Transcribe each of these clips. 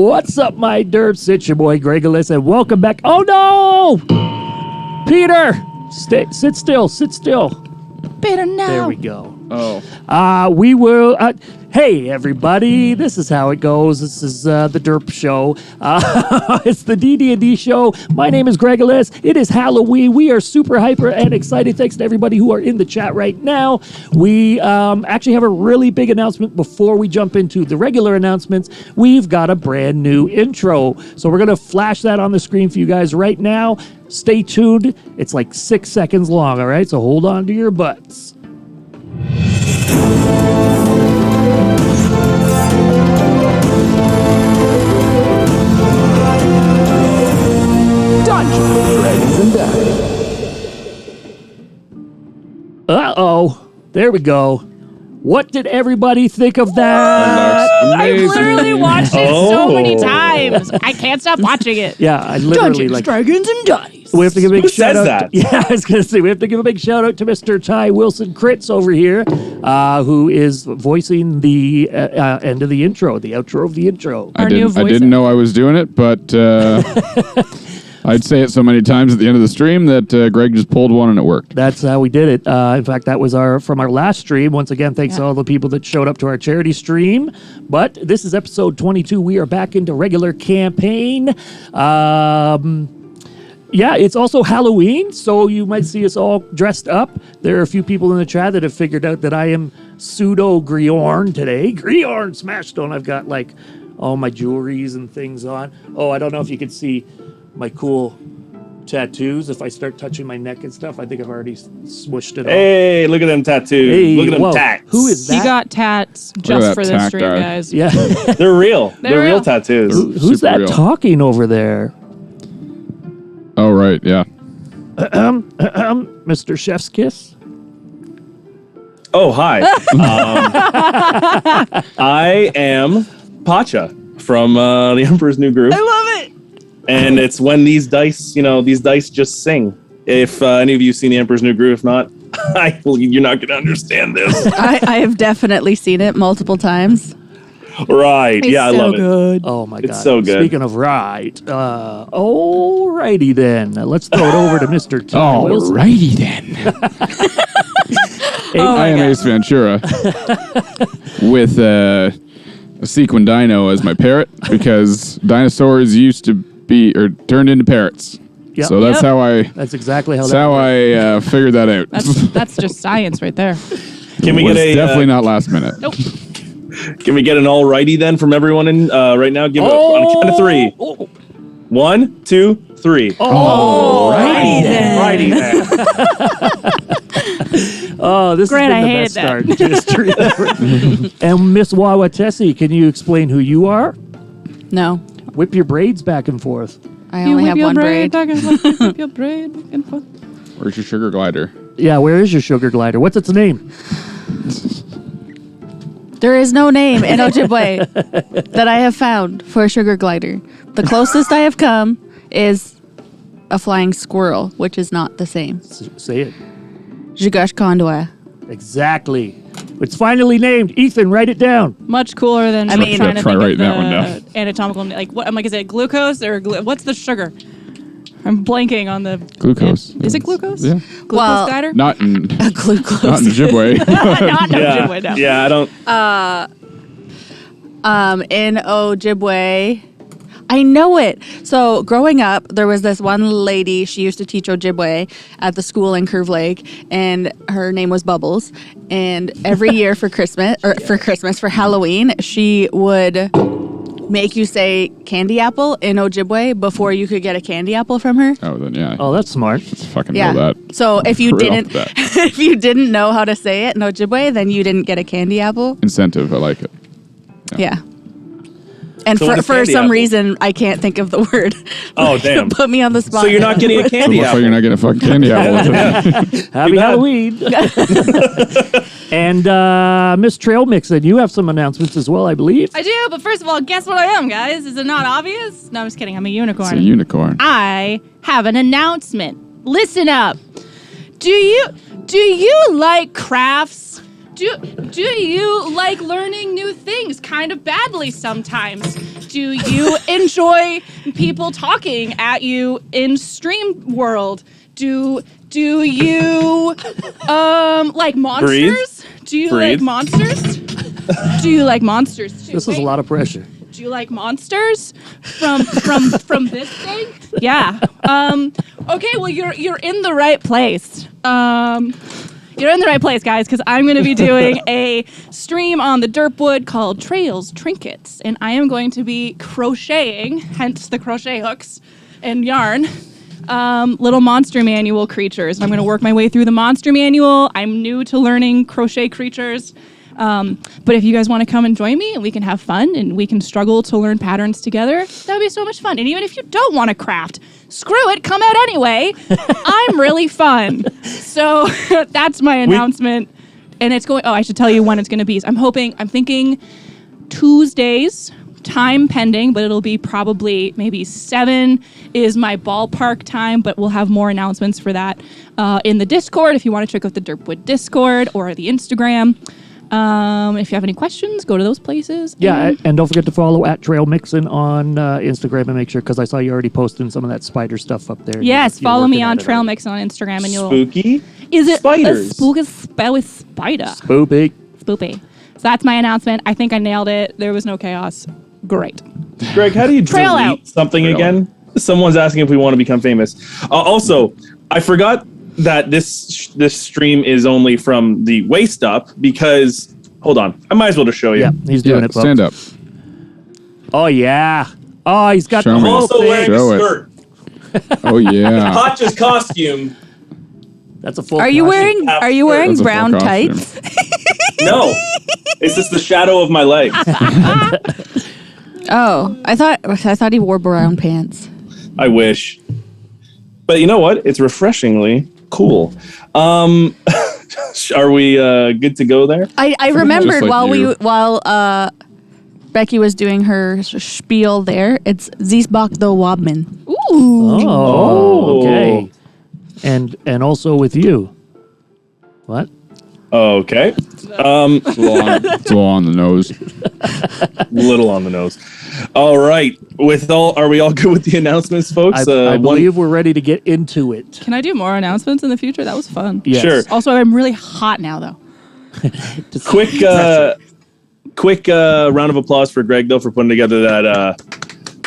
What's up, my derps? It's your boy, Gregolis, and welcome back. Oh, no! Peter! Sit still. Peter, no. There we go. Oh. We will... hey, everybody. This is how it goes. This is the Derp Show. It's the DD&D Show. My name is Gregolis. It is Halloween. We are super hyper and excited. Thanks to everybody who are in the chat right now. We actually have a really big announcement before we jump into the regular announcements. We've got a brand new intro. So we're going to flash that on the screen for you guys right now. Stay tuned. It's like 6 seconds long, all right? So hold on to your butts. Uh-oh. There we go. What did everybody think of that? I've literally watched it so many times. I can't stop watching it. Yeah, I literally Dungeons, Dragons, and Dice. We have to give a big Who shout says out. that? Yeah, I was going to say, we have to give a big shout out to Mr. Ty Wilson Critz over here, who is voicing the end of the intro, the outro of the intro. I didn't know I was doing it, but I'd say it so many times at the end of the stream that Greg just pulled one and it worked. That's how we did it. In fact, that was from our last stream. Once again, thanks to all the people that showed up to our charity stream. But this is episode 22. We are back into regular campaign. Yeah, it's also Halloween, so you might see us all dressed up. There are a few people in the chat that have figured out that I am pseudo Griorn today. Griorn Smashstone. I've got like all my jewelries and things on. Oh, I don't know if you can see my cool tattoos. If I start touching my neck and stuff, I think I've already smushed it off. Hey, look at them tattoos. Hey, look at them whoa. tats. Who is that? He got tats just for this stream, guys. Yeah. They're real. They're real real. tattoos. Who's Super that real. talking over there? Oh, right, yeah. Mr. Chef's Kiss? Oh, hi. I am Pacha from The Emperor's New Groove. I love it. And it's when these dice just sing. If any of you seen The Emperor's New Groove, if not, you're not going to understand this. I have definitely seen it multiple times. Right. It's Yeah, I so love it. good. Oh my God. It's so good. Speaking of right, alrighty then. Let's throw it over to Mr. Tom Wilson. Alrighty then. I am Ace Ventura with a sequin dino as my parrot because dinosaurs used to be or turned into parrots. Yep. So that's how That's exactly how that's that how works. I figured that out. That's just science right there. Can we was get a definitely not last minute. Nope. Can we get an alrighty then from everyone in right now? Give it on a count of three. 1, 2, 3. Alrighty then. Alrighty then. Oh, this Great, I has been hated the best start in history ever. And Miss Wawa Tessie, can you explain who you are? No, Whip your braids back and forth. I only have one braid. Whip your braid back and forth. Where's your sugar glider? Yeah, where is your sugar glider? What's its name? There is no name in Ojibwe that I have found for a sugar glider. The closest I have come is a flying squirrel, which is not the same. Say it. Jugash Kondwa. Exactly. It's finally named. Ethan, write it down. Much cooler than I mean- trying to Try think of writing that one down. the anatomical. Like what? I'm like, is it glucose or what's the sugar? I'm blanking on the Glucose. Is it glucose? Yeah. Glucose Well- glider? Not in Glucose. Ojibwe. Not no Yeah. Ojibwe, no. Yeah, I don't. In Ojibwe, I know it. So growing up, there was this one lady, she used to teach Ojibwe at the school in Curve Lake, and her name was Bubbles. And every year for for Halloween, she would make you say candy apple in Ojibwe before you could get a candy apple from her. Oh, then yeah. Oh, that's smart. Let's fucking Yeah. know that. So if you Right off didn't, the bat. if you didn't know how to say it in Ojibwe, then you didn't get a candy apple. Incentive. I like it. Yeah. And So what is for candy some apple? reason, I can't think of the word. Oh, damn. Put me on the spot. So you're not getting a So candy looks like apple. you're not getting a fucking candy apple. Happy bad. Halloween. And Miss Trail Mixin, you have some announcements as well, I believe. I do, but first of all, guess what I am, guys? Is it not obvious? No, I'm just kidding. I'm a unicorn. It's a unicorn. I have an announcement. Listen up. Do you like crafts? Do you like learning new things kind of badly sometimes? Do you enjoy people talking at you in stream world? Do you like monsters? Do you like monsters? Do you like monsters too? This is a lot of pressure. Do you like monsters from this thing? Yeah. Okay. Well, you're in the right place. You're in the right place, guys, because I'm going to be doing a stream on the Derpwood called Trails Trinkets, and I am going to be crocheting, hence the crochet hooks and yarn, little monster manual creatures. And I'm going to work my way through the monster manual. I'm new to learning crochet creatures. But if you guys want to come and join me and we can have fun and we can struggle to learn patterns together, that would be so much fun. And even if you don't want to craft, screw it, come out anyway. I'm really fun. So that's my announcement. And it's going, I should tell you when it's going to be. I'm thinking Tuesdays, time pending, but it'll be probably maybe 7 is my ballpark time, but we'll have more announcements for that in the Discord if you want to check out the Derpwood Discord or the Instagram. If you have any questions, go to those places. Yeah, and don't forget to follow @TrailMixin on Instagram and make sure, because I saw you already posting some of that spider stuff up there. Yes, You're follow me working on at it Trail already. Mix on Instagram, and you'll. Spooky. Is it spiders. a spooky spell with spider? Spoopy. Spoopy. So that's my announcement. I think I nailed it. There was no chaos. Great. Greg, how do you Trail delete out. something again? Someone's asking if we want to become famous. Also, I forgot that this stream is only from the waist up because, hold on, I might as well just show you. Yeah, he's doing it, folks. stand up. Oh, yeah. Oh, he's got Show the me. I'm whole also thing. wearing a Show it. skirt. Oh yeah. Hotch's costume. That's a full Are you costume. wearing That's a full brown costume. tights? No, it's just the shadow of my legs. Oh, I thought he wore brown pants. I wish. But you know what? It's refreshingly cool. Are we good to go there? I remembered Just like while Becky was doing her spiel there. It's Ziesbach do Wabman. Ooh. Oh, okay. And also with you. What? Okay. It's a little on the nose. Little on the nose. All right. Are we all good with the announcements, folks? I believe we're ready to get into it. Can I do more announcements in the future? That was fun. Yes. Sure. Also, I'm really hot now, though. Quick round of applause for Greg, though, for putting together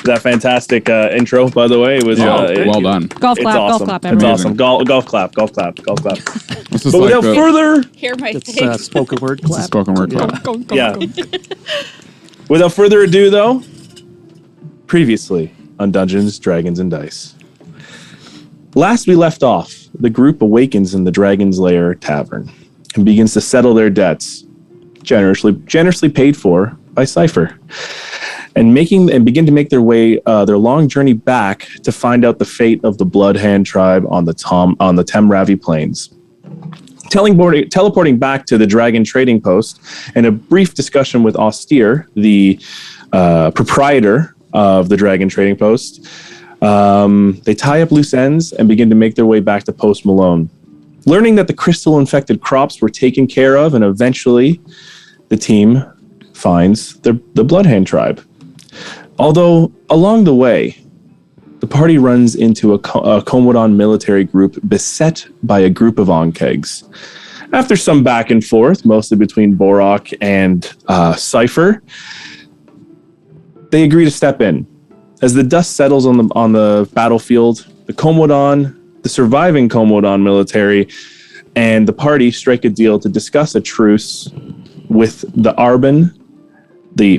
that fantastic intro. By the way, it was Well done. Golf It's clap, awesome. golf clap, It's everyone. awesome. Golf clap. This is But like without the further, Hear my It's face. spoken word clap. spoken word club. Go, go, yeah. go. Without further ado, though, previously on Dungeons, Dragons, and Dice. Last we left off, the group awakens in the Dragon's Lair Tavern and begins to settle their debts, generously paid for by Cypher, and begin to make their way their long journey back to find out the fate of the Bloodhand tribe on the Temravi Plains. Teleporting back to the Dragon Trading Post and a brief discussion with Austere, the proprietor of the Dragon Trading Post, they tie up loose ends and begin to make their way back to Post Malone. Learning that the crystal-infected crops were taken care of, and eventually the team finds the Bloodhand tribe. Although, along the way, the party runs into a Komodon military group beset by a group of Onkegs. After some back and forth, mostly between Borok and Cypher, they agree to step in. As the dust settles on the battlefield, the surviving Komodon military and the party strike a deal to discuss a truce with the Arban,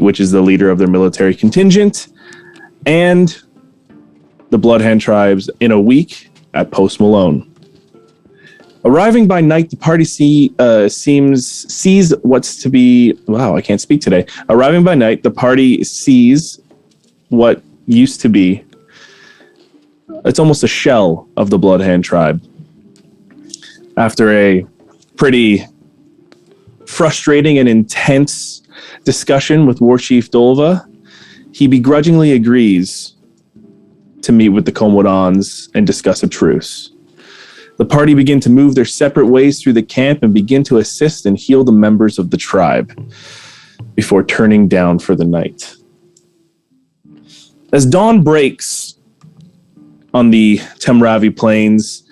which is the leader of their military contingent, and the Bloodhand tribes in a week at Post Malone. Arriving by night, the party sees what's to be... Wow, I can't speak today. Arriving by night, the party sees what used to be... It's almost a shell of the Bloodhand tribe. After a pretty frustrating and intense discussion with War Chief Dolva, he begrudgingly agrees to meet with the Komodons and discuss a truce. The party begin to move their separate ways through the camp and begin to assist and heal the members of the tribe before turning down for the night. As dawn breaks on the Temravi plains,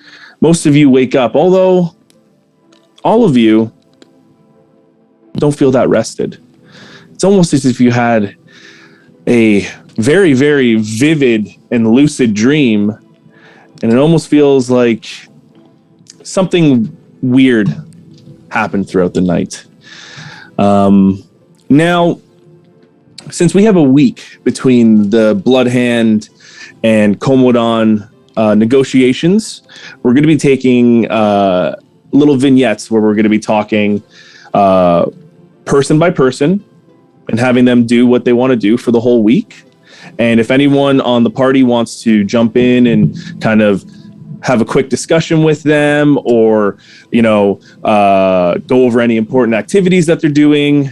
most of you wake up, although all of you don't feel that rested. It's almost as if you had a very, very vivid and lucid dream, and it almost feels like something weird happened throughout the night. Now, since we have a week between the Blood Hand and Komodon negotiations, we're going to be taking little vignettes where we're going to be talking person by person and having them do what they want to do for the whole week. And if anyone on the party wants to jump in and kind of have a quick discussion with them, or go over any important activities that they're doing,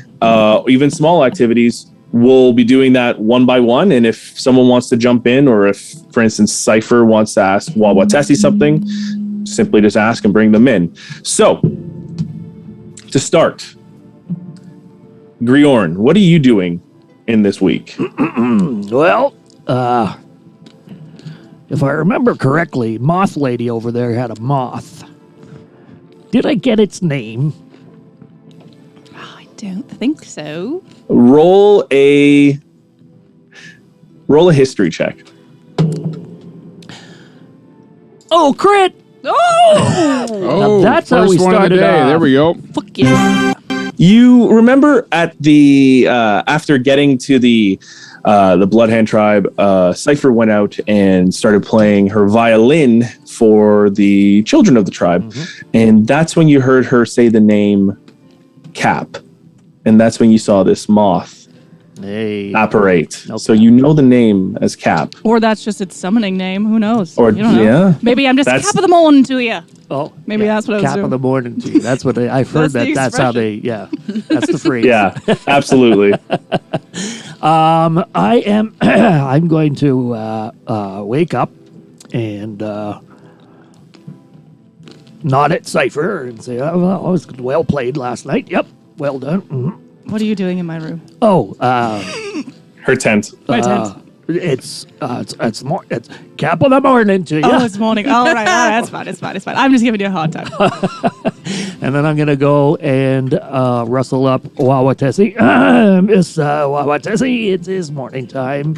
even small activities, we'll be doing that one by one. And if someone wants to jump in, or if, for instance, Cypher wants to ask Wawatesi something, simply just ask and bring them in. So, to start, Griorn, what are you doing in this week? Well, if I remember correctly, Moth Lady over there had a moth. Did I get its name? I don't think so. Roll a history check. Oh, crit! Oh! Oh, that's how we first one of the started day. off. There we go. Fuck yeah. You remember at the after getting to the Bloodhand tribe, Cypher went out and started playing her violin for the children of the tribe, and that's when you heard her say the name Cap, and that's when you saw this moth Hey. apparate. Okay. So you know the name as Cap. Or that's just its summoning name. Who knows? Or You don't know. yeah. Maybe I'm just That's- cap of the morning to you. Oh, Maybe that's what I was Cap doing. of the morning to you. That's what I've heard. That's the That's how they. Yeah, that's the phrase. Yeah, absolutely. I am. I'm going to wake up and nod at Cypher and say, "Oh, well, it was well played last night. Yep, well done." Mhm. What are you doing in my room? Oh, Her tent. My tent. it's Cap of the morning to you. Oh, it's morning. All right, that's fine. It's fine. I'm just giving you a hard time. And then I'm going to go and rustle up Wawatesi. Miss Wawatesi, it is morning time.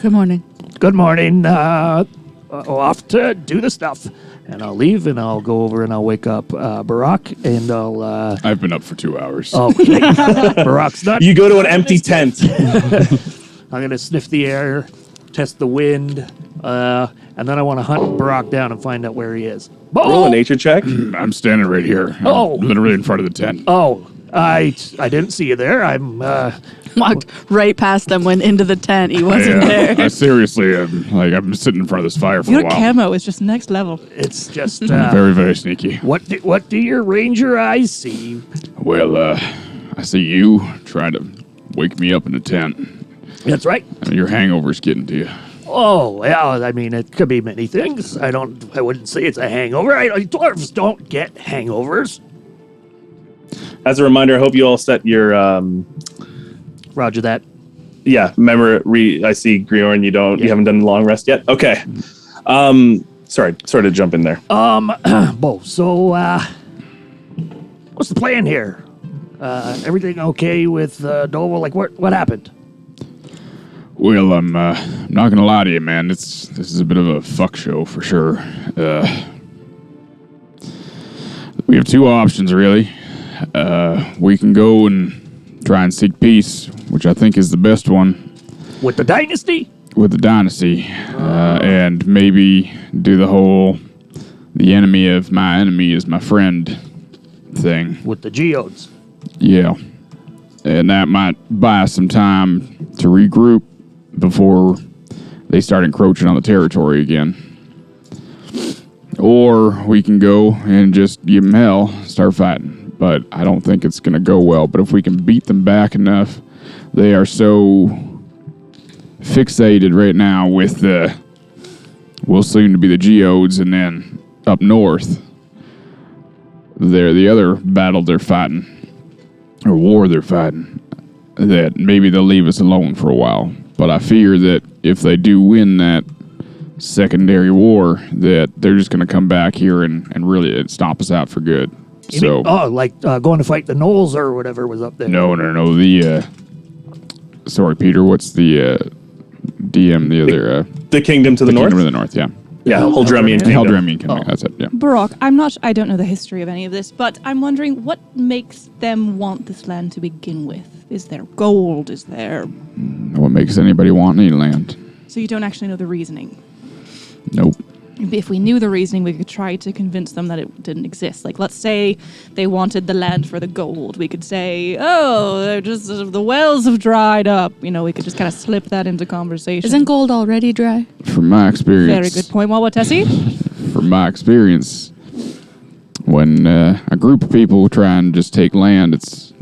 Good morning. Good morning. Off to do the stuff. And I'll leave and I'll go over and I'll wake up Barack and I'll... I've been up for 2 hours. oh, okay. Barack's not... You go to an empty tent. I'm going to sniff the air, test the wind, and then I want to hunt Barack down and find out where he is. Roll a nature check. I'm standing right here. Oh. I'm literally in front of the tent. Oh, I didn't see you there. I'm... Walked right past them, went into the tent. He wasn't I there. seriously, I've been sitting in front of this fire for Your a while. camo is just next level. It's just... Very, very sneaky. What do your ranger eyes see? Well, I see you trying to wake me up in the tent. That's right. Your hangover's getting to you. Oh, well, I mean, it could be many things. I wouldn't say it's a hangover. Dwarves don't get hangovers. As a reminder, I hope you all set your Roger that. remember I see Griorn, you haven't done the long rest yet. Okay. Sorry to jump in there. Bo, so, what's the plan here? Everything okay with Doval? Like, what happened? Well, I'm not gonna lie to you, man. This is a bit of a fuck show for sure. We have two options, really. We can go and try and seek peace, which I think is the best one. With the dynasty? With the dynasty, and maybe do the whole "the enemy of my enemy is my friend" thing. With the geodes? Yeah, and that might buy us some time to regroup before they start encroaching on the territory again. Or we can go and just give them hell, start fighting. But I don't think it's going to go well. But if we can beat them back enough, they are so fixated right now with the, well, soon to be the geodes, and then up north, the other battle they're fighting, or war they're fighting, that maybe they'll leave us alone for a while. But I fear that if they do win that secondary war, that they're just going to come back here and really stomp us out for good. You mean, like going to fight the Knolls or whatever was up there? No. Sorry, Peter. What's the DM? The other The kingdom to the north? Kingdom of the North, yeah. Yeah, Holdremian Kingdom. Haldramian Kingdom, that's it, yeah. Baroque, I don't know the history of any of this, but I'm wondering what makes them want this land to begin with? Is there gold? Is there... What makes anybody want any land? So you don't actually know the reasoning? Nope. If we knew the reasoning, we could try to convince them that it didn't exist. Like, let's say they wanted the land for the gold. We could say, they're just, the wells have dried up. You know, we could just kind of slip that into conversation. Isn't gold already dry? From my experience... Very good point. What, Tessie? From my experience, when a group of people try and just take land, it's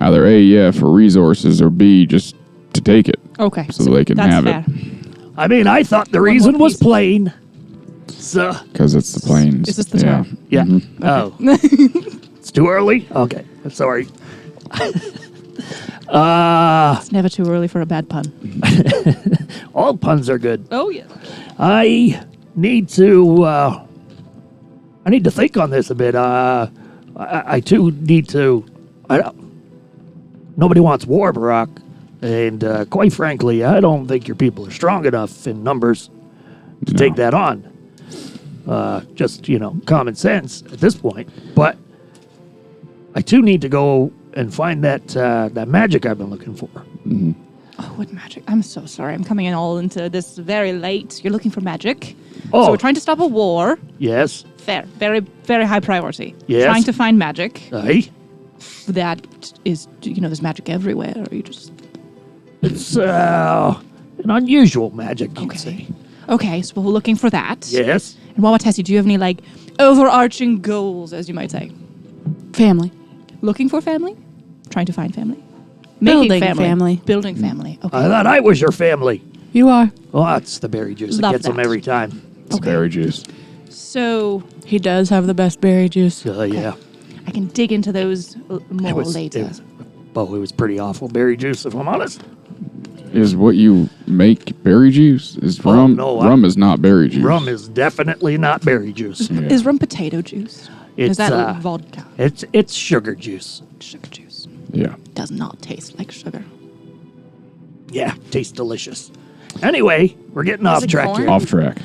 either A, for resources, or B, just to take it. Okay. So they can have fair. it. I mean, I thought the reason was plain. So, Because it's the plains. Is this the time? yeah. Mm-hmm. Oh. It's too early? Okay. Sorry. It's never too early for a bad pun. All puns are good. Oh, yeah. I need to think on this a bit. I too need to. Nobody wants war, Barack. And quite frankly, I don't think your people are strong enough in numbers to take that on. Just, common sense at this point. But I too need to go and find that magic I've been looking for. Mm-hmm. Oh, what magic? I'm so sorry. I'm coming in all into this very late. You're looking for magic? Oh. So we're trying to stop a war. Yes. Fair. Very, very high priority. Yes. Trying to find magic. Aye. That is, there's magic everywhere. Or you just... It's an unusual magic, you'd say. Okay, so we're looking for that. Yes. And Wawa Tessie, do you have any, overarching goals, as you might say? Family. Looking for family? Trying to find family? Building Making family. Building family. Okay. I thought I was your family. You are. Oh, it's the berry juice that Love gets them that. every time. It's berry juice. So He does have the best berry juice. Yeah. I can dig into those more later. It was pretty awful berry juice, if I'm honest. Is what you make berry juice? Is rum? no, rum is not berry juice. Rum is definitely not berry juice. Yeah. Is rum potato juice? It's, Is that vodka? It's sugar juice. Sugar juice. Yeah. Does not taste like sugar. Yeah, tastes delicious. Anyway, we're getting off it track corn? here. Off track.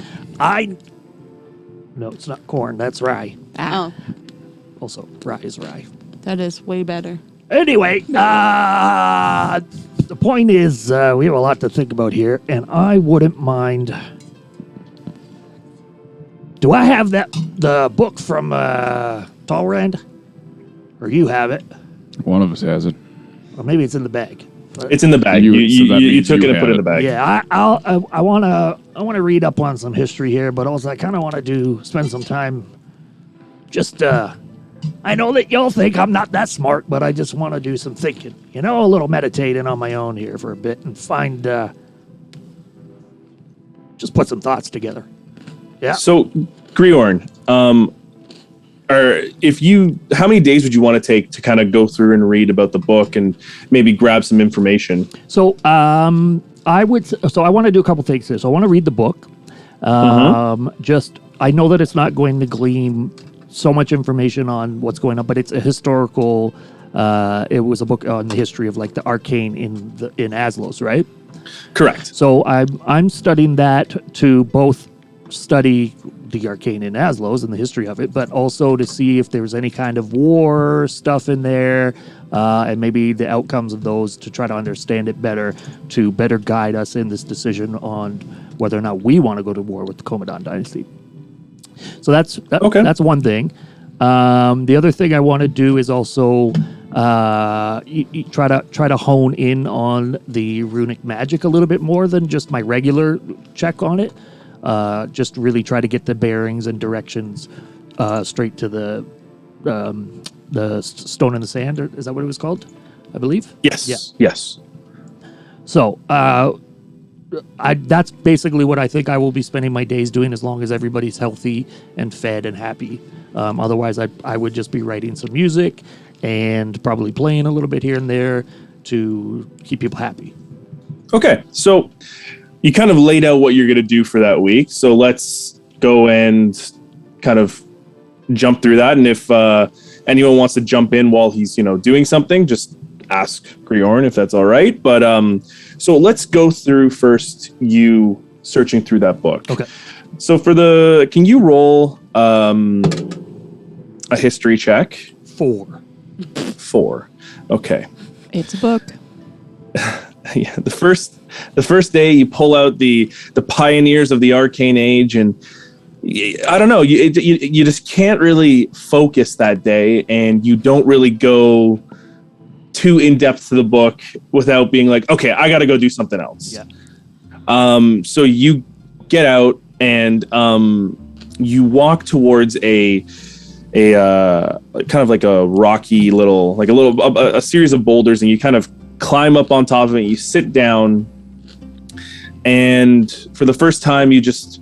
No, it's not corn. That's rye. Oh, Also, rye is rye. that is way better. Anyway, the point is, we have a lot to think about here, and I wouldn't mind. Do I have the book from Talrand? Or you have it? One of us has it. Or maybe it's in the bag. It's in the bag. So You that means took you it and put it in have the bag. Yeah, I wanna read up on some history here, but also I kind of want to spend some time. Just I know that y'all think I'm not that smart, but I just want to do some thinking. A little meditating on my own here for a bit and find. Just put some thoughts together. Yeah. So, Griorn, how many days would you want to take to kind of go through and read about the book and maybe grab some information? So I want to do a couple things here. So I want to read the book. I know that it's not going to glean so much information on what's going on, but it's a historical. It was a book on the history of the arcane in Azlos, right? Correct. So I'm studying that to both study the arcane in Azlos and the history of it, but also to see if there's any kind of war stuff in there, and maybe the outcomes of those to try to understand it better, to better guide us in this decision on whether or not we want to go to war with the Komodan dynasty. So that's Okay. That's one thing. The other thing I want to do is also try to hone in on the runic magic a little bit more than just my regular check on it. Just really try to get the bearings and directions straight to the stone in the sand. Or is that what it was called? I believe. Yes. Yeah. Yes. So that's basically what I think I will be spending my days doing, as long as everybody's healthy and fed and happy. Otherwise, I would just be writing some music and probably playing a little bit here and there to keep people happy. Okay, so you kind of laid out what you're going to do for that week. So let's go and kind of jump through that. And if anyone wants to jump in while he's, doing something, just ask Griorn if that's all right. But so let's go through first you searching through that book. Okay. So can you roll a history check? 4. 4. Okay. It's a book. Yeah, the first day you pull out the pioneers of the arcane age, and I don't know, you just can't really focus that day, and you don't really go too in depth to the book without being like, okay, I got to go do something else. Yeah. So you get out and you walk towards a kind of like a rocky little, a series of boulders, and you kind of climb up on top of it. You sit down, and for the first time, you just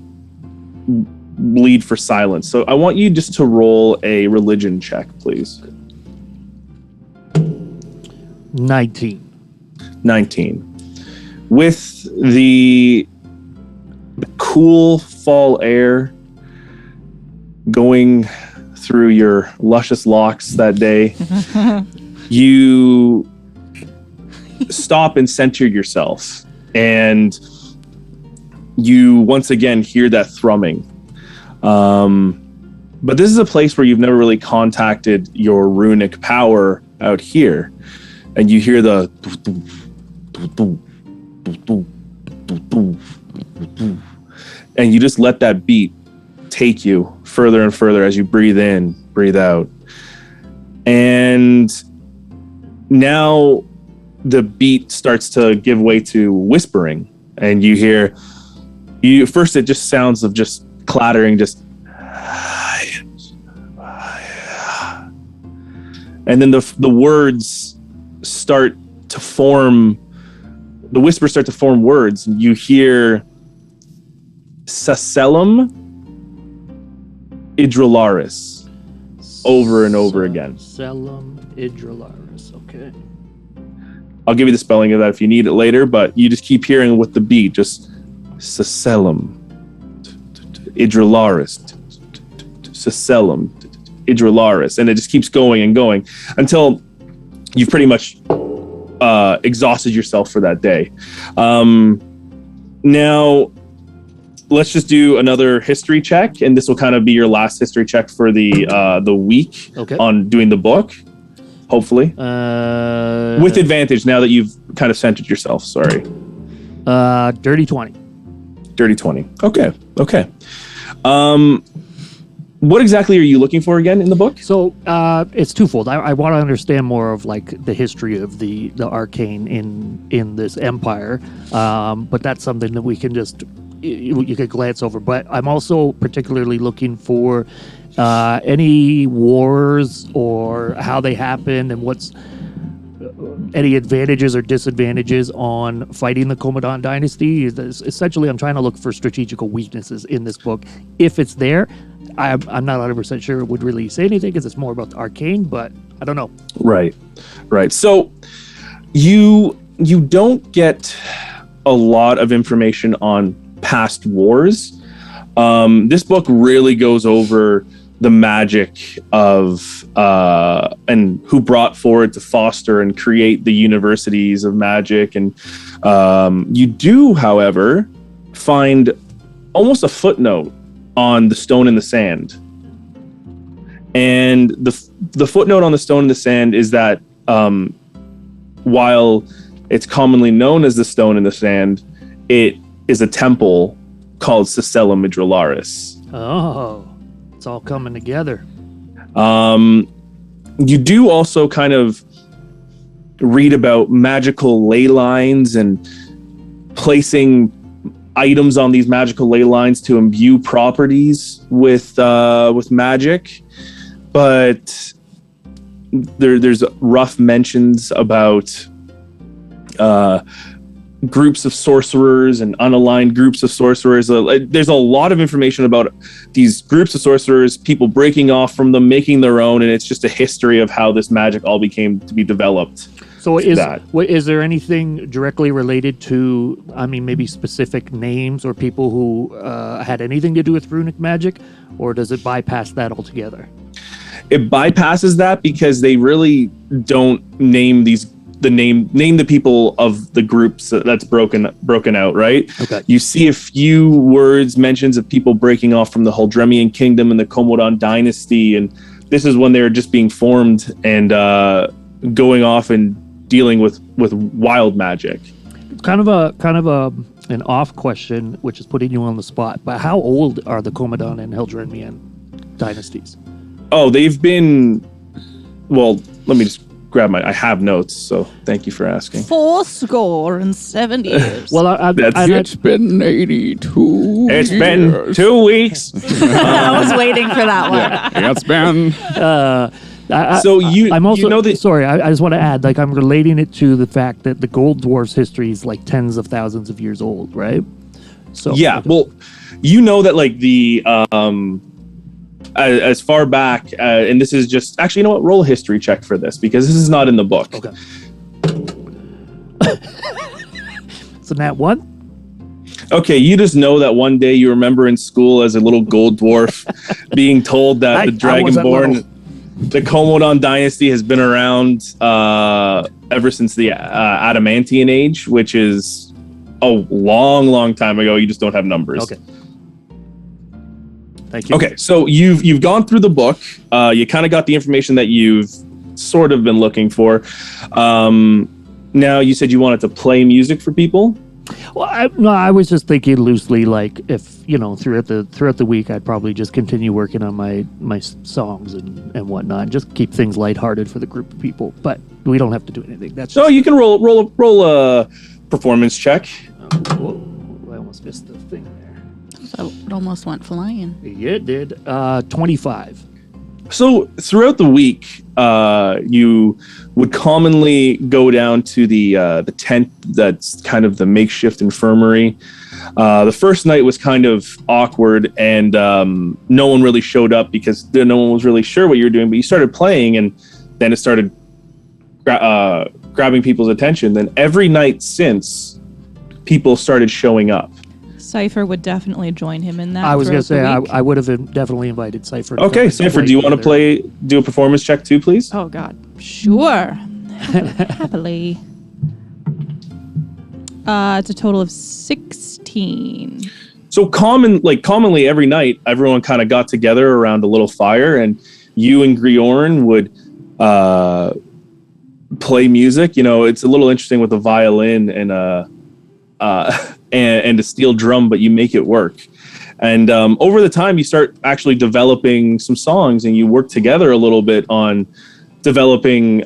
bleed for silence. So I want you just to roll a religion check, please. 19. With the cool fall air going through your luscious locks that day, you stop and center yourself, and you once again hear that thrumming. But this is a place where you've never really contacted your runic power out here, and you hear the and you just let that beat take you further and further as you breathe in, breathe out. And now the beat starts to give way to whispering, and you hear, first it just sounds of just clattering, just, and then the words start to form, the whispers start to form words, and you hear Sacellum Idralaris over and over again. Sacellum Idralaris, okay. I'll give you the spelling of that if you need it later, but you just keep hearing with the beat, just Sacellum Idralaris, Sacellum Idralaris, and it just keeps going and going until you've pretty much exhausted yourself for that day. Now, let's just do another history check, and this will kind of be your last history check for the week on doing the book, hopefully. With advantage now that you've kind of centered yourself, sorry. Dirty 20. Dirty 20. Okay. What exactly are you looking for again in the book? So it's twofold. I want to understand more of like the history of the arcane in this empire, but that's something that we can just you could glance over. But I'm also particularly looking for any wars or how they happen and what's any advantages or disadvantages on fighting the Commandant dynasty. Essentially, I'm trying to look for strategical weaknesses in this book. If it's there, I'm not 100% sure it would really say anything because it's more about the arcane, but I don't know. Right. So you don't get a lot of information on past wars. This book really goes over the magic of and who brought forward to foster and create the universities of magic. And you do, however, find almost a footnote on the stone in the sand. And the footnote on the stone in the sand is that while it's commonly known as the stone in the sand, it is a temple called Sacellum Idralaris. Oh, it's all coming together. You do also kind of read about magical ley lines and placing items on these magical ley lines to imbue properties with magic, but there's rough mentions about groups of sorcerers and unaligned groups of sorcerers. There's a lot of information about these groups of sorcerers, people breaking off from them, making their own, and it's just a history of how this magic all became to be developed. So is there anything directly related to, maybe specific names or people who had anything to do with runic magic, or does it bypass that altogether? It bypasses that because they really don't name the people of the groups that's broken out, right? Okay. You see a few mentions of people breaking off from the Holdremian Kingdom and the Komodan Dynasty, and this is when they're just being formed and going off and dealing with wild magic. Kind of an off question, which is putting you on the spot. But how old are the Komodan and Holdremian dynasties? Oh, they've been. Well, let me just grab I have notes, so thank you for asking. 70 years. Well, It's been 82 It's years. been 2 weeks. I was waiting for that one. Yeah, it's been... I'm also. You know that, sorry, I just want to add, I'm relating it to the fact that the Gold Dwarfs history is tens of thousands of years old, right? So yeah, well, you know that the as far back, and this is just actually, you know what? Roll a history check for this because this is not in the book. Okay. So nat 1. Okay, you just know that one day you remember in school as a little gold dwarf being told that the Dragonborn, the Komodan dynasty, has been around ever since the Adamantian Age, which is a long, long time ago. You just don't have numbers. Okay. Thank you. Okay, so you've gone through the book. You kind of got the information that you've sort of been looking for. Now you said you wanted to play music for people. Well, I was just thinking loosely, if throughout the week, I'd probably just continue working on my songs and whatnot, and just keep things lighthearted for the group of people. But we don't have to do anything. That's just, you can roll a performance check. Whoa, I almost missed the thing there. So it almost went flying. Yeah, it did. 25. So throughout the week, you would commonly go down to the tent that's kind of the makeshift infirmary. The first night was kind of awkward, and no one really showed up because no one was really sure what you were doing. But you started playing, and then it started grabbing people's attention. Then every night since, people started showing up. Cypher would definitely join him in that. I was going to say, throughout the week. I would have definitely invited Cypher. Okay, Cypher, do you want to do a performance check too, please? Oh, God. Sure. Happily. It's a total of 16. So commonly every night, everyone kind of got together around a little fire, and you and Griorn would play music. It's a little interesting with a violin and a steel drum, but you make it work. And over the time, you start actually developing some songs, and you work together a little bit on developing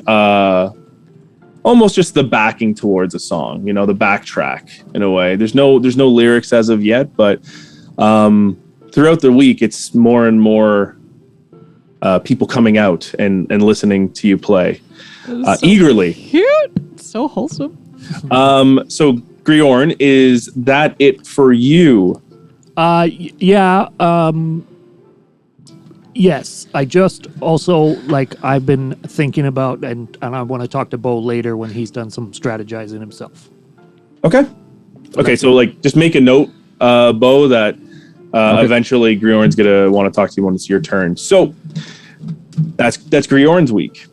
almost just the backing towards a song, the backtrack in a way. There's no lyrics as of yet, but throughout the week, it's more and more people coming out and listening to you play eagerly. Cute. So wholesome. So Griorn, is that it for you? Yeah. Yes. I just also I've been thinking about, and I want to talk to Bo later when he's done some strategizing himself. Okay. So just make a note, Bo, that eventually Griorn's gonna want to talk to you when it's your turn. So that's Griorn's week.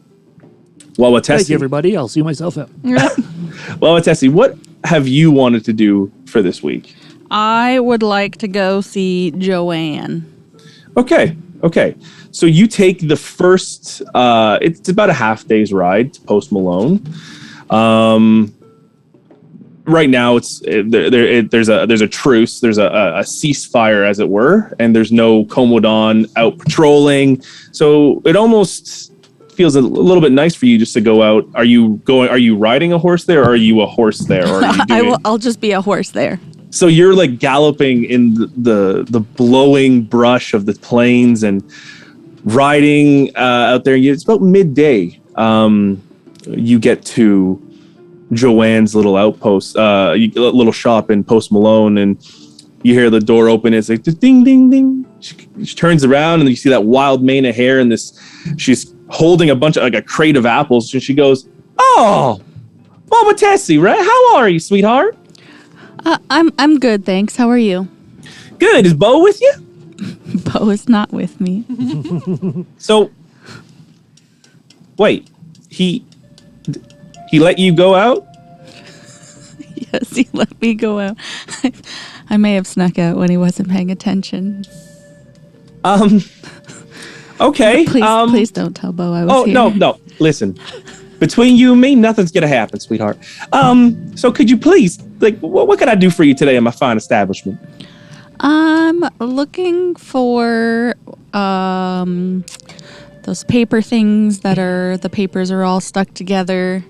Wawatesi. Thank you, everybody. I'll see myself out. Wawatesi, what have you wanted to do for this week? I would like to go see Joanne. Okay. So you take the first, it's about a half day's ride to Post Malone. Right now there's a truce, there's a ceasefire as it were, and there's no Komodan out patrolling. So it almost feels a little bit nice for you just to go out. Are you riding a horse there, or are you a horse there? Or are you I'll just be a horse there. So you're galloping in the blowing brush of the plains and riding out there. It's about midday. You get to Joanne's little outpost, little shop in Post Malone, and you hear the door open. It's like ding, ding, ding. She turns around and you see that wild mane of hair, and she's holding a bunch of like a crate of apples, and she goes, "Oh, Mama Tessie, right? How are you, sweetheart?" I'm good, thanks. How are you? Good. Is Bo with you? Bo is not with me. So, wait, he let you go out? Yes, he let me go out. I may have snuck out when he wasn't paying attention. Okay. Please don't tell Bo I was here. No. Listen, between you and me, nothing's gonna happen, sweetheart. So could you please, what can I do for you today in my fine establishment? I'm looking for those paper things the papers are all stuck together.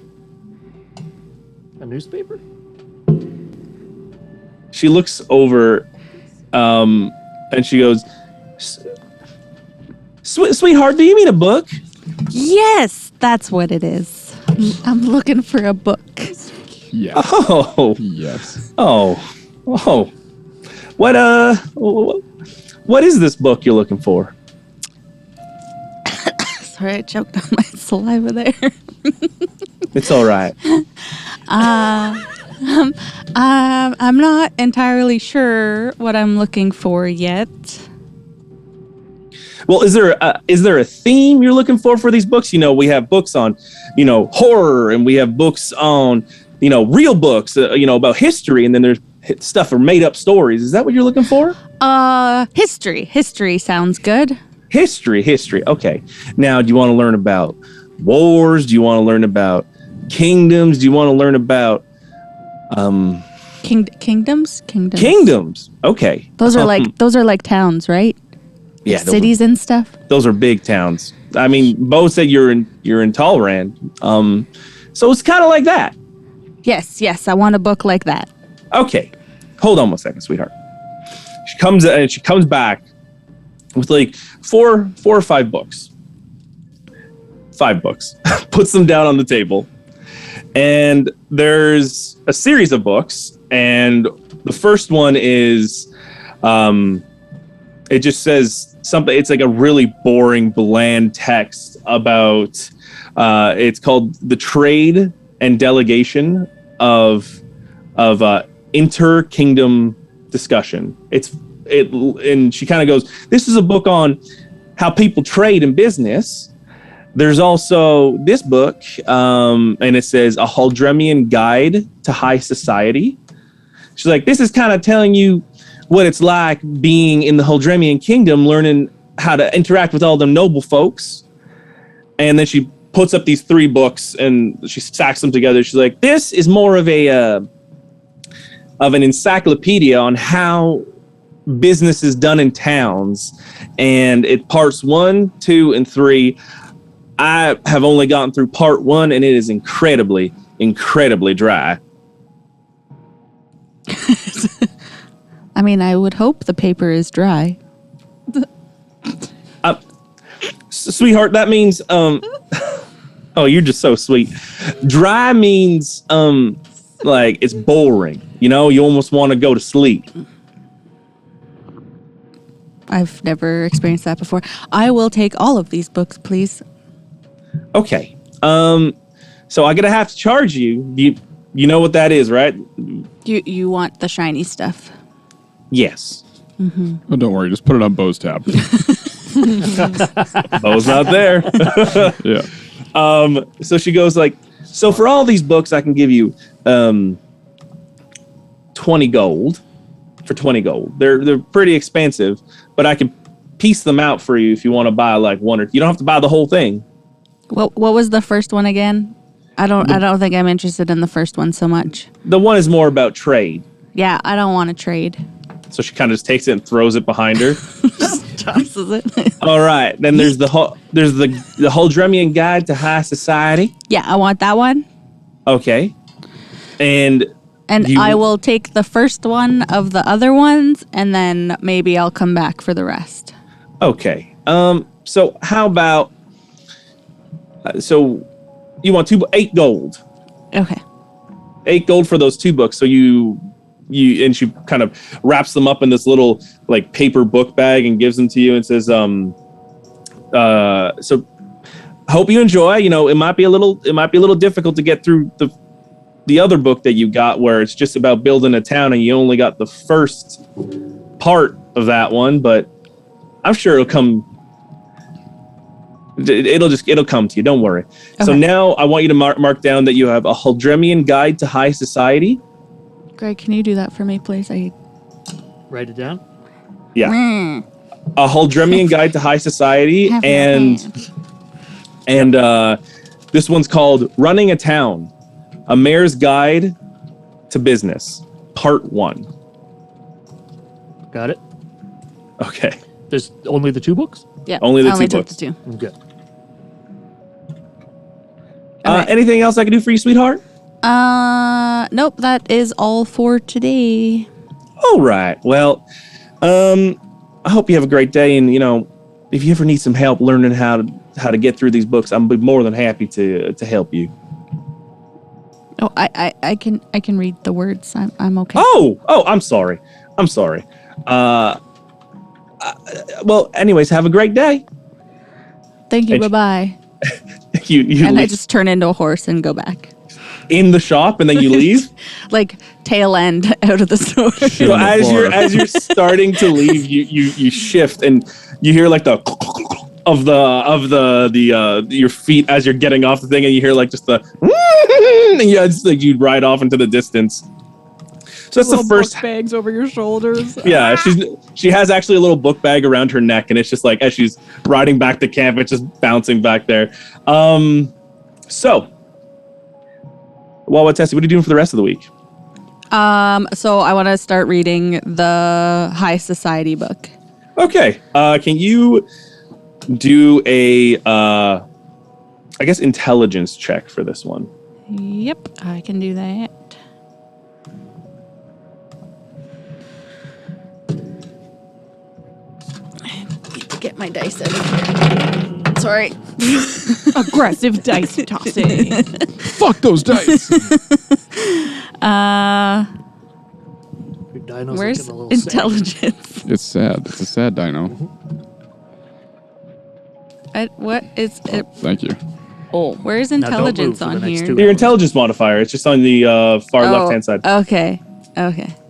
A newspaper? She looks over, and she goes, "Sweetheart, do you mean a book?" Yes, that's what it is. I'm looking for a book. Yes. Oh. Yes. Oh. What is this book you're looking for? Sorry, I choked on my saliva there. It's all right. I'm not entirely sure what I'm looking for yet. Well, is there a theme you're looking for these books? We have books on, horror, and we have books on, real books, about history, and then there's stuff for made up stories. Is that what you're looking for? History. History sounds good. History. Okay. Now, do you want to learn about wars? Do you want to learn about kingdoms? Do you want to learn about Kingdoms? kingdoms? Okay. Those are like towns, right? Yeah, Like cities and stuff. Those are big towns. I mean, Bo said you're in Talrand. So it's kind of like that. Yes, I want a book like that. Okay. Hold on one second, sweetheart. She comes back with like four or five books. 5 books. Puts them down on the table. And there's a series of books, and the first one is it just says something. It's like a really boring, bland text about it's called The Trade and Delegation of Inter-Kingdom Discussion. And she kind of goes, this is a book on how people trade in business. There's also this book, and it says A Haldremian Guide to High Society. She's like, this is kind of telling you what it's like being in the Haldremian kingdom, learning how to interact with all the noble folks. And then she puts up these 3 books and she stacks them together. She's like, this is more of an encyclopedia on how business is done in towns. And it parts 1, 2, and 3. I have only gotten through part 1, and it is incredibly, incredibly dry. I mean, I would hope the paper is dry. Sweetheart, that means oh, you're just so sweet. Dry means like it's boring. You almost want to go to sleep. I've never experienced that before. I will take all of these books, please. Okay. So I'm gonna have to charge you. You know what that is, right? You want the shiny stuff. Yes. Oh, don't worry. Just put it on Bo's tab. Bo's not there. Yeah. So she goes like, so for all these books, I can give you 20 gold. For 20 gold. They're pretty expensive, but I can piece them out for you if you want to buy like one, or you don't have to buy the whole thing. What was the first one again? I don't think I'm interested in the first one so much. The one is more about trade. Yeah, I don't want to trade. So she kind of just takes it and throws it behind her. Tosses it. All right. Then there's the Haldremian Guide to High Society. Yeah, I want that one. Okay. And I will take the first one of the other ones, and then maybe I'll come back for the rest. Okay. So how about so you want 8 gold? Okay. 8 gold for those 2 books. So and she kind of wraps them up in this little like paper book bag and gives them to you and says, so hope you enjoy. You know, it might be a little difficult to get through the other book that you got where it's just about building a town and you only got the first part of that one, but I'm sure it'll come. It'll come to you. Don't worry. Okay. So now I want you to mark down that you have a Huldremian Guide to High Society. Greg, can you do that for me, please? Write it down. Yeah. A Huldremian Guide to High Society, and this one's called Running a Town, a Mayor's Guide to Business, Part 1. Got it. Okay. There's only the 2 books? Yeah. Only the I 2 books. The 2. Okay. Anything else I can do for you, sweetheart? Nope, that is all for today. All right. Well, I hope you have a great day, and you know, if you ever need some help learning how to get through these books, I'm more than happy to help you. Oh, I can read the words. I'm okay. Oh, I'm sorry. Well, anyways, have a great day. Thank you. Bye-bye. you and I just turn into a horse and go back. In the shop, and then you leave? Like tail end out of the store. So as you're starting to leave, you shift and you hear like the of the your feet as you're getting off the thing, and you hear like just the and it's like you ride off into the distance. So that's the first book bags over your shoulders. Yeah, she has actually a little book bag around her neck, and it's just like as she's riding back to camp, it's just bouncing back there. So, Tessie, what are you doing for the rest of the week? So I want to start reading the High Society book. Okay. Can you do a, I guess, intelligence check for this one? Yep, I can do that. Get my dice out of here. Sorry. Aggressive dice tossing. Fuck those dice. Your dino's where's looking a little intelligence? It's sad. It's a sad dino. What is it? Thank you. Oh, where's don't intelligence move for the on next here? 2 Your intelligence modifier. It's just on the far left-hand side. Okay.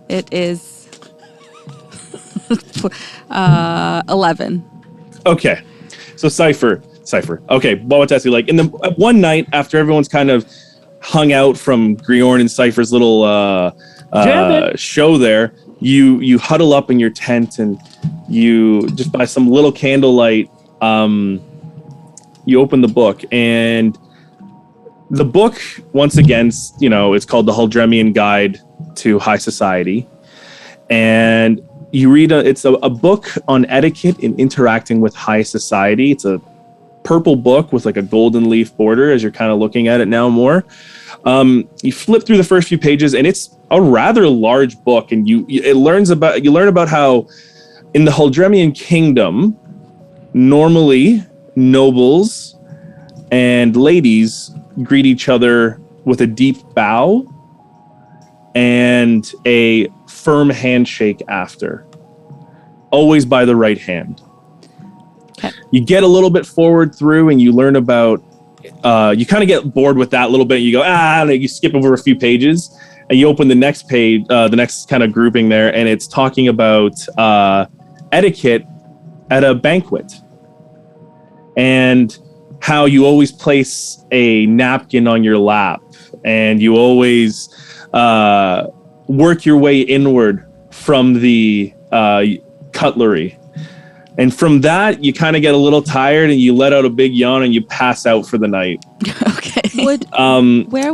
It is 11. Okay. So Cypher. Okay, Tessie, like in the one night after everyone's kind of hung out from Griorn and Cypher's little show there, you huddle up in your tent and you just by some little candlelight, you open the book, and the book once again, you know, it's called the Huldremian Guide to High Society, and you read it's a book on etiquette in interacting with high society. It's a purple book with like a golden leaf border as you're kind of looking at it now more. You flip through the first few pages and it's a rather large book, and you learn about how in the Huldremian kingdom, normally nobles and ladies greet each other with a deep bow and a firm handshake after, always by the right hand. Okay. You get a little bit forward through and you learn about, you kind of get bored with that a little bit. You go, you skip over a few pages and you open the next page, the next kind of grouping there, and it's talking about etiquette at a banquet and how you always place a napkin on your lap and you always work your way inward from the cutlery. And from that, you kind of get a little tired and you let out a big yawn and you pass out for the night. Okay.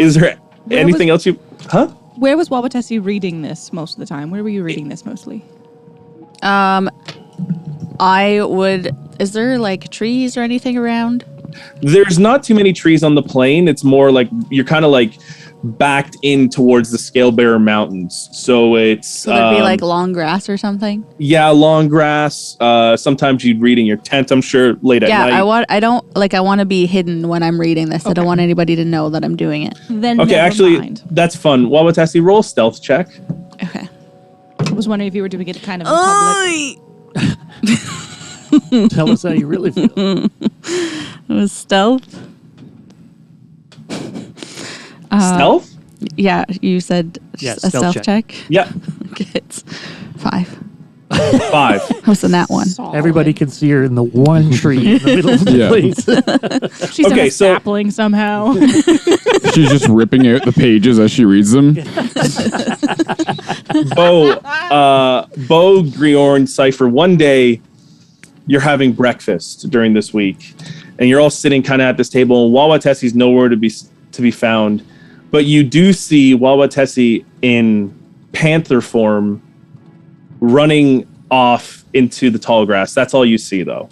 Is there anything else you... Huh? Where was Wawatessi reading this most of the time? Where were you reading this mostly? Is there like trees or anything around? There's not too many trees on the plain. It's more like you're kind of like backed in towards the Scalebearer Mountains. So it's So there'd be like long grass or something. yeah, long grass. Sometimes you'd read in your tent, I'm sure, late at night. Yeah, I want to be hidden when I'm reading this. I don't want anybody to know that I'm doing it. Then Okay, never actually, mind. that's fun. Wawatessi, roll a stealth check. Okay. I was wondering if you were doing it kind of in public. Tell us how you really feel. It was stealth. Stealth? Yeah, you said Yeah, a stealth stealth check. Yeah, Okay, it's 5. 5. What's in that one? Everybody can see her in the one tree in the middle of the Yeah. place. She's Okay, in a so- sapling somehow. She's just ripping out the pages as she reads them. Bo, Griorn, Cypher, one day you're having breakfast during this week, and you're all sitting kind of at this table, and Wawatessi's nowhere to be found. But you do see Wawatessi in panther form running off into the tall grass. That's all you see, though.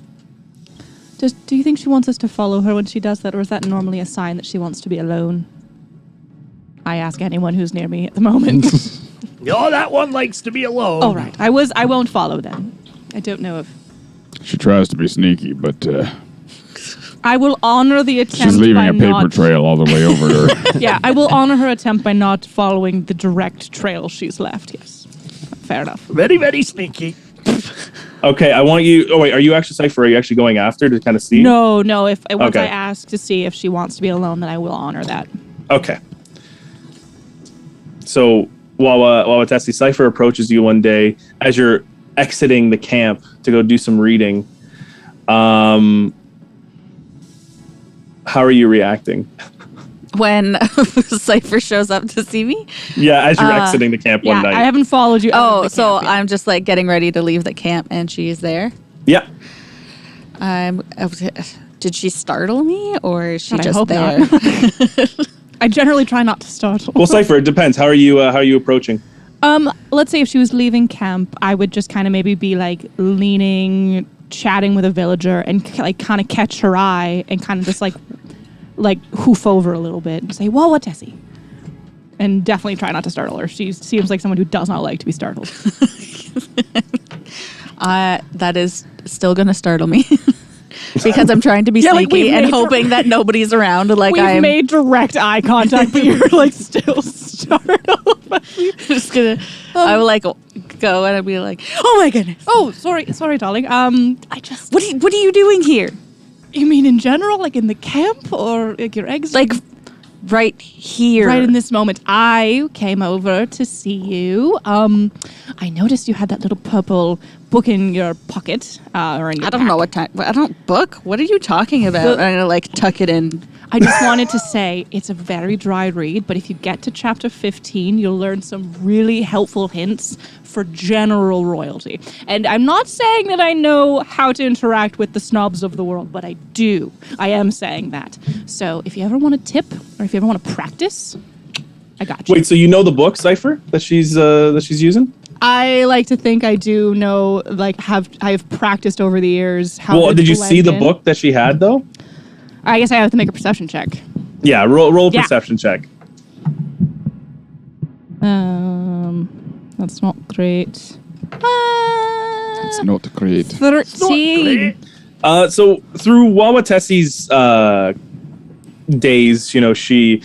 Do you think she wants us to follow her when she does that, or is that normally a sign that she wants to be alone? I ask anyone who's near me at the moment. Oh, that one likes to be alone. All right, I won't follow then. I don't know if She tries to be sneaky, but I will honor the attempt. she's leaving by a paper not, trail all the way over to her. Yeah, I will honor her attempt by not following the direct trail she's left. Yes, fair enough. Very, very sneaky. Okay, I want you. Oh wait, are you actually Cypher? Are you actually going after to kind of see? No. If once Okay. I ask to see if she wants to be alone, then I will honor that. Okay. So Wawatessi, Cypher approaches you one day as you're exiting the camp to go do some reading. How are you reacting? When Cypher shows up to see me? Yeah, as you're exiting the camp one Yeah, night. I haven't followed you. out of Oh, the so camp yet. I'm just like getting ready to leave the camp and she's there. Yeah. Did she startle me or is she God, I just hope there? not. I generally try not to startle. Well, Cypher, it depends. How are you approaching? Let's say if she was leaving camp, I would just kind of maybe be like leaning, chatting with a villager, and like kind of catch her eye and kind of just like hoof over a little bit and say, "Well, what Tessie?" And definitely try not to startle her. She seems like someone who does not like to be startled. That is still gonna startle me. Because I'm trying to be Yeah, like, sneaky we've and made hoping that nobody's around. Like We've I'm made direct eye contact, but you're like still startled. just gonna. I will like go and I'll be like, "Oh my goodness! Oh, sorry, darling. I just. What are you doing here? You mean in general, like in the camp, or like your exit? Like right here, right in this moment, I came over to see you. I noticed you had that little purple book in your pocket, or in your I don't know what time. I don't book. What are you talking about? I'm gonna like tuck it in. I just wanted to say it's a very dry read, but if you get to chapter 15, you'll learn some really helpful hints for general royalty. And I'm not saying that I know how to interact with the snobs of the world, but I do. I am saying that. So if you ever want a tip, or if you ever want to practice, I got you. Wait, so you know the book, Cypher, that she's using? I like to think I do know, like, I've practiced over the years how Well, to did you see blend the in. book that she had though? I guess I have to make a perception check. Yeah, roll a Yeah. perception check. That's not great. It's not great. 13. So through Wawatessi's days, you know, she's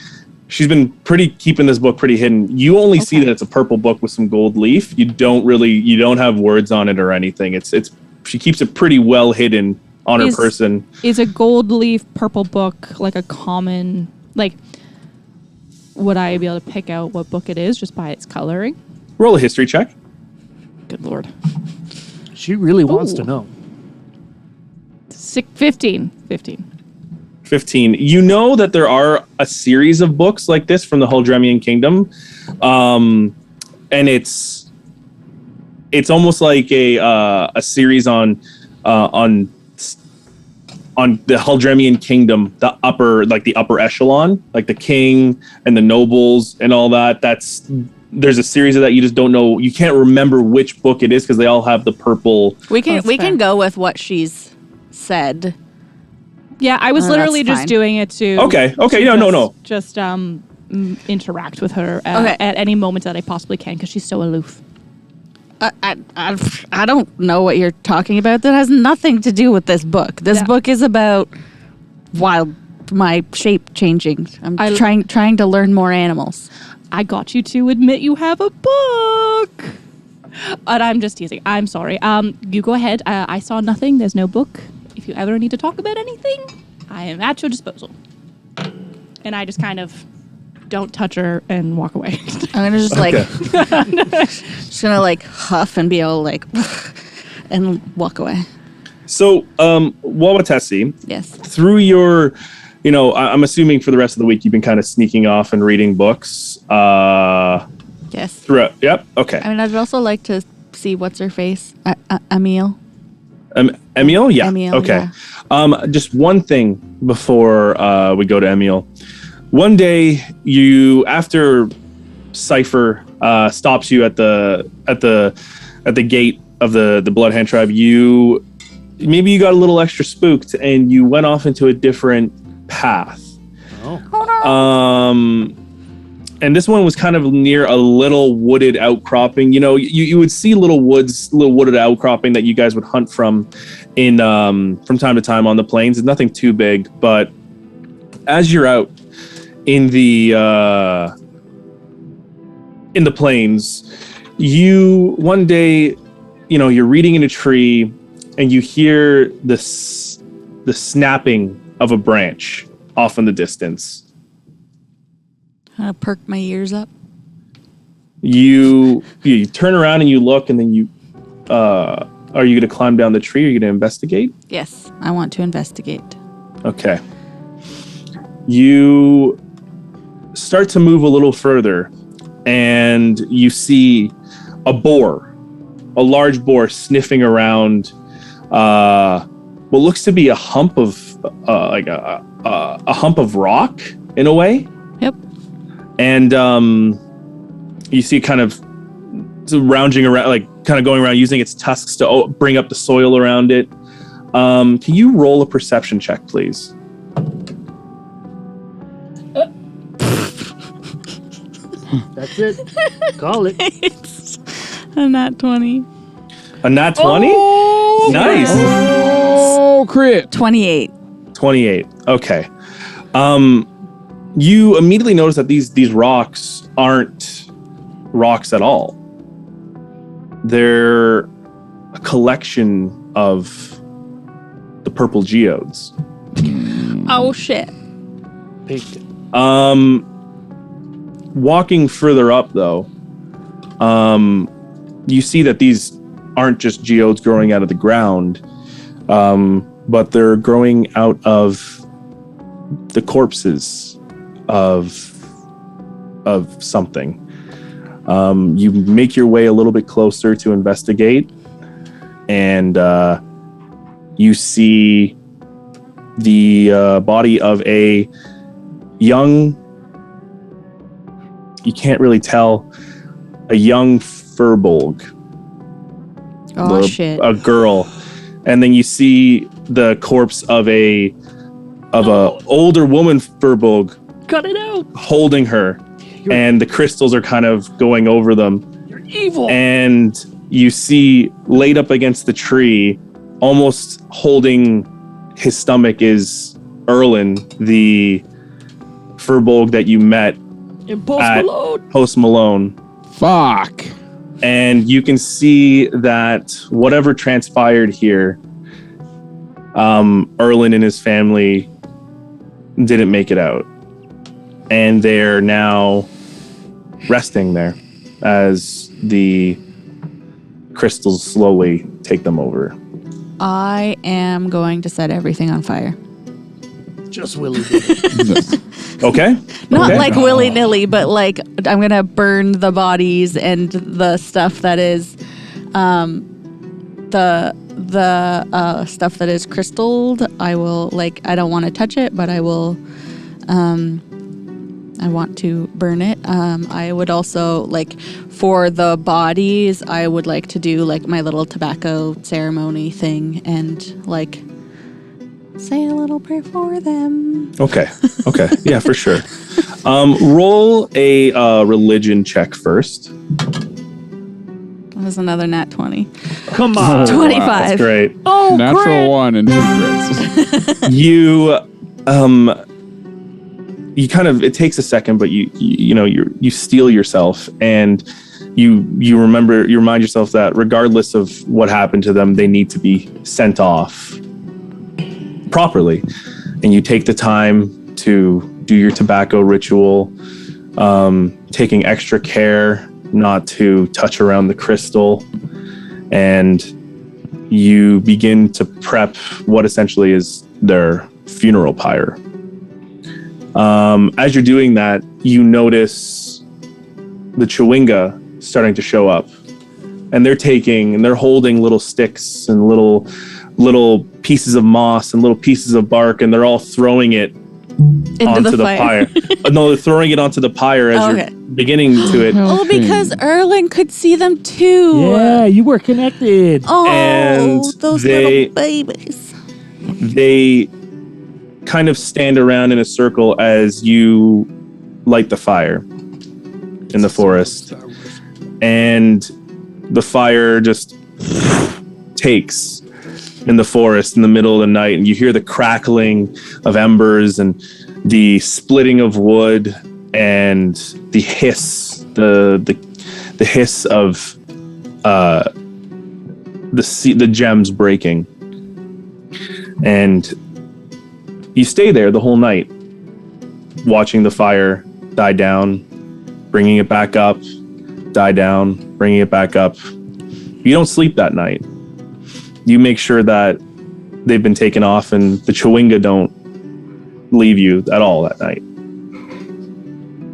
been keeping this book pretty hidden. You only see that it's a purple book with some gold leaf. You don't have words on it or anything. She keeps it pretty well hidden on her person. Is a gold leaf purple book like a common, like, would I be able to pick out what book it is just by its coloring? Roll a history check. Good Lord. She really wants to Ooh. know. 15. 15. You know that there are a series of books like this from the Huldremian Kingdom, and it's almost like a series on the Huldremian Kingdom, the upper echelon, like the king and the nobles and all that. There's a series of that. You just don't know. You can't remember which book it is because they all have the purple. We can That's we fair. can go with what she's said. Yeah, I was Oh, literally that's just fine. doing it to. Okay. to No. Just interact with her Okay. at any moment that I possibly can because she's so aloof. I don't know what you're talking about. That has nothing to do with this book. This book is about my shape changing. I'm trying to learn more animals. I got you to admit you have a book. But I'm just teasing. I'm sorry. You go ahead. I saw nothing. There's no book. If you ever need to talk about anything, I am at your disposal. And I just kind of don't touch her and walk away. I'm gonna just just gonna like huff and be all like, and walk away. So, Wawatesi, Yes. through your, I'm assuming for the rest of the week you've been kind of sneaking off and reading books. Yes. Throughout. Yep. Okay. I mean, I'd also like to see what's her face, Emil. Emil? Yeah. Emil, okay. yeah. Just one thing before we go to Emil. One day, after Cypher stops you at the gate of the Bloodhand tribe, maybe you got a little extra spooked and you went off into a different path. And this one was kind of near a little wooded outcropping. You would see little wooded outcropping that you guys would hunt from time to time on the plains. It's nothing too big, but as you're out in the plains, one day, you're reading in a tree and you hear the snapping of a branch off in the distance. I perk my ears up. You turn around and you look, and then are you going to climb down the tree? Or are you going to investigate? Yes, I want to investigate. Okay. You start to move a little further, and you see a large boar sniffing around what looks to be a hump of a hump of rock in a way. Yep. And you see kind of rounding around, kind of going around, using its tusks to bring up the soil around it. Can you roll a perception check, please? That's it. Call it. It's a nat 20. A nat 20? Oh, nice. Oh, crit. 28. 28. Okay. You immediately notice that these rocks aren't rocks at all. They're a collection of the purple geodes. Oh, shit. Picked it. Walking further up, though, you see that these aren't just geodes growing out of the ground, but they're growing out of the corpses of something. You make your way a little bit closer to investigate, and you see the body of a young, you can't really tell, a young furbolg. Oh, shit. A girl. And then you see the corpse of a older woman furbolg Cut it out. holding her, and the crystals are kind of going over them. You're evil. And you see laid up against the tree, almost holding his stomach, is Erlin, the furbolg that you met In Post at Malone. Post Malone. Fuck. And you can see that whatever transpired here, Erlin and his family didn't make it out. And they're now resting there as the crystals slowly take them over. I am going to set everything on fire. Just Willie. Okay? Not Okay. like willy-nilly, but like I'm going to burn the bodies and the stuff that is the stuff that is crystalled. I will, I don't want to touch it, but I will I want to burn it. I would also, for the bodies, I would like to do, my little tobacco ceremony thing and, say a little prayer for them. Okay. Yeah, for sure. Roll a religion check first. That was another nat 20. Come on. 25. That's great. Oh, Natural great. 1 and 2 crits. You kind of, it takes a second, but you steel yourself, and you remind yourself that regardless of what happened to them, they need to be sent off properly. And you take the time to do your tobacco ritual, taking extra care not to touch around the crystal, and you begin to prep what essentially is their funeral pyre. As you're doing that, you notice the Chewinga starting to show up, and they're holding little sticks and little pieces of moss and little pieces of bark, and they're all throwing it onto the pyre. No, they're throwing it onto the pyre as you're beginning to it. Oh, because Erling could see them too. Yeah, you were connected. Oh, And those little babies. They kind of stand around in a circle as you light the fire in the forest, and the fire just takes in the forest in the middle of the night, and you hear the crackling of embers and the splitting of wood and the hiss the hiss of the gems breaking. And you stay there the whole night, watching the fire die down, bringing it back up, die down, bringing it back up. You don't sleep that night. You make sure that they've been taken off and the Chewinga don't leave you at all that night.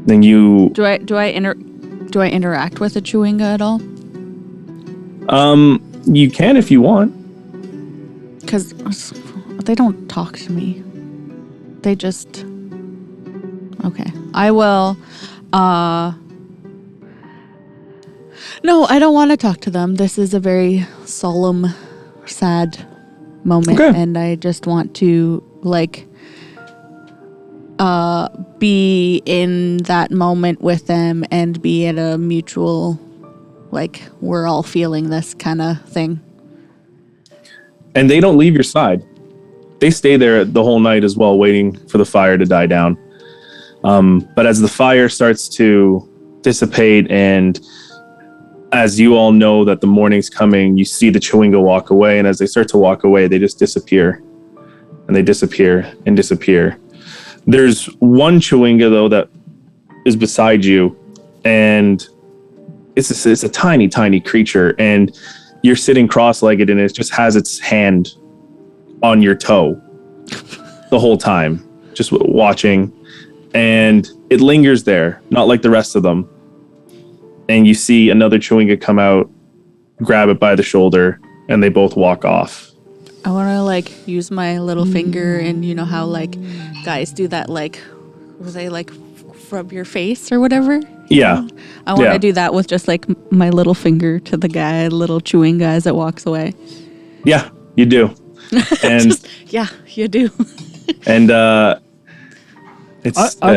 Then you Do I interact with the Chewinga at all? you can if you want. Because they don't talk to me. They just... Okay. I will... No, I don't want to talk to them. This is a very solemn, sad moment. Okay. And I just want to, be in that moment with them and be at a mutual, we're all feeling this kind of thing. And they don't leave your side. They stay there the whole night as well, waiting for the fire to die down. But as the fire starts to dissipate, and as you all know that the morning's coming, you see the Chewinga walk away, and as they start to walk away, they just disappear. And they disappear and disappear. There's one Chewinga, though, that is beside you, and it's a tiny, tiny creature, and you're sitting cross-legged, and it just has its hand on your toe the whole time, just watching, and it lingers there, not like the rest of them. And you see another Chewinga come out, grab it by the shoulder, and they both walk off. I want to use my little finger, and you know how guys do that, where they rub your face or whatever. Yeah. I want to do that with just my little finger to the guy, little Chewinga, as it walks away. Yeah, you do. And Yeah, you do. and it's Are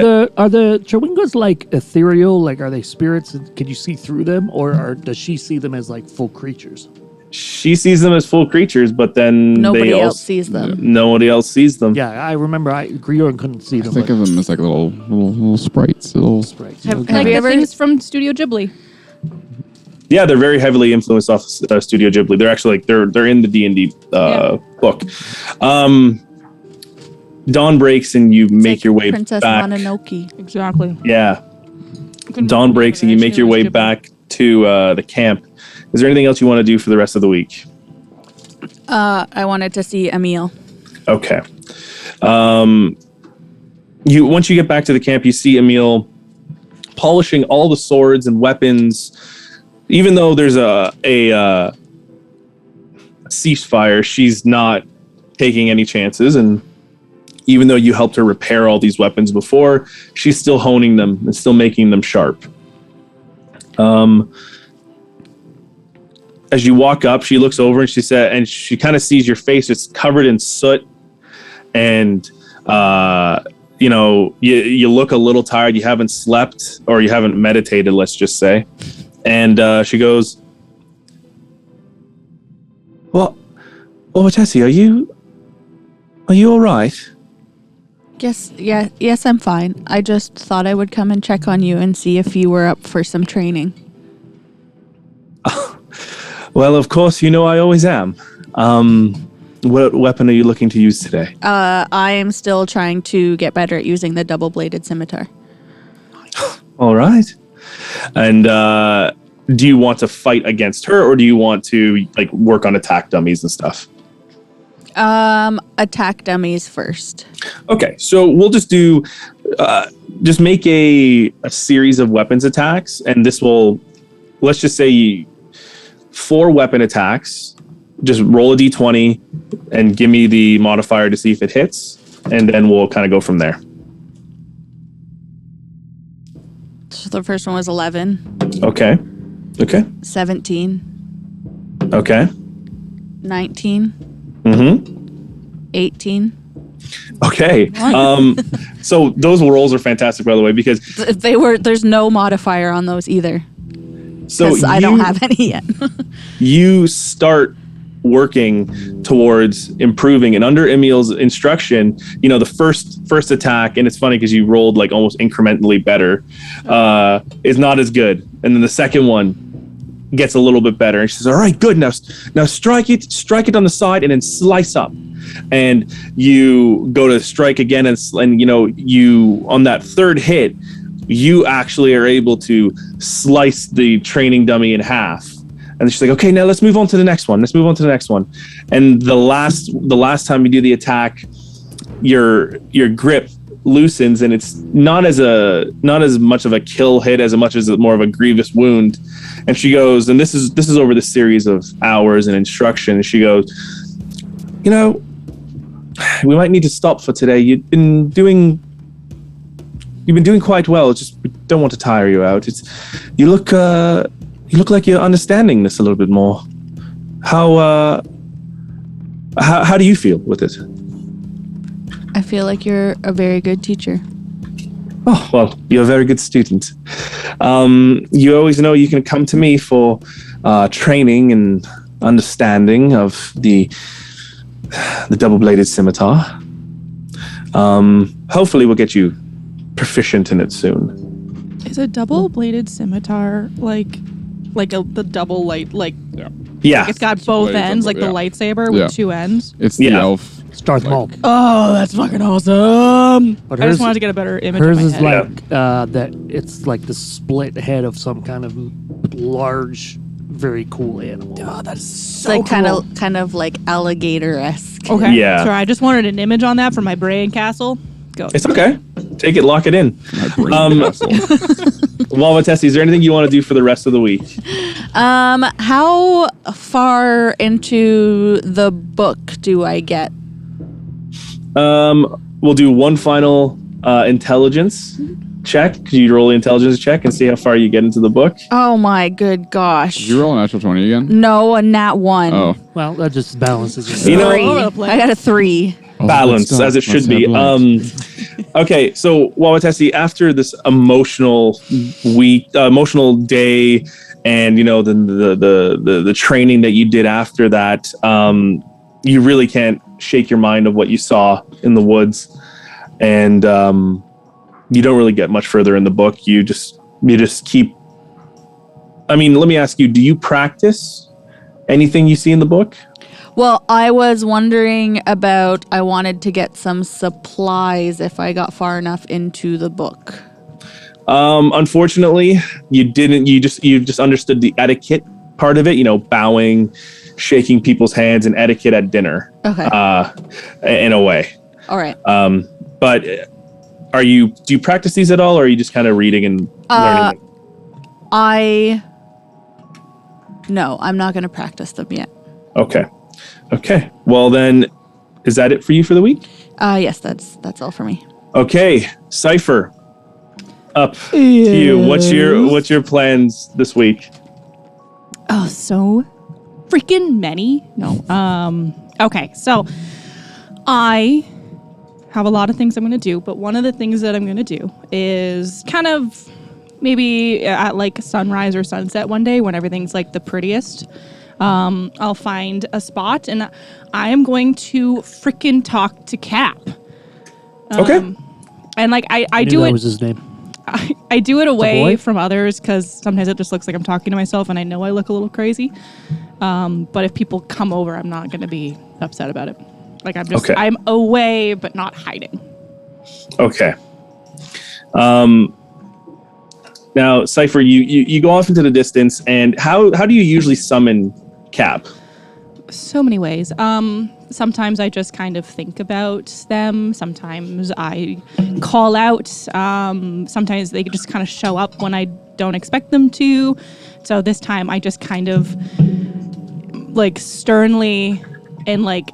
the Chewingas ethereal? Are they spirits? Can you see through them, or does she see them as full creatures? she sees them as full creatures, but then Nobody else sees them. Nobody else sees them. Yeah, I remember. Griorn couldn't see them. Think of them as little sprites. Little sprites. Have Like you the ever? things from Studio Ghibli. Yeah, they're very heavily influenced off Studio Ghibli. They're actually they're in the D&D book. Dawn breaks and you make your way Princess back. Mononoke. Exactly. Yeah, dawn breaks and you make your way back to the camp. Is there anything else you want to do for the rest of the week? I wanted to see Emil. Okay. Once you get back to the camp, you see Emil polishing all the swords and weapons. Even though there's a ceasefire, she's not taking any chances. And even though you helped her repair all these weapons before, she's still honing them and still making them sharp. As you walk up, she looks over and she kind of sees your face. It's covered in soot, and you look a little tired. You haven't slept or you haven't meditated, let's just say. And she goes, "What? Oh, Tessie, are you all right?" Yes, I'm fine. I just thought I would come and check on you and see if you were up for some training. Well, of course, I always am. What weapon are you looking to use today? I am still trying to get better at using the double-bladed scimitar. All right. And do you want to fight against her, or do you want to work on attack dummies and stuff? Attack dummies first. Okay, so we'll just do just make a series of weapons attacks, and this will, let's just say, 4 weapon attacks. Just roll a d20 and give me the modifier to see if it hits, and then we'll kind of go from there. So the first one was 11. Okay. 17. Okay. 19. 18. Okay. So those rolls are fantastic, by the way, because There's no modifier on those either. so Because I don't have any yet. you start working towards improving, and under Emil's instruction, the first attack, and it's funny because you rolled almost incrementally better, is not as good, and then the second one gets a little bit better, and she says, "All right, good, now strike it on the side and then slice up." And you go to strike again, and you on that third hit, you actually are able to slice the training dummy in half. And she's like, "Okay, now let's move on to the next one. And the last time you do the attack, your grip loosens, and it's not as much of a kill hit as much as more of a grievous wound." And she goes, and this is over the series of hours and instruction. And she goes, "We might need to stop for today. You've been doing quite well. It's just we don't want to tire you out. You look like you're understanding this a little bit more. How do you feel with it?" I feel like you're a very good teacher. "Oh, well, you're a very good student. You always know you can come to me for training and understanding of the double-bladed scimitar. Hopefully we'll get you proficient in it soon." Is a double-bladed scimitar the double light Yeah. it's got both blades ends on like the yeah. lightsaber with Yeah. 2 ends? It's the Yeah. elf. It's Darth Maul. Oh, that's fucking awesome! But I hers- just wanted to get a better image Hers in my is head. that it's like the split head of some kind of large, very cool animal. Oh, that's It's so cool. kind of like alligator-esque. Okay. Yeah. Sorry, I just wanted an image on that for my brain castle. Go. It's okay. Take it, lock it in. My brain castle. Walmatessi, is there anything you want to do for the rest of the week? How far into the book do I get? We'll do one final intelligence check. Could you roll the intelligence check and see how far you get into the book? Oh my good gosh. Did you roll a natural 20 again? No, a nat 1. Oh. Well, that just balances it. You know- Three. All over the place. I got a 3. Balance, as it should be. Okay, so Walmatessi, after this emotional day, and the training that you did after that, you really can't shake your mind of what you saw in the woods, and you don't really get much further in the book. You just keep. I mean, let me ask you: do you practice anything you see in the book? Well, I was wondering about, I wanted to get some supplies if I got far enough into the book. Unfortunately, you didn't. You just understood the etiquette part of it. Bowing, shaking people's hands, and etiquette at dinner. Okay. In a way. All right. But do you practice these at all, or are you just kind of reading and learning them? No, I'm not going to practice them yet. Okay. Well then, is that it for you for the week? Yes, that's all for me. Okay, Cypher. Up to you. What's your plans this week? Oh, so freaking many. No. Okay, so I have a lot of things I'm going to do, but one of the things that I'm going to do is kind of maybe at like sunrise or sunset one day when everything's like the prettiest. I'll find a spot and I am going to frickin' talk to Cap. Okay. And like I knew do that it. was his name. I do it away boy? from others because sometimes it just looks like I'm talking to myself and I know I look a little crazy. But if people come over, I'm not going to be upset about it. Like I'm away, but not hiding. Okay. Now, Cypher, you go off into the distance, and how do you usually summon Cap? So many ways. Sometimes I just kind of think about them. Sometimes I call out. Sometimes they just kind of show up when I don't expect them to. So this time I just kind of like sternly and like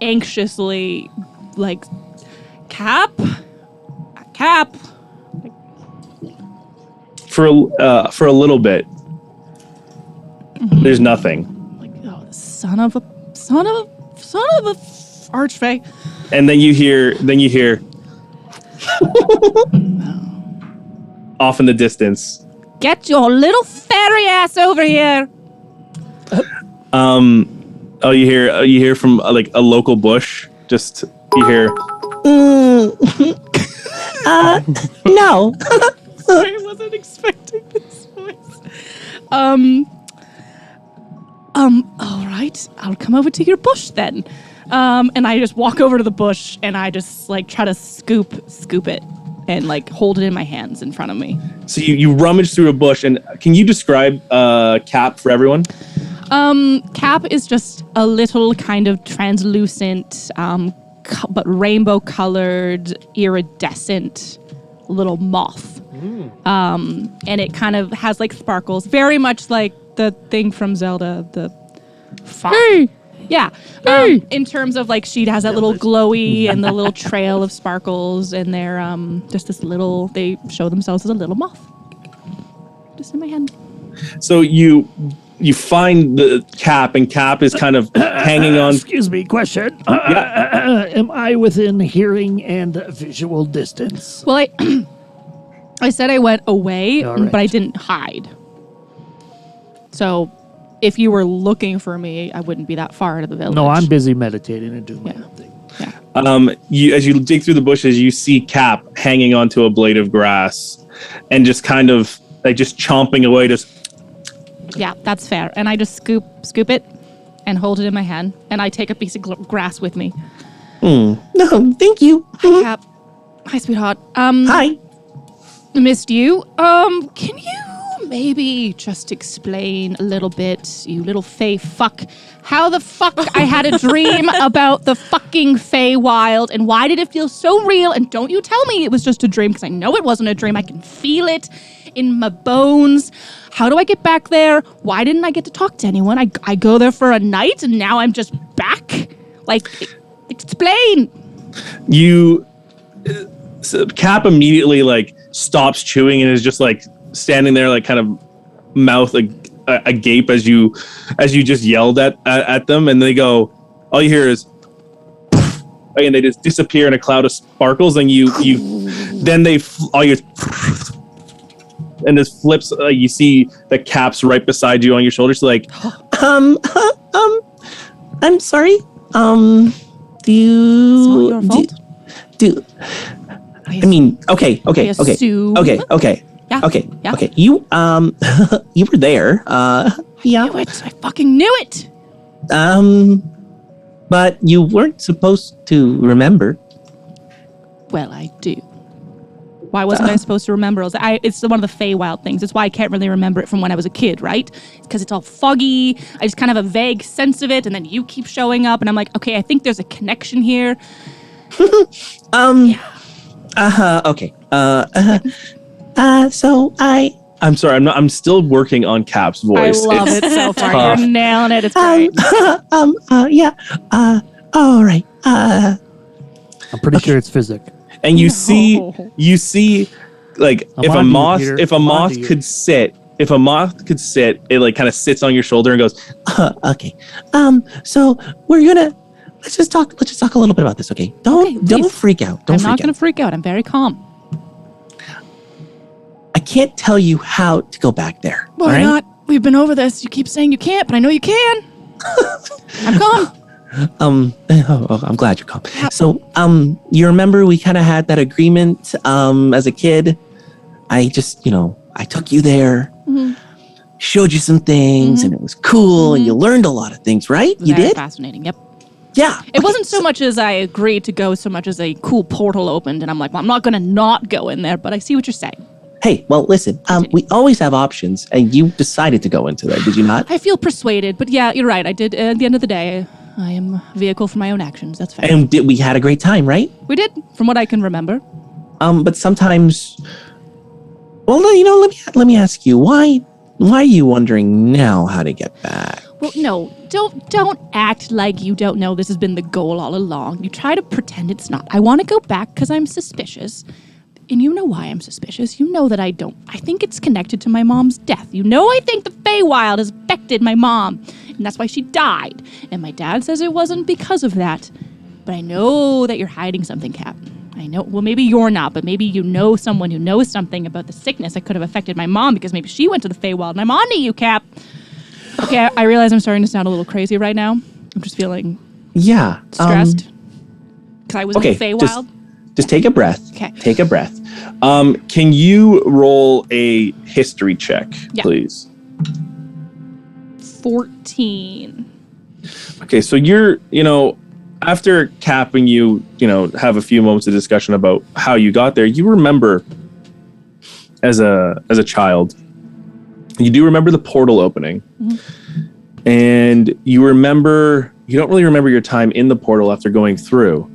anxiously like Cap. For a little bit, there's nothing. Like, oh, son of a archfey. And then you hear off in the distance. Get your little fairy ass over here. Oh, you hear from like a local bush. Just you hear. No. I wasn't expecting this voice. All right, I'll come over to your bush then. And I just walk over to the bush and I just like try to scoop it and like hold it in my hands in front of me. So you rummage through a bush, and can you describe Cap for everyone? Cap is just a little kind of translucent, but rainbow colored, iridescent little moth. And it kind of has like sparkles, very much like the thing from Zelda, the fire. Hey! Yeah. In terms of like she has that little glowy and the little trail of sparkles, and they're just this little. They show themselves as a little moth, just in my hand. So you find the Cap, and Cap is kind of hanging on. Excuse me, question. Am I within hearing and visual distance? Well, I said I went away, All right. but I didn't hide. So if you were looking for me, I wouldn't be that far out of the village. No, I'm busy meditating and doing my own thing. Yeah. As you dig through the bushes, you see Cap hanging onto a blade of grass, and just kind of like just chomping away. Yeah, that's fair. And I just scoop it and hold it in my hand, and I take a piece of grass with me. No, thank you. Hi, Cap. Hi, sweetheart. Hi. Missed you. Can you maybe just explain a little bit, you little fey fuck, how the fuck I had a dream about the fucking Feywild, and why did it feel so real? And don't you tell me it was just a dream, because I know it wasn't a dream. I can feel it in my bones. How do I get back there? Why didn't I get to talk to anyone? I go there for a night, and now I'm just back? Like, explain. So Cap immediately like stops chewing and is just like standing there, like kind of mouth agape as you just yelled at them, and they go. All you hear is, and they just disappear in a cloud of sparkles, and then all you. And this flips. You see the Cap's right beside you on your shoulders, like. I'm sorry. Do you? It's not your fault. I mean, okay. assume. Okay. Yeah. Okay. Yeah. Okay. You you were there. Yeah. I knew it. I fucking knew it. But you weren't supposed to remember. Well, I do. Why wasn't I supposed to remember? It's one of the Feywild things. It's why I can't really remember it from when I was a kid, right? It's because it's all foggy. I just kind of have a vague sense of it, and then you keep showing up, and I'm like, okay, I think there's a connection here. Okay. So I'm sorry. I'm still working on Cap's voice. I love It's it so far. tough. You're nailing it. It's great. yeah. All right. I'm pretty sure it's physics. And you see, like I'm if a on to you, moth, Peter. if a I'm on moth to you. could sit, it like kind of sits on your shoulder and goes, Okay. So we're gonna let's just talk a little bit about this, okay? Don't please. freak out. I'm not going to freak out. I'm very calm. I can't tell you how to go back there. Why all right? not? We've been over this. You keep saying you can't, but I know you can. I'm calm. I'm glad you're calm. So, you remember we kind of had that agreement as a kid? I just, I took you there, showed you some things, and it was cool, and you learned a lot of things, right? You Very did? fascinating. Yep. Yeah. It wasn't so much as I agreed to go, so much as a cool portal opened, and I'm like, well, I'm not going to not go in there, but I see what you're saying. Hey, well, listen, we always have options, and you decided to go into there, did you not? I feel persuaded, but yeah, you're right. I did. At the end of the day, I am a vehicle for my own actions. That's fair. And we had a great time, right? We did, from what I can remember. But sometimes, well, let me ask you, why are you wondering now how to get back? Well, no, don't act like you don't know this has been the goal all along. You try to pretend it's not. I want to go back because I'm suspicious. And you know why I'm suspicious. You know that I don't. I think it's connected to my mom's death. You know I think the Feywild has affected my mom. And that's why she died. And my dad says it wasn't because of that. But I know that you're hiding something, Cap. I know. Well, maybe you're not, but maybe you know someone who knows something about the sickness that could have affected my mom because maybe she went to the Feywild. And I'm on to you, Cap. Okay, I realize I'm starting to sound a little crazy right now. I'm just feeling stressed. Because I was in the Feywild. Just take a breath. Okay. Take a breath. Can you roll a history check, please? 14. Okay, so you're, after capping you, have a few moments of discussion about how you got there, you remember as a child, you do remember the portal opening. And you don't really remember your time in the portal after going through.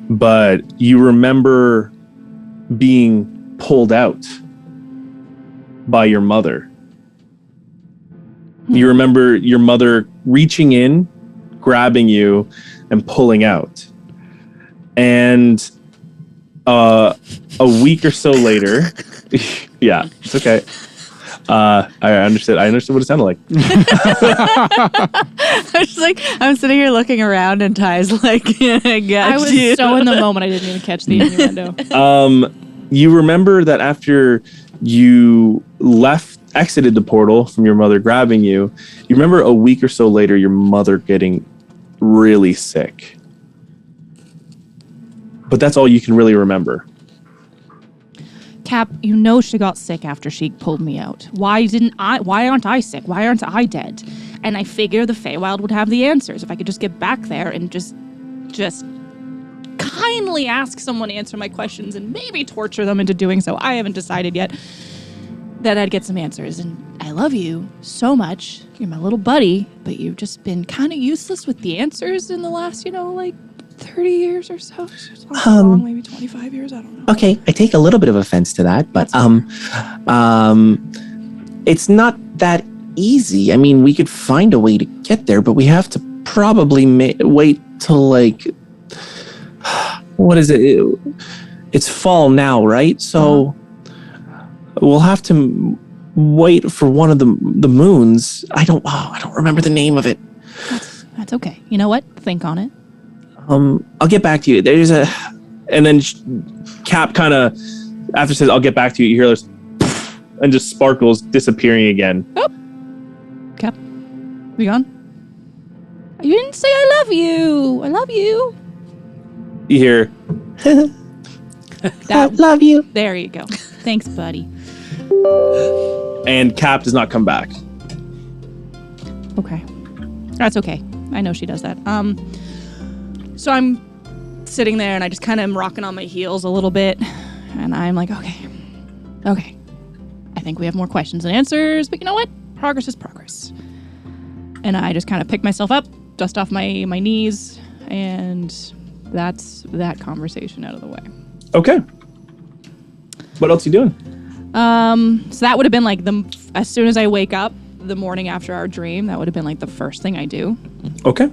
But you remember being pulled out by your mother. You remember your mother reaching in, grabbing you, and pulling out. And a week or so later, yeah, it's okay. I understood what it sounded like. I'm sitting here looking around, and Ty's like, I got I was you. so in the moment, I didn't even catch the innuendo. You remember that after you exited the portal from your mother grabbing you, you remember a week or so later, your mother getting really sick. But that's all you can really remember. Cap, you know she got sick after she pulled me out. Why aren't I sick? Why aren't I dead? And I figure the Feywild would have the answers if I could just get back there and just kindly ask someone to answer my questions and maybe torture them into doing so. I haven't decided yet that I'd get some answers. And I love you so much. You're my little buddy, but you've just been kind of useless with the answers in the last, 30 years or so. It's not so long, maybe 25 years, I don't know. Okay, I take a little bit of offense to that, but it's not that easy. I mean, we could find a way to get there, but we have to probably wait till what is it? It's fall now, right? So we'll have to wait for one of the moons. I don't remember the name of it. That's okay. You know what? Think on it. I'll get back to you. And then Cap kind of, after says, I'll get back to you, you hear this, and just sparkles disappearing again. Oh. Cap, we gone? You didn't say I love you. I love you. You hear, I love you. There you go. Thanks, buddy. and Cap does not come back. Okay. That's okay. I know she does that. So I'm sitting there and I just kind of am rocking on my heels a little bit. And I'm like, okay. I think we have more questions than answers, but you know what? Progress is progress. And I just kind of pick myself up, dust off my knees, and that's that conversation out of the way. Okay. What else are you doing? So that would have been like as soon as I wake up the morning after our dream, that would have been like the first thing I do. Okay.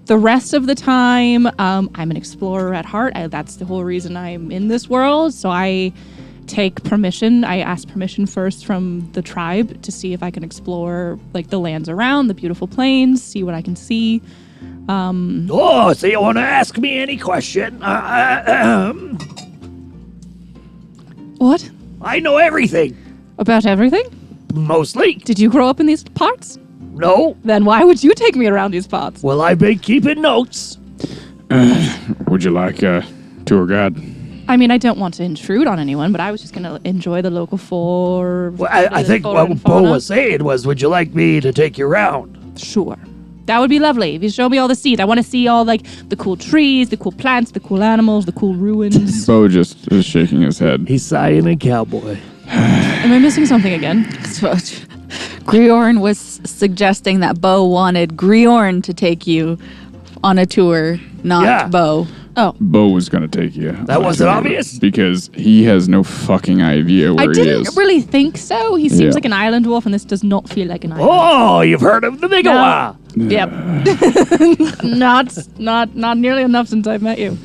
The rest of the time, I'm an explorer at heart. That's the whole reason I'm in this world. So I take permission. I ask permission first from the tribe to see if I can explore like the lands around, the beautiful plains, see what I can see. Oh, so you want to ask me any question? What? I know everything. About everything? Mostly. Did you grow up in these parts? No. Then why would you take me around these parts? Well, I've been keeping notes. Would you like a tour guide? I mean, I don't want to intrude on anyone, but I was just going to enjoy the local Well, I think what Bo was saying was, would you like me to take you around? Sure. That would be lovely. If you show me all the scenes. I want to see all like the cool trees, the cool plants, the cool animals, the cool ruins. Bo just is shaking his head. He's sighing a cowboy. Am I missing something again? So, Griorn was suggesting that Bo wanted Griorn to take you on a tour, not Bo. Oh. Bo was going to take you. That wasn't obvious? Because he has no fucking idea where I he didn't is. really think so. He seems Yeah. like an island dwarf, and this does not feel like an island. Oh, you've heard of the Migawa. Yep. not nearly enough since I've met you.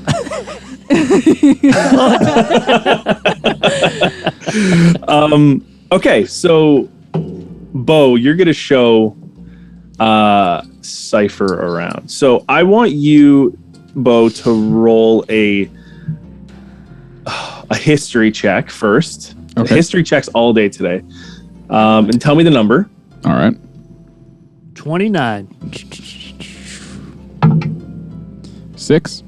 Okay, so Bo, you're gonna show Cypher around. So I want you, Bo, to roll a history check first. Okay. History checks all day today. And tell me the number. All right. 29. 6.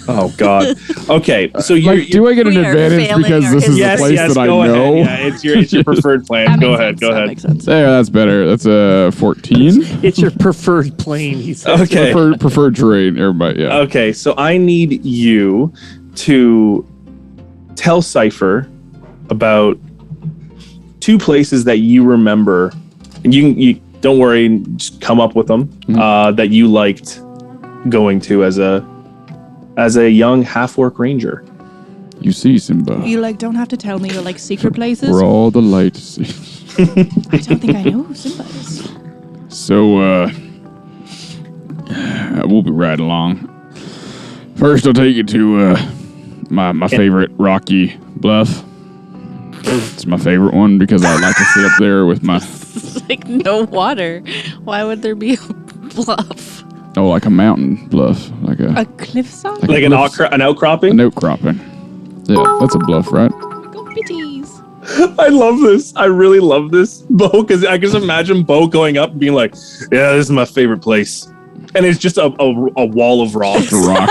Oh God. Okay, so Do I get an We are advantage failing because our this is yes, the place yes, that I go know? ahead. Yeah, it's your preferred plan. Go ahead. That makes sense. There, that's better. That's a 14. It's your preferred plane, he said. Okay. Preferred terrain. Everybody, yeah. Okay, so I need you to tell Cypher about 2 places that you remember, and you don't worry, just come up with them, that you liked going to as a young half-orc ranger. You see, Simba. You like don't have to tell me your like secret places. For all the light to see. I don't think I know who Simba is. So, we'll be right along. First, I'll take you to my favorite rocky bluff. It's my favorite one because I like to sit up there with my Like no water. Why would there be a bluff? like a mountain bluff, like A a cliffside? Like an outcropping? an outcropping. Yeah, that's a bluff, right? Go bitties. I love this. I really love this, Bo, because I just imagine Bo going up and being like, yeah, this is my favorite place. And it's just a wall of rocks. A rock.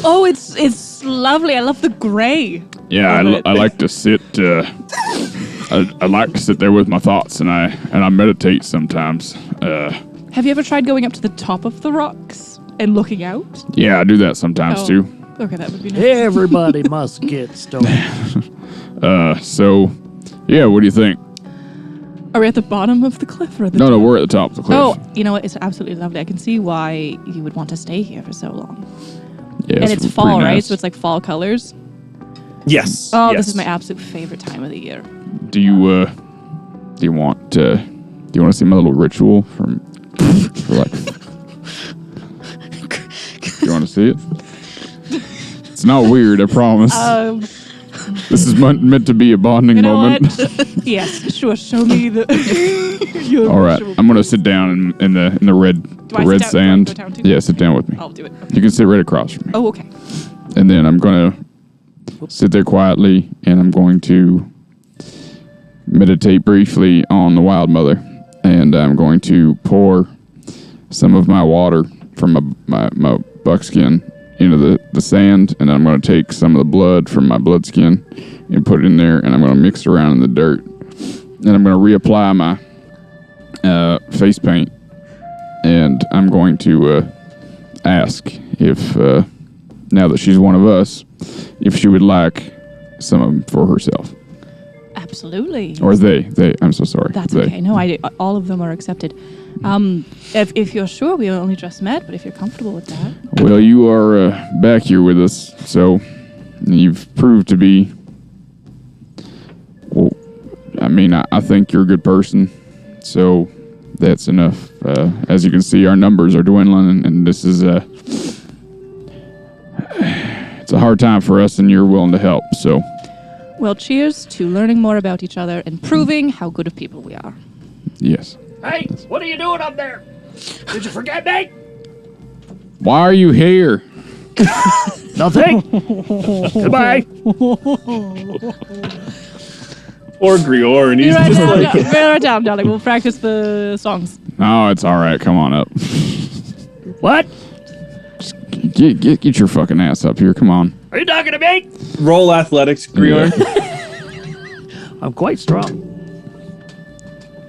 Oh, it's lovely. I love the gray. Yeah, I like to sit. I like to sit there with my thoughts, and I meditate sometimes. Have you ever tried going up to the top of the rocks and looking out? Yeah, I do that sometimes too. Okay, that would be nice. Everybody must get stoned. So, yeah, what do you think? Are we at the bottom of the cliff or at the No, top? no, we're at the top of the cliff. Oh, you know what? It's absolutely lovely. I can see why you would want to stay here for so long. yeah, And it's pretty fall, right? nice. So it's like fall colors. Yes. Oh, yes. this is my absolute favorite time of the year. Do you want to see my little ritual for like? Do you want to see it? It's not weird, I promise. This is meant to be a bonding You know moment. what? Yes, sure. Show me the. your All right, ritual. I'm gonna sit down in the red Do I red sit down? sand. Do I go down too? Yeah, sit down with me. I'll do it. You can sit right across from me. Oh, okay. And then I'm gonna sit there quietly, and I'm going to meditate briefly on the Wild Mother, and I'm going to pour some of my water from my buckskin into the sand, and I'm going to take some of the blood from my blood skin and put it in there, and I'm going to mix it around in the dirt. And I'm going to reapply my face paint, and I'm going to ask if, now that she's one of us, if she would like some of them for herself. Absolutely. Or they, I'm so sorry. That's they. okay. No, all of them are accepted. If you're sure, we only just met, but if you're comfortable with that. Well, you are back here with us, so you've proved to be. Well, I mean, I think you're a good person, so that's enough. As you can see, our numbers are dwindling, and this is it's a hard time for us, and you're willing to help. So Well, cheers to learning more about each other and proving how good of people we are. Yes. Hey, what are you doing up there? Did you forget me? Why are you here? Nothing. Goodbye. Or Grior, and he's Write just down, like, write down, darling. We'll practice the songs. No, it's all right. Come on up. What? Get your fucking ass up here. Come on. Are you talking to me? roll athletics, Grior. I'm quite strong.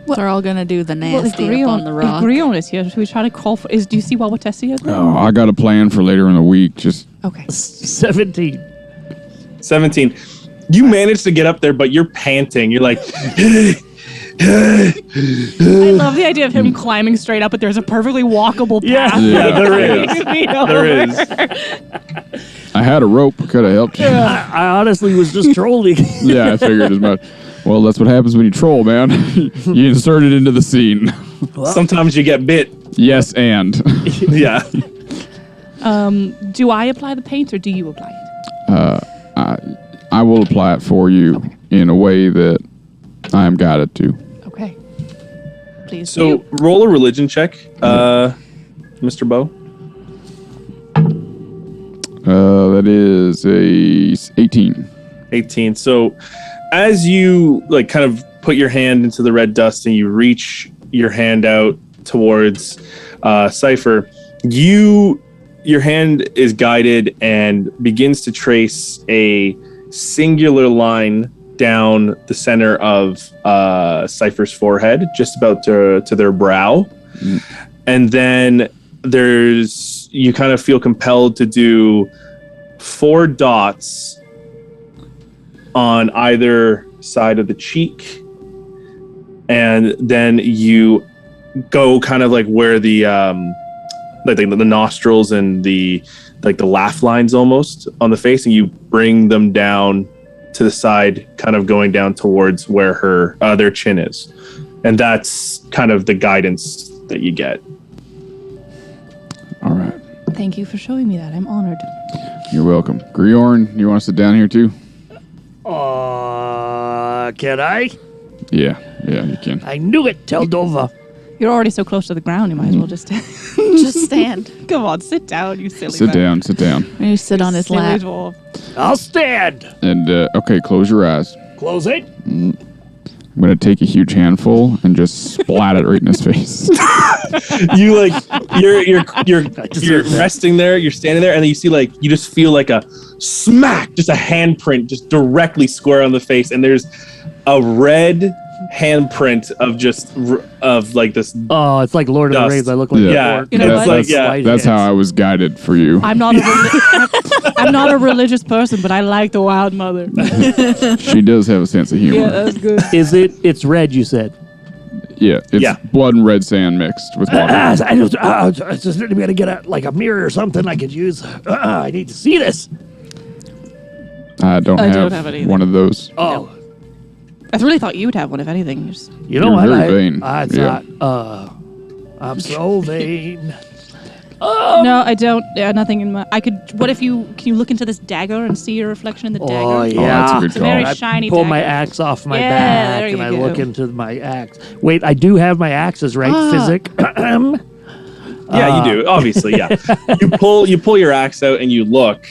They're all gonna do the nasty up on the rock. If Grion is here, should we try to call for... do you see what Tessie is? Oh, I got a plan for later in the week. Just Okay. 17. 17. You managed to get up there, but you're panting. You're like, I love the idea of him climbing straight up, but there's a perfectly walkable path. yeah, there is. There There is. I had a rope. Could have helped you. I honestly was just trolling. Yeah, I figured as much. Well, that's what happens when you troll, man. You insert it into the scene. Sometimes you get bit. Yes, and. Yeah. Do I apply the paint or do you apply it? I will apply it for you in a way that I am guided to. Okay. Please So do. roll a religion check, Mr. Bow. That is a 18. 18. So as you like kind of put your hand into the red dust and you reach your hand out towards Cypher, your hand is guided and begins to trace a singular line down the center of Cypher's forehead, just about to their brow. And then you kind of feel compelled to do 4 dots on either side of the cheek, and then you go kind of like where the nostrils and the laugh lines almost on the face, and you bring them down to the side, kind of going down towards where their chin is, and that's kind of the guidance that you get. All right. Thank you for showing me that. I'm honored. You're welcome. Griorn, you want to sit down here too? Can I? Yeah, you can. I knew it, Teldova. You're already so close to the ground, you might as well just Just stand. Come on, sit down, you silly Sit man. down. You sit on his Silly lap. dwarf. I'll stand. And, okay, close your eyes. Close it. I'm going to take a huge handful and just splat it right in his face. You like you're resting there, you're standing there, and then you see you just feel like a smack, just a handprint just directly square on the face, and there's a red handprint of like this. Oh, it's like Lord of the Dust. Rings. I look like Yeah. a orc. You know It's what? like, yeah. That's how I was guided for you. I'm not a religious person, but I like the Wild Mother. She does have a sense of humor. Yeah, that's good. It's red, you said. Yeah, it's Yeah. blood and red sand mixed with water. I just gotta get a mirror or something I could use. I need to see this. I don't I have, don't have it either. one of those. Oh, I really thought you would have one, if anything. Just... you know You're what? very vain. I Yeah. thought, I'm so vain. No, I don't. Nothing in my... Can you look into this dagger and see your reflection in the dagger? Oh, Oh, yeah. that's a good It's a very call. shiny Pull dagger. my axe off my Yeah, back there and you I go. look into my axe. Wait, I do have my axes, right? Physic. Yeah, you do. Obviously, yeah. You pull your axe out and you look,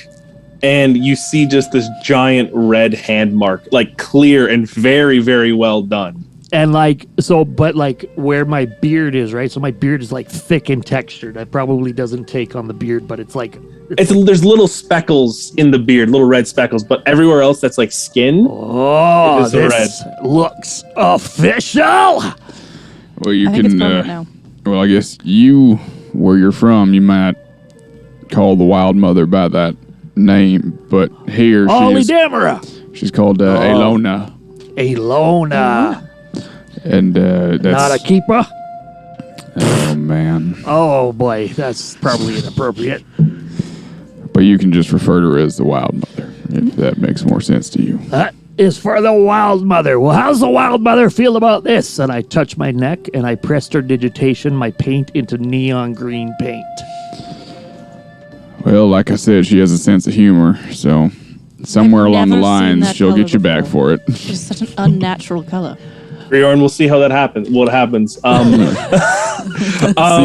and you see just this giant red hand mark, like clear and very, very well done. And but where my beard is, right? So my beard is like thick and textured. That probably doesn't take on the beard, but it's like There's little speckles in the beard, little red speckles, but everywhere else that's like skin. oh, It is this looks official. Well, you I think can. it's permanent now. Well, I guess where you're from, you might call the Wild Mother by that name, but here Holy Damara. she's called Elona, Elona. and that's Not a keeper. Oh man! Oh boy, that's probably inappropriate. But you can just refer to her as the Wild Mother if that makes more sense to you. That is for the Wild Mother. Well, how's the Wild Mother feel about this? And I touch my neck and I prestidigitation my paint into neon green paint. Well, like I said, she has a sense of humor, so somewhere I've along the never seen lines, that she'll color get you back before. for it. It's such an unnatural color. Riorn, we'll see how that happens. What happens? See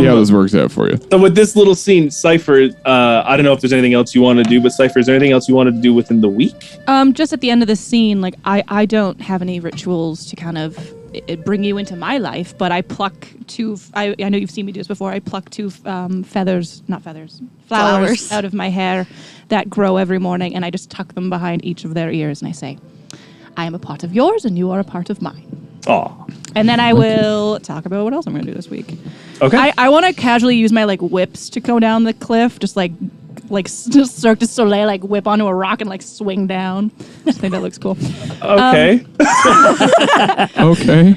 how this works out for you. So with this little scene, Cypher, I don't know if there's anything else you want to do, but Cypher, is there anything else you want to do within the week? Just at the end of the scene, like I don't have any rituals to kind of bring you into my life, but I pluck two. I know you've seen me do this before. I pluck two flowers out of my hair that grow every morning, and I just tuck them behind each of their ears, and I say, "I am a part of yours, and you are a part of mine." Oh, And then I will talk about what else I'm going to do this week. okay. I want to casually use my like whips to go down the cliff, just Cirque du Soleil, like whip onto a rock and like swing down. I think that looks cool. Okay. Okay.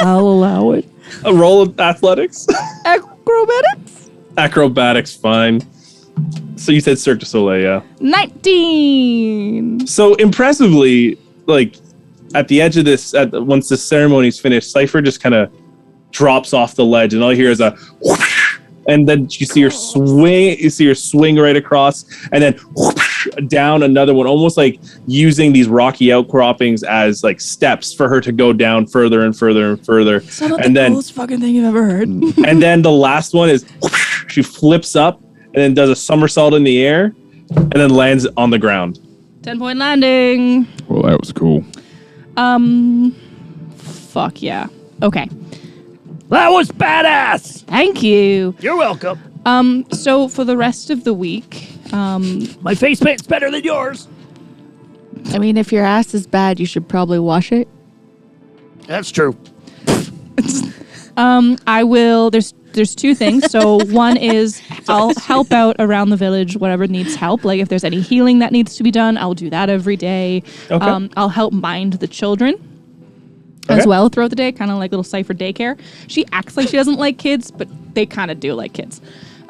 I'll allow it. A roll of athletics. Acrobatics. Acrobatics, fine. So you said Cirque du Soleil, yeah. 19. So impressively, like at the edge of this, once the ceremony's finished, Cypher just kind of drops off the ledge, and all you hear is a whoosh, and then you see her swing. You see her swing right across, and then whoosh, down another one, almost like using these rocky outcroppings as like steps for her to go down further and further and further. Some of and the then, coolest fucking thing you've ever heard. and then the last one is whoosh, she flips up and then does a somersault in the air, and then lands on the ground. 10-point landing. Well, that was cool. Fuck yeah. Okay. That was badass. Thank you. You're welcome. So for the rest of the week, My face paint's better than yours. I mean, if your ass is bad, you should probably wash it. That's true. I will. There's two things. So one is I'll help out around the village, whatever needs help. Like if there's any healing that needs to be done, I'll do that every day. Okay. I'll help mind the children Okay. as well throughout the day, kind of like little Cypher daycare. She acts like she doesn't like kids, but they kind of do like kids.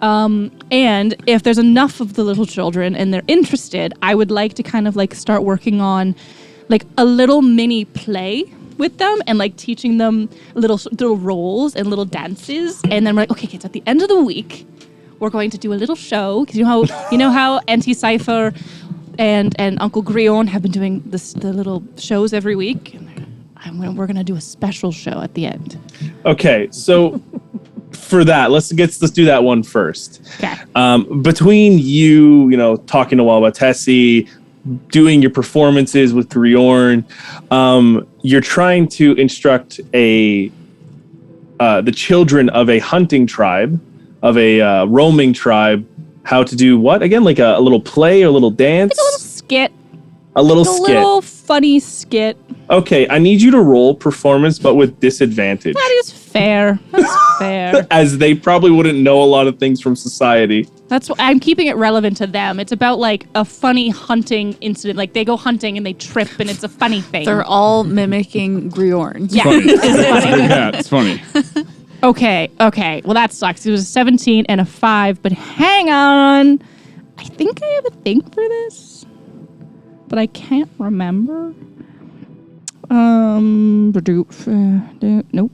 And if there's enough of the little children and they're interested, I would like to kind of like start working on like a little mini play with them and like teaching them little roles and little dances. And then we're like, okay, kids, at the end of the week, we're going to do a little show. Because you know how Auntie Cypher and Uncle Grion have been doing the little shows every week. And we're gonna do a special show at the end. Okay, so for that, let's do that one first. Okay. Between you talking to Wawatesi, doing your performances with Griorn, you're trying to instruct the children of a hunting tribe, of a roaming tribe, how to do what again? Like a little play or a little dance? Like a little skit. A little A skit. little funny skit. Okay, I need you to roll performance, but with disadvantage. That is fair. That's fair. As they probably wouldn't know a lot of things from society. That's what I'm keeping it relevant to them. It's about like a funny hunting incident. Like they go hunting and they trip and it's a funny thing. They're all mimicking Griorn. yeah. Funny. Yeah, it's funny. Okay. Well, that sucks. It was a 17 and a 5, but hang on. I think I have a thing for this, but I can't remember. Nope.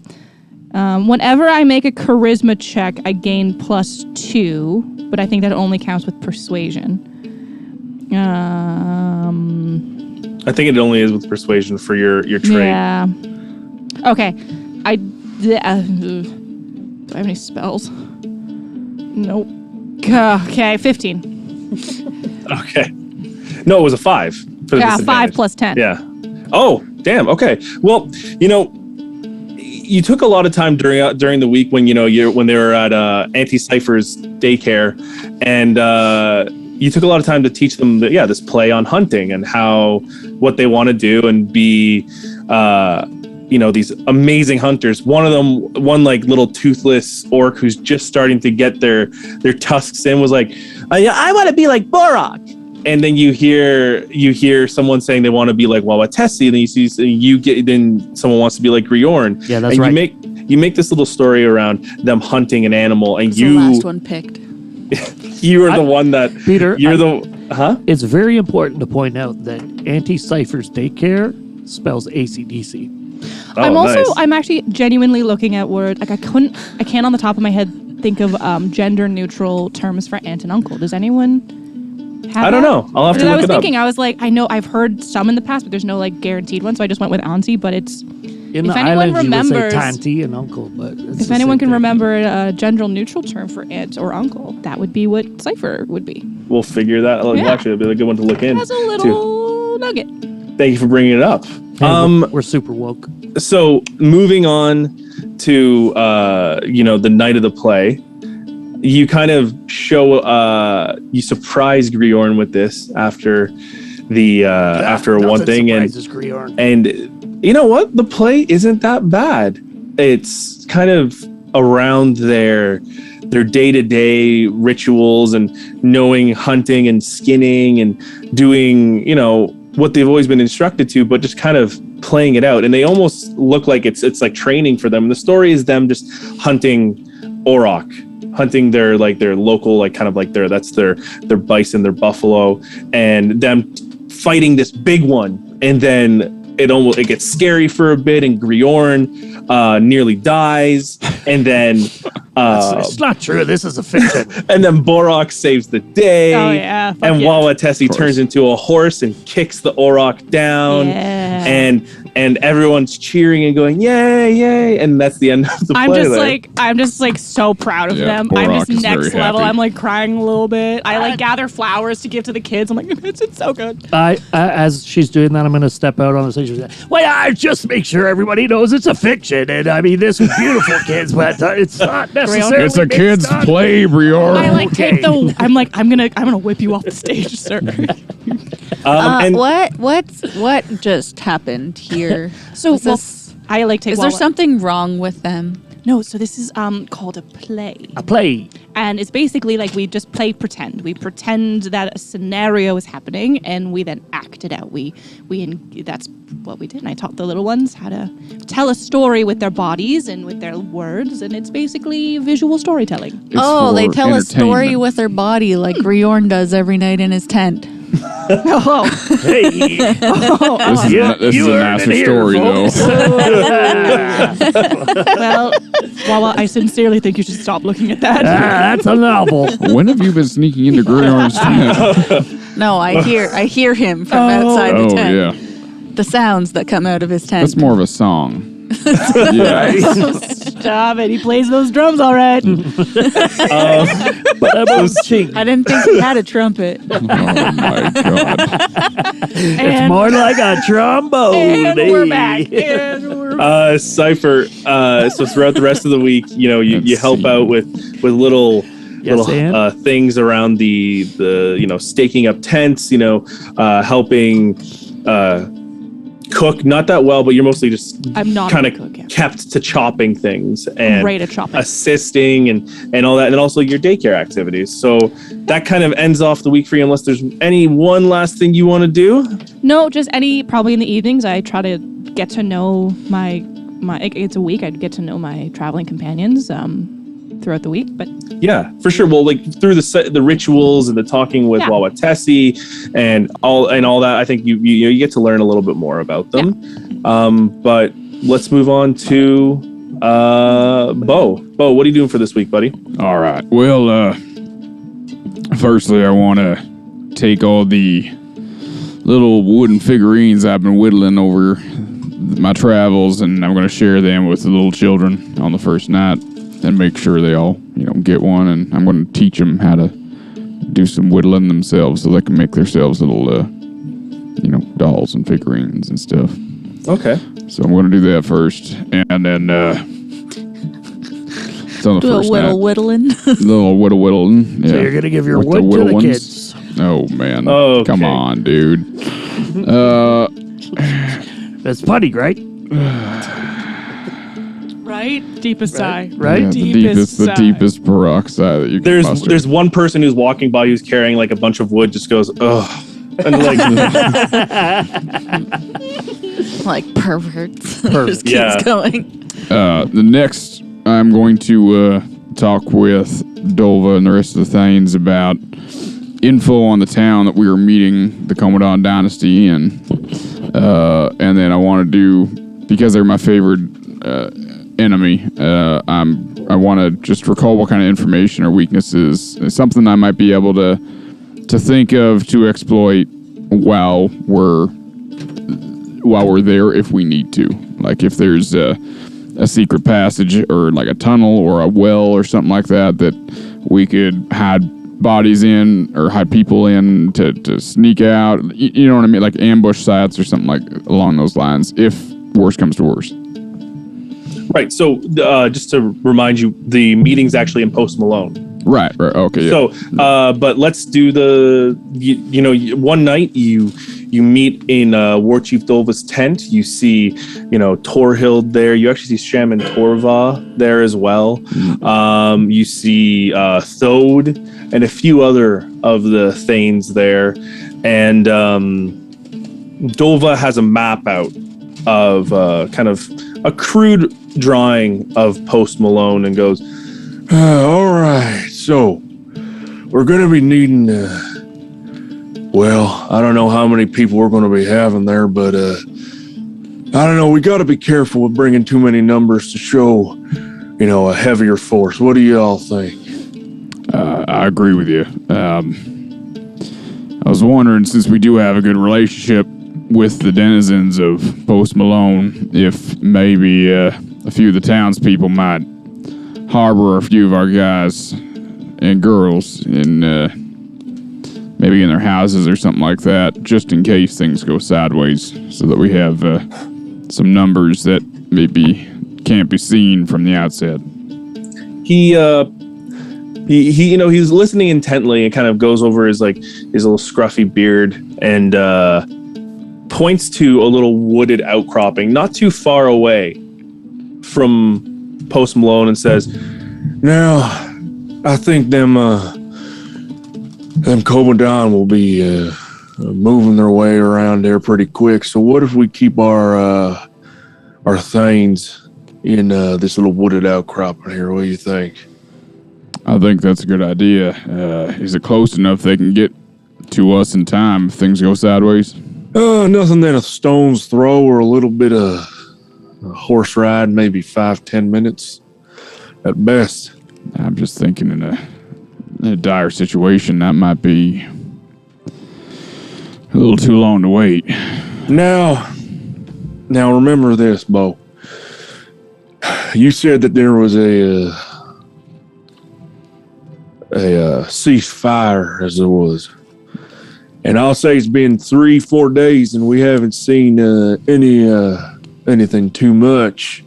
Whenever I make a charisma check, I gain +2, but I think that only counts with persuasion. I think it only is with persuasion for your trait. Yeah. Okay. Do I have any spells? Nope. Okay, 15. Okay. No, it was a 5. For the Yeah, 5 disadvantage. plus 10. Yeah. Oh, damn. Okay. Well, you took a lot of time during the week when when they were at Auntie Cypher's daycare, and you took a lot of time to teach them this play on hunting and what they want to do and be these amazing hunters. One like little toothless orc who's just starting to get their tusks in was like, I want to be like Borak. And then you hear someone saying they want to be like Wawatesi, and then then someone wants to be like Griorn. Yeah, that's and right. You make this little story around them hunting an animal, and It's the last one picked. you are the one that Peter, Huh? It's very important to point out that Auntie Cypher's daycare spells ACDC. Oh, I'm actually genuinely looking at words. Like I can't on the top of my head think of gender neutral terms for aunt and uncle. Does anyone I don't know. I'll have to I look was it up. thinking, I was like, I know I've heard some in the past, but there's no like guaranteed one, so I just went with auntie. But it's In the if anyone islands, you would say remembers, tanty and uncle, but it's if the anyone same can thing. remember a gender neutral term for aunt or uncle, that would be what Cypher would be. We'll figure that. Yeah. Actually, it'll be a good one to look in. As a little nugget. Thank you for bringing it up. Hey, we're super woke. So moving on to the night of the play, you kind of show you surprise Griorn with this after one thing, and you know what, the play isn't that bad. It's kind of around their day-to-day rituals and knowing hunting and skinning and doing what they've always been instructed to, but just kind of playing it out. And they almost look like it's like training for them. And the story is them just hunting auroch, hunting their local, that's their bison, their buffalo, and them fighting this big one. And then it gets scary for a bit, and Griorn nearly dies, and then it's not true. This is a fiction. and then Borok saves the day. Oh yeah. Fuck And yeah. Wawa Tessie turns into a horse and kicks the auroch down. Yeah. And everyone's cheering and going, yay, yay. And that's the end of the play. I'm just like so proud of them. I'm Borok just is next very level. happy. I'm like crying a little bit. I like gather flowers to give to the kids. I'm like, it's so good. As she's doing that, I'm going to step out on the stage and say, well, I just make sure everybody knows it's a fiction. And I mean, this is beautiful, kids, but it's not necessarily. It's a based kid's on- play, Brior. I like Okay. take the. I'm like, I'm gonna whip you off the stage, sir. and What just happened here? So Is this- I like take. Is there something wrong with them? No, so this is called a play. A play. And it's basically like we just play pretend. We pretend that a scenario is happening, and we then act it out. That's what we did. And I taught the little ones how to tell a story with their bodies and with their words, and it's basically visual storytelling. They tell a story with their body like Griorn does every night in his tent. Oh, Hey. This is a massive story, though. well, Wawa, I sincerely think you should stop looking at that. That's a novel. When have you been sneaking into Griorn's tent? No, I hear him from outside the Oh, tent. yeah. The sounds that come out of his tent. That's more of a song. Yeah. Stop it. He plays those drums all right. I didn't think he had a trumpet. Oh, my God. It's more like a trombone. And we're back. Hey. And we're back. Cypher, so throughout the rest of the week, you Let's help see. out with little and? things around the staking up tents, helping cook, not that well, but you're mostly just I'm not kind a of cook, yeah. kept to chopping things and Great at chopping. assisting and all that, and also your daycare activities. So that kind of ends off the week for you, unless there's any one last thing you want to do. No, just probably in the evenings, I try to get to know my it's a week, I'd get to know my traveling companions throughout the week, but Yeah, for sure. Well, like through the rituals and the talking with Yeah. Wawa Tessie and all that, I think you get to learn a little bit more about them. But let's move on to Bo. Bo, what are you doing for this week, buddy? All right. Well, firstly, I want to take all the little wooden figurines I've been whittling over my travels, and I'm going to share them with the little children on the first night and make sure they all, get one. And I'm going to teach them how to do some whittling themselves so they can make themselves little, dolls and figurines and stuff. Okay. So I'm going to do that first, and then it's on the Do a first night. whittling. Little whittling. Yeah. So you're going to give your With wood to whittle the ones. kids. Oh man! Okay. Come on, dude. That's funny, right? right? Deepest sigh. Right? Yeah, Deepest the sigh. deepest peroxide that you can muster. There's one person who's walking by who's carrying like a bunch of wood, just goes, ugh. And like Like perverts. Pervert. Just keeps Yeah. going. The next, I'm going to talk with Dova and the rest of the Thanes about info on the town that we were meeting the Commandant Dynasty in. And then I want to do, because they're my favorite enemy, I want to just recall what kind of information or weaknesses, something I might be able to to think of to exploit while we're there if we need to. Like if there's a secret passage or like a tunnel or a well or something like that we could hide bodies in or hide people in to sneak out. You know what I mean? Like ambush sites or something like along those lines if worse comes to worse. Right. So just to remind you, the meeting's actually in Post Malone. Right. Okay. Yeah. So, but let's do one night you meet in War Chief Dolva's tent. You see, Torhild there. You actually see Shaman Torva there as well. You see Thode and a few other of the Thanes there. And Dolva has a map out of kind of a crude drawing of Post Malone and goes, all right, so we're going to be needing, I don't know how many people we're going to be having there, but I don't know, we got to be careful with bringing too many numbers to show, a heavier force. What do y'all think? I agree with you. I was wondering, since we do have a good relationship with the denizens of Post Malone, if maybe a few of the townspeople might harbor a few of our guys and girls in maybe in their houses or something like that, just in case things go sideways, so that we have some numbers that maybe can't be seen from the outset. He's listening intently and kind of goes over his little scruffy beard and points to a little wooded outcropping not too far away from Post Malone and says, now, I think them Komodan will be moving their way around there pretty quick. So what if we keep our Thanes in this little wooded outcropping here? What do you think? I think that's a good idea. Is it close enough they can get to us in time if things go sideways? Nothing than a stone's throw or a little bit of a horse ride, maybe 5-10 minutes at best. I'm just thinking in a dire situation, that might be a little too long to wait. Now remember this, Bo. You said that there was a ceasefire, as there was. And I'll say it's been 3-4 days and we haven't seen anything too much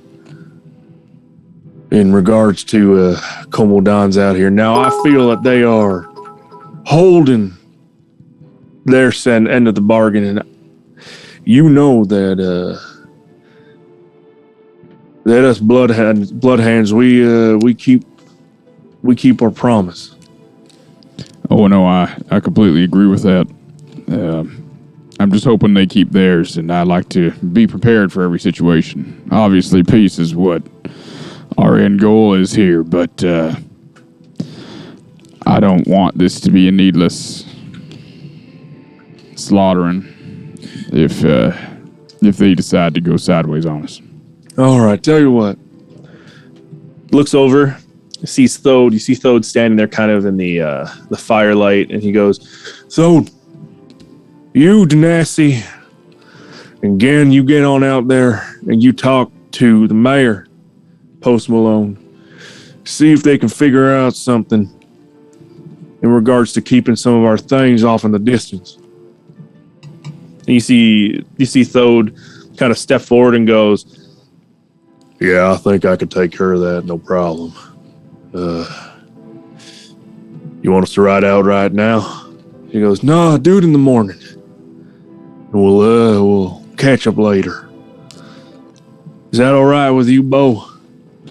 in regards to Komodans out here. Now, I feel that they are holding their end of the bargain, and you know that us bloodhands, we keep our promise. Oh no, I completely agree with that. I'm just hoping they keep theirs, and I like to be prepared for every situation. Obviously, peace is what our end goal is here, but I don't want this to be a needless slaughtering if they decide to go sideways on us. All right, tell you what. looks over, sees Thode. You see Thode standing there kind of in the firelight, and he goes, Thode, you, Denassi, and Gan, you get on out there and you talk to the mayor, Post Malone. See if they can figure out something in regards to keeping some of our things off in the distance. and you see Thode kind of step forward and goes, Yeah, I think I could take care of that, no problem. You want us to ride out right now? He goes, No, do it in the morning. We'll catch up later. Is that all right with you, Bo?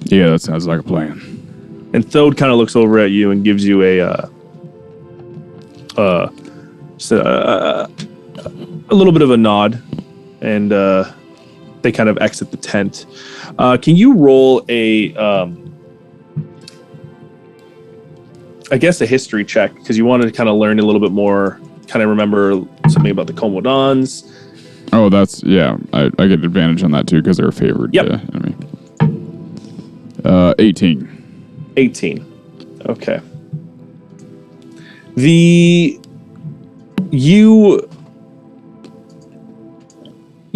Yeah, that sounds like a plan. and Thode kind of looks over at you and gives you a little bit of a nod, and they kind of exit the tent. Can you roll I guess a history check, because you want to kind of learn a little bit more, kind of remember something about the Komodans. Oh, that's, yeah, I get advantage on that too, because they're a favored enemy. 18. 18. Okay. The you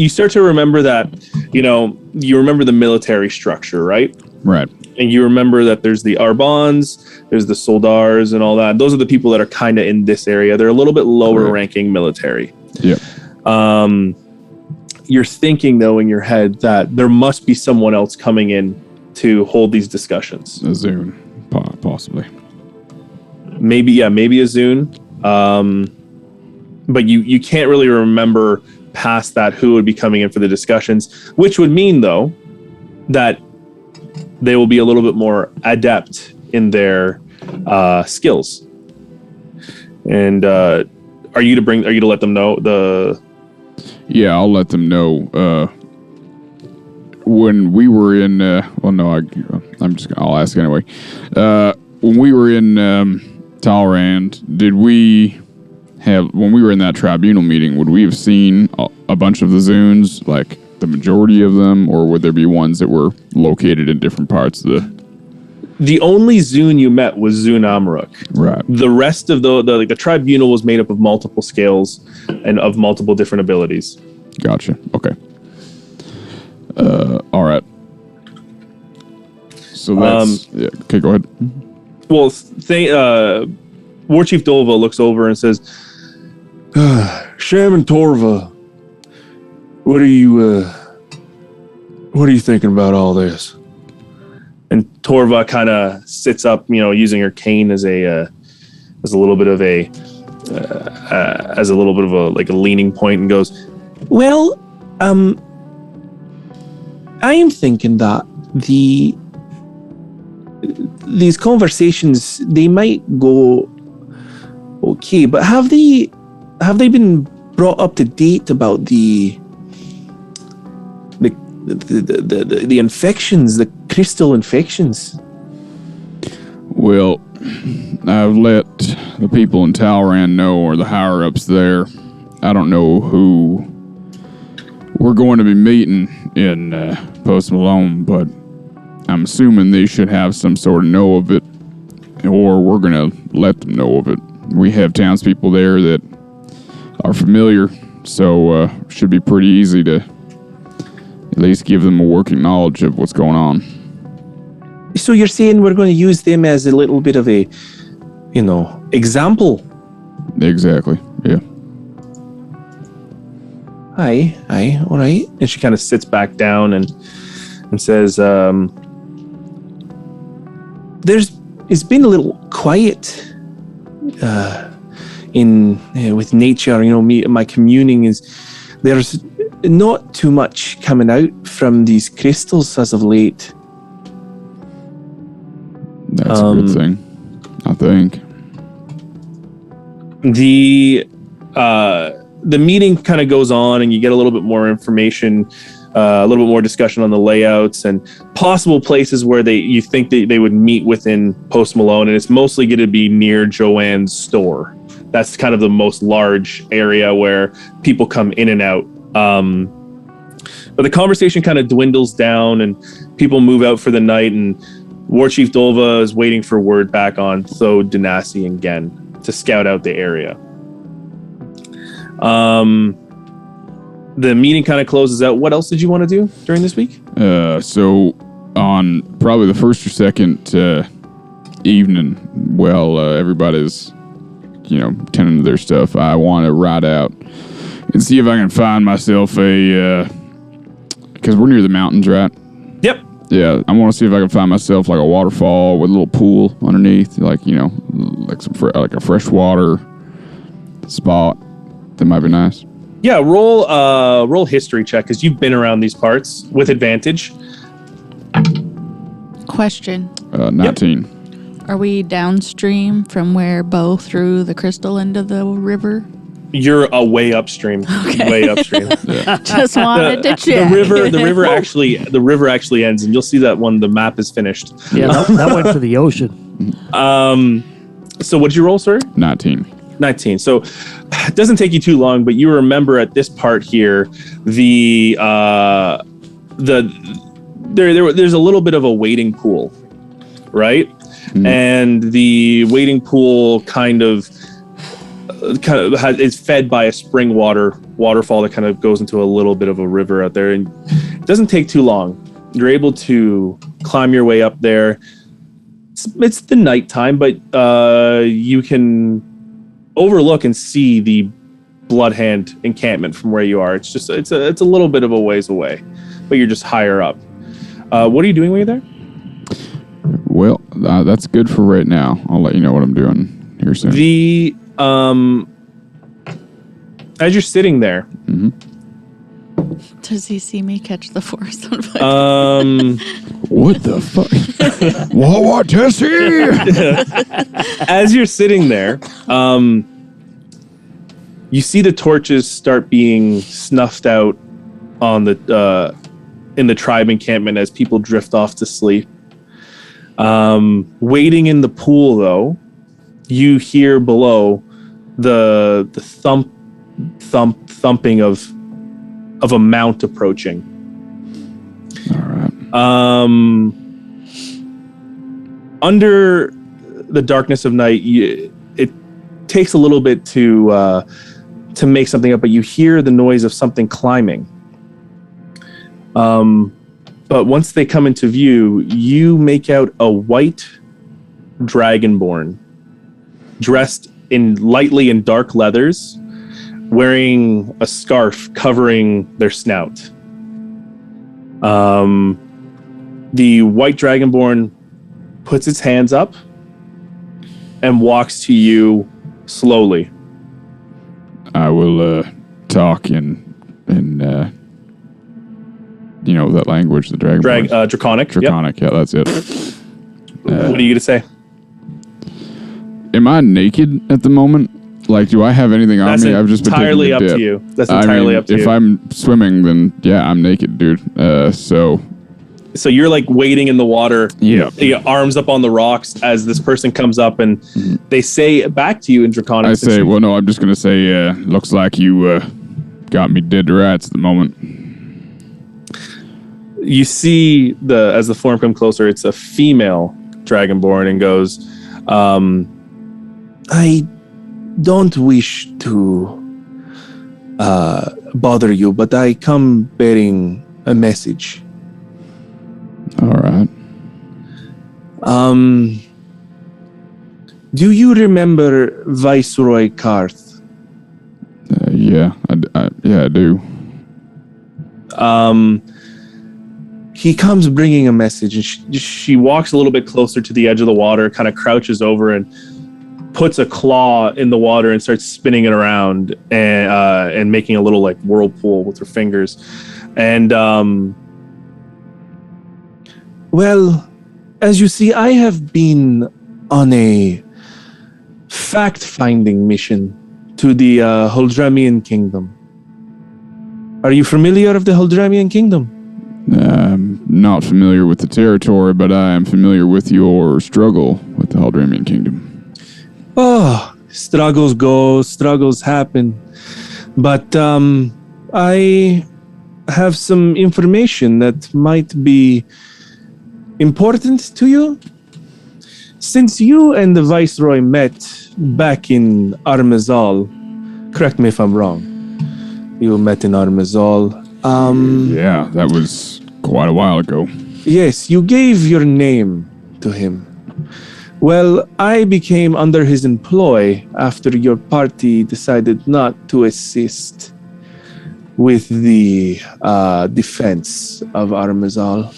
start to remember that, you remember the military structure, right? Right. And you remember that there's the Arbons, there's the Soldars and all that. Those are the people that are kind of in this area. They're a little bit lower ranking military. Yep. You're thinking, though, in your head that there must be someone else coming in to hold these discussions. A Zune, possibly. Maybe a Zune. But you can't really remember past that who would be coming in for the discussions, which would mean, though, that they will be a little bit more adept in their skills. And are you to let them know the? Yeah, I'll let them know. When we were in, I'll ask anyway. When we were in Talrand, when we were in that tribunal meeting, would we have seen a bunch of the Zunes, like the majority of them, or would there be ones that were located in different parts of The only Zune you met was Zune Amruk. Right. The rest of the tribunal was made up of multiple scales and of multiple different abilities. Gotcha. Okay. All right. So that's yeah. Okay, go ahead. Well, War Chief Dolva looks over and says, Shaman Torva, what are you thinking about all this? and Torva kind of sits up, using her cane as a little bit of a like a leaning point, and goes, Well, I am thinking that these conversations, they might go okay, but have they been brought up to date about the infections, the crystal infections? Well, I've let the people in Talrand know, or the higher ups there. I don't know who we're going to be meeting in Post Malone, but I'm assuming they should have some sort of know of it, or we're going to let them know of it. We have townspeople there that are familiar, so should be pretty easy to at least give them a working knowledge of what's going on. So you're saying we're going to use them as a little bit of a, example? Exactly, yeah. Aye, all right. and she kind of sits back down and says, It's been a little quiet with nature. My communing there's not too much coming out from these crystals as of late. That's a good thing, I think. The meeting kind of goes on, and you get a little bit more information, a little bit more discussion on the layouts and possible places where you think they would meet within Post Malone, and it's mostly going to be near Joanne's store. That's kind of the most large area where people come in and out. But the conversation kind of dwindles down, and people move out for the night, and War Chief Dolva is waiting for word back on Thode, Danasi, and Gen to scout out the area. The meeting kind of closes out. What else did you want to do during this week? So on probably the first or second evening, while everybody's, tending to their stuff, I want to ride out and see if I can find myself because we're near the mountains, right? Yep. Yeah, I want to see if I can find myself like a waterfall with a little pool underneath, like like a freshwater spot. That might be nice. Yeah, roll history check, because you've been around these parts with advantage. Question. 19. Yep. Are we downstream from where Bo threw the crystal into the river? You're way upstream. Okay. Way upstream. Just wanted to check. The river actually ends, and you'll see that when the map is finished. Yeah, that went to the ocean. So what did you roll, sir? 19. 19. So it doesn't take you too long, but you remember at this part here, there's a little bit of a wading pool, right? Mm. And the wading pool kind of is fed by a spring waterfall that kind of goes into a little bit of a river out there, and it doesn't take too long. You're able to climb your way up there. It's the nighttime, but you can overlook and see the Bloodhand encampment from where you are. It's a little bit of a ways away, but you're just higher up. What are you doing when you're there? Well, that's good for right now. I'll let you know what I'm doing here soon. As you're sitting there, Does he see me catch the forest on fire? What the fuck? What, Jesse? as you're sitting there, you see the torches start being snuffed out on the in the tribe encampment as people drift off to sleep. Waiting in the pool, though, you hear below the thumping of a mount approaching. All right. Under the darkness of night, it takes a little bit to make something up, but you hear the noise of something climbing. But once they come into view, you make out a white dragonborn dressed lightly in dark leathers, wearing a scarf covering their snout. The white dragonborn puts its hands up and walks to you slowly. I will talk in that language, the dragon. Draconic. Draconic, yeah, that's it. What are you gonna say? Am I naked at the moment? Like, do I have anything on me? I've just been entirely taking a up dip. to you. That's entirely up to you. If I'm swimming, then yeah, I'm naked, dude. So you're like wading in the water, yeah, arms up on the rocks as this person comes up and they say back to you in Draconic. I say, well, no, I'm just gonna say, looks like you got me dead to rights at the moment. You see as the form come closer, it's a female dragonborn and goes, I don't wish to bother you, but I come bearing a message. All right. Do you remember Viceroy Karth? Yeah, I do. He comes bringing a message, and she walks a little bit closer to the edge of the water, kind of crouches over and puts a claw in the water and starts spinning it around and making a little like whirlpool with her fingers. And well, as you see, I have been on a fact-finding mission to the Holdramian Kingdom. Are you familiar of the Holdramian Kingdom? I'm not familiar with the territory, but I am familiar with your struggle with the Haldramian Kingdom. Oh, struggles go, struggles happen. But I have some information that might be important to you. Since you and the Viceroy met back in Armazal, correct me if I'm wrong, you met in Armazal. Yeah, that was quite a while ago. Yes, you gave your name to him. Well, I became under his employ after your party decided not to assist with the defense of Armazal.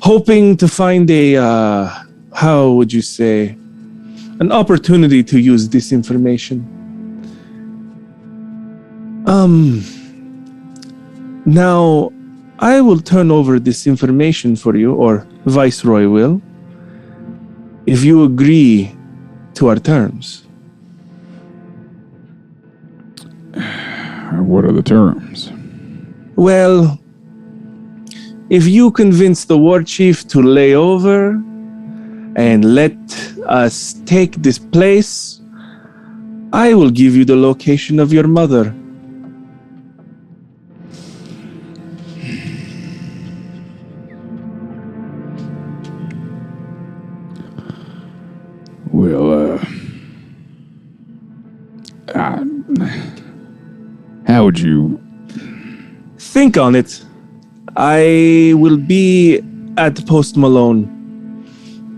Hoping to find how would you say, an opportunity to use this information. Now, I will turn over this information for you, or Viceroy will, if you agree to our terms. What are the terms? Well, if you convince the war chief to lay over and let us take this place, I will give you the location of your mother. Well, How would you... Think on it. I will be at Post Malone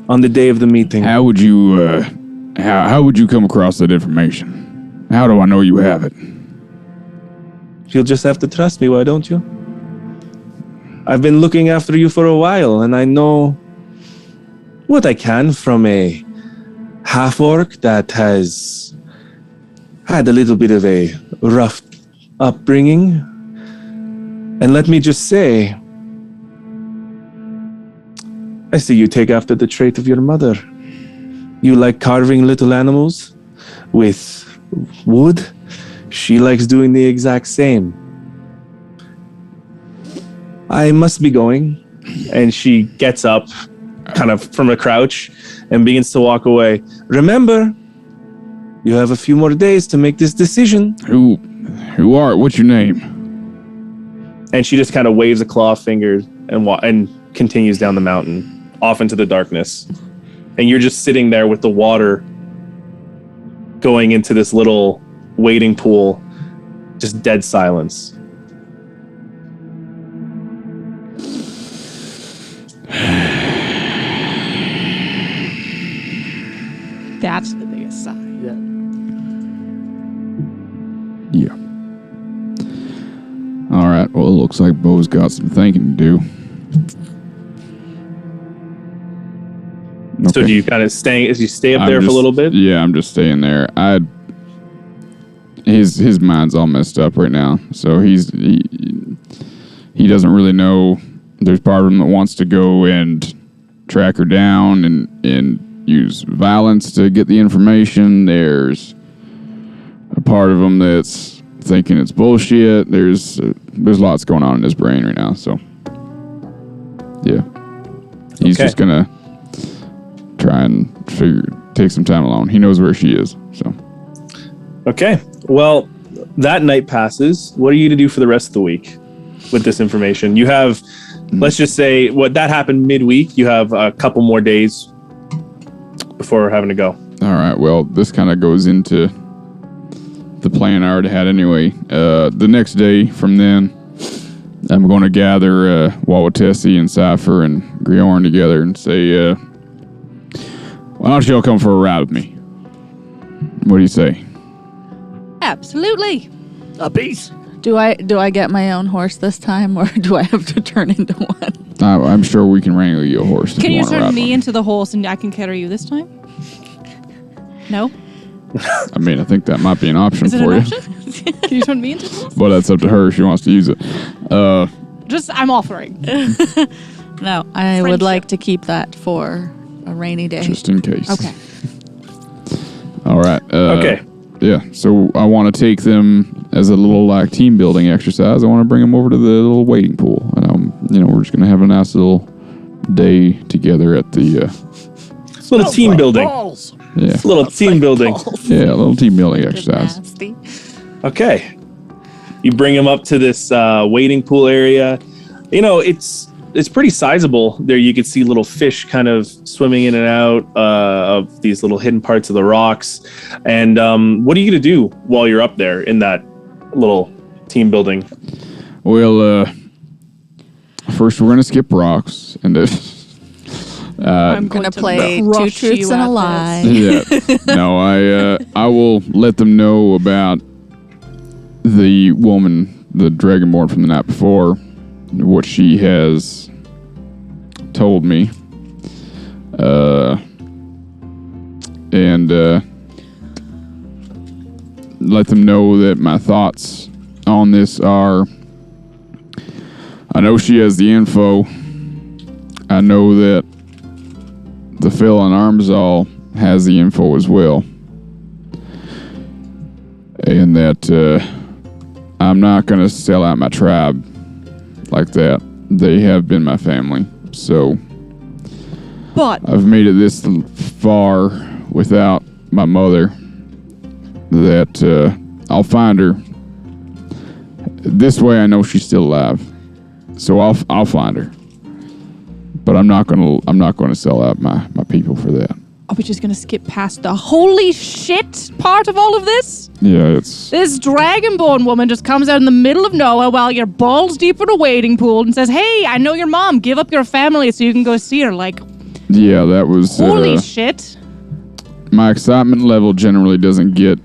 on the day of the meeting. How would you... How would you come across that information? How do I know you have it? You'll just have to trust me, why don't you? I've been looking after you for a while, and I know what I can from a half-orc that has had a little bit of a rough upbringing. And let me just say, I see you take after the trait of your mother. You like carving little animals with wood. She likes doing the exact same. I must be going. And she gets up, kind of from a crouch, and begins to walk away. Remember, you have a few more days to make this decision. Who are? What's your name? And she just kind of waves a claw finger and continues down the mountain, off into the darkness. And you're just sitting there with the water going into this little wading pool, just dead silence. That's the biggest sign. Yeah. All right. Well, it looks like Bo's got some thinking to do. So do you kind of stay up there for a little bit? Yeah, I'm just staying there. His mind's all messed up right now. So he doesn't really know. There's part of him that wants to go and track her down and use violence to get the information. There's a part of him that's thinking it's bullshit. There's lots going on in his brain right now. So yeah, he's just gonna try and take some time alone. He knows where she is. So okay. Well, that night passes. What are you to do for the rest of the week with this information? You have, let's just say, that happened midweek. You have a couple more days before having to go. All right. Well, this kind of goes into the plan I already had anyway. The next day from then, I'm going to gather Wawatesi and Cypher and Griorn together and say, why don't y'all come for a ride with me? What do you say? Absolutely. A piece. Do I get my own horse this time, or do I have to turn into one? I'm sure we can wrangle you a horse. Can you turn me into the horse and I can carry you this time? No? I mean, I think that might be an option Is it for an you. option? Can you turn me into the horse? But that's up to her if she wants to use it. I'm offering. No, I would like to keep that for a rainy day. Just in case. Okay. All right. Okay. Yeah, so I want to take them as a little team building exercise. I want to bring them over to the little wading pool, and we're just gonna have a nice little day together at the little team building. Balls. Yeah, Little team building. yeah, a little team building exercise. Nasty. Okay. You bring them up to this wading pool area. It's pretty sizable. There you could see little fish kind of swimming in and out of these little hidden parts of the rocks. And what are you going to do while you're up there in that little team building? Well, first we're gonna skip rocks and. I'm going to play Two crush Truths you and a at Lie. Yeah. No, I will let them know about the woman, the Dragonborn from the night before, what she has told me. And let them know that my thoughts on this are, I know she has the info. I know that the Phil and Armsall has the info as well. And that I'm not going to sell out my tribe like that. They have been my family. So But I've made it this far without my mother that I'll find her. This way I know she's still alive. So I'll find her. But I'm not gonna sell out my people for that. we just gonna skip past the holy shit part of all of this? Yeah, it's This dragonborn woman just comes out in the middle of nowhere while you're balls deep in a wading pool and says, "Hey, I know your mom. Give up your family so you can go see her." Like, yeah, that was holy shit. my excitement level generally doesn't get.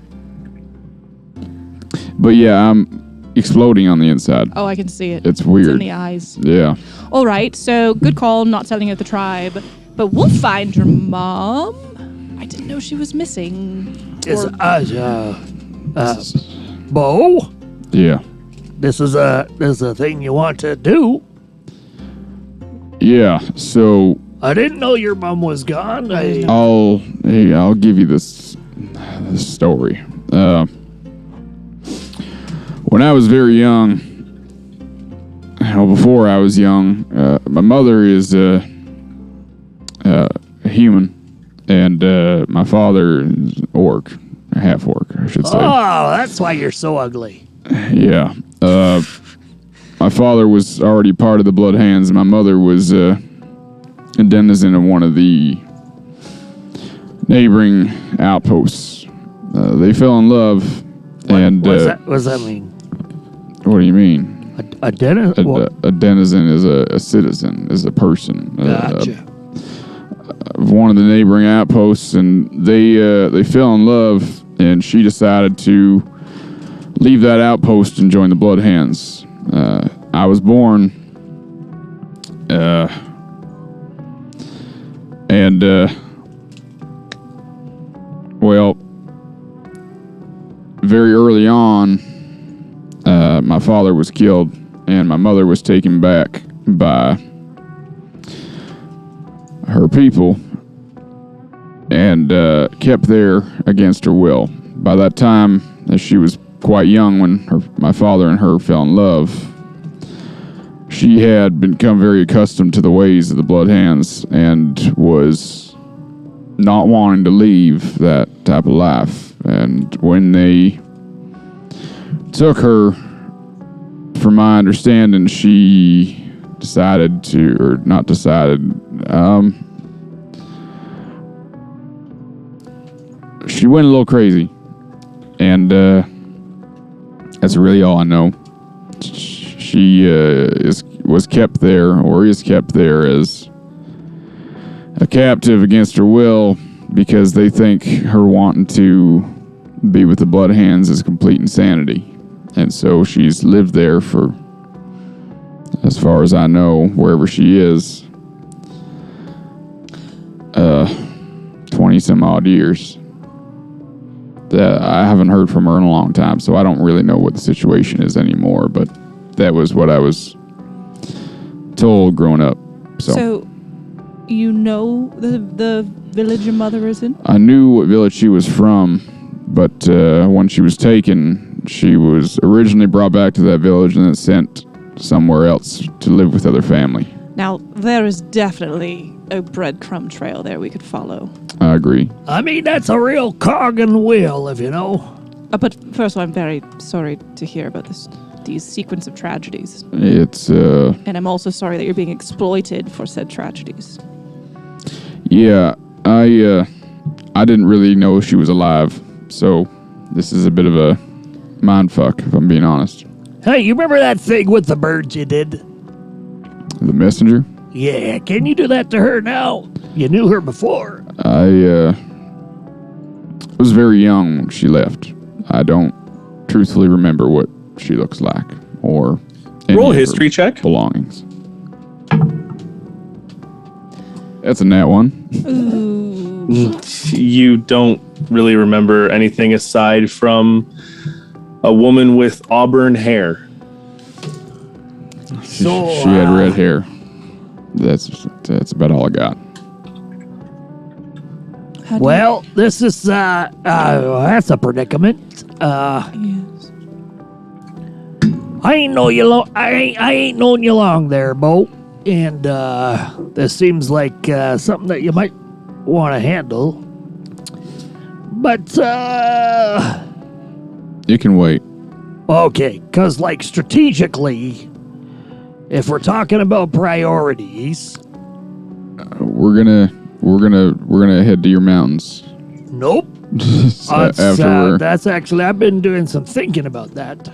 But yeah, I'm exploding on the inside. Oh, I can see it. It's weird. It's in the eyes. Yeah. All right, so good call not telling out the tribe, but we'll find your mom. I didn't know she was missing. Is Bo? Yeah. This is a thing you want to do. Yeah. So I didn't know your mom was gone. I'll give you this story. When I was very young, before I was young, my mother is a human, and my father is orc, half orc, I should say. Oh, that's why you're so ugly. Yeah. My father was already part of the Blood Hands. My mother was a denizen of one of the neighboring outposts. They fell in love, and What does that mean? what do you mean? A dentist? A denizen is a citizen, is a person. Gotcha. Of one of the neighboring outposts, and they fell in love, and she decided to leave that outpost and join the Blood Hands. I was born, and very early on, my father was killed, and my mother was taken back by her people and kept there against her will. By that time, as she was quite young when my father and her fell in love, she had become very accustomed to the ways of the Blood Hands and was not wanting to leave that type of life. And when they took her, from my understanding, she decided to, or not decided, she went a little crazy. And that's really all I know. She was kept there, or is kept there, as a captive against her will, because they think her wanting to be with the Blood Hands is complete insanity. And so she's lived there for, as far as I know, wherever she is, 20 some odd years. I haven't heard from her in a long time, so I don't really know what the situation is anymore, but that was what I was told growing up. So you know the village your mother is in? I knew what village she was from, but when she was taken, she was originally brought back to that village and then sent somewhere else to live with other family. Now, there is definitely a breadcrumb trail there we could follow. I agree. I mean, that's a real cog in the wheel, if you know. But first of all, I'm very sorry to hear about these sequence of tragedies. It's, And I'm also sorry that you're being exploited for said tragedies. yeah, I didn't really know she was alive, so this is a bit of a mindfuck, if I'm being honest. Hey, you remember that thing with the birds you did? The messenger? Yeah, can you do that to her now? You knew her before. I was very young when she left. I don't truthfully remember what she looks like or any Roll of a her history check. belongings. That's a nat one. Ooh. You don't really remember anything aside from a woman with auburn hair. She So, had red hair. That's about all I got. How do Well, this is, that's a predicament. Yes. I ain't ain't known you long there, Bo. And, this seems like, something that you might want to handle. But, You can wait. okay, because, like, strategically, if we're talking about priorities, We're gonna we're gonna head to your mountains. Nope. After That's actually, I've been doing some thinking about that.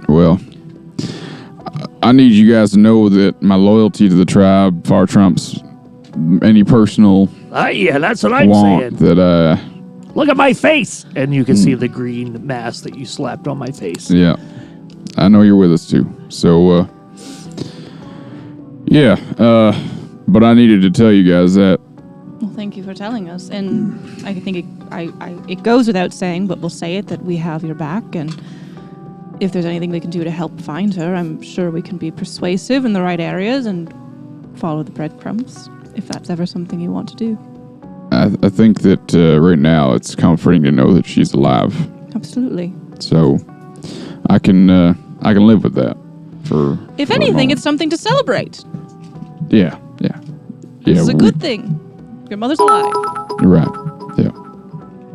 well, I need you guys to know that my loyalty to the tribe far trumps any personal Yeah, that's what I'm want saying. that Look at my face. And you can see the green mask that you slapped on my face. yeah. I know you're with us too. So but I needed to tell you guys that. Well, thank you for telling us. And I think it goes without saying, but we'll say it, that we have your back. And if there's anything we can do to help find her, I'm sure we can be persuasive in the right areas and follow the breadcrumbs, if that's ever something you want to do. I think that right now it's comforting to know that she's alive. Absolutely. So I can live with that. If for a anything, moment. it's something to celebrate. Yeah. This is a good thing. Your mother's alive. You're right.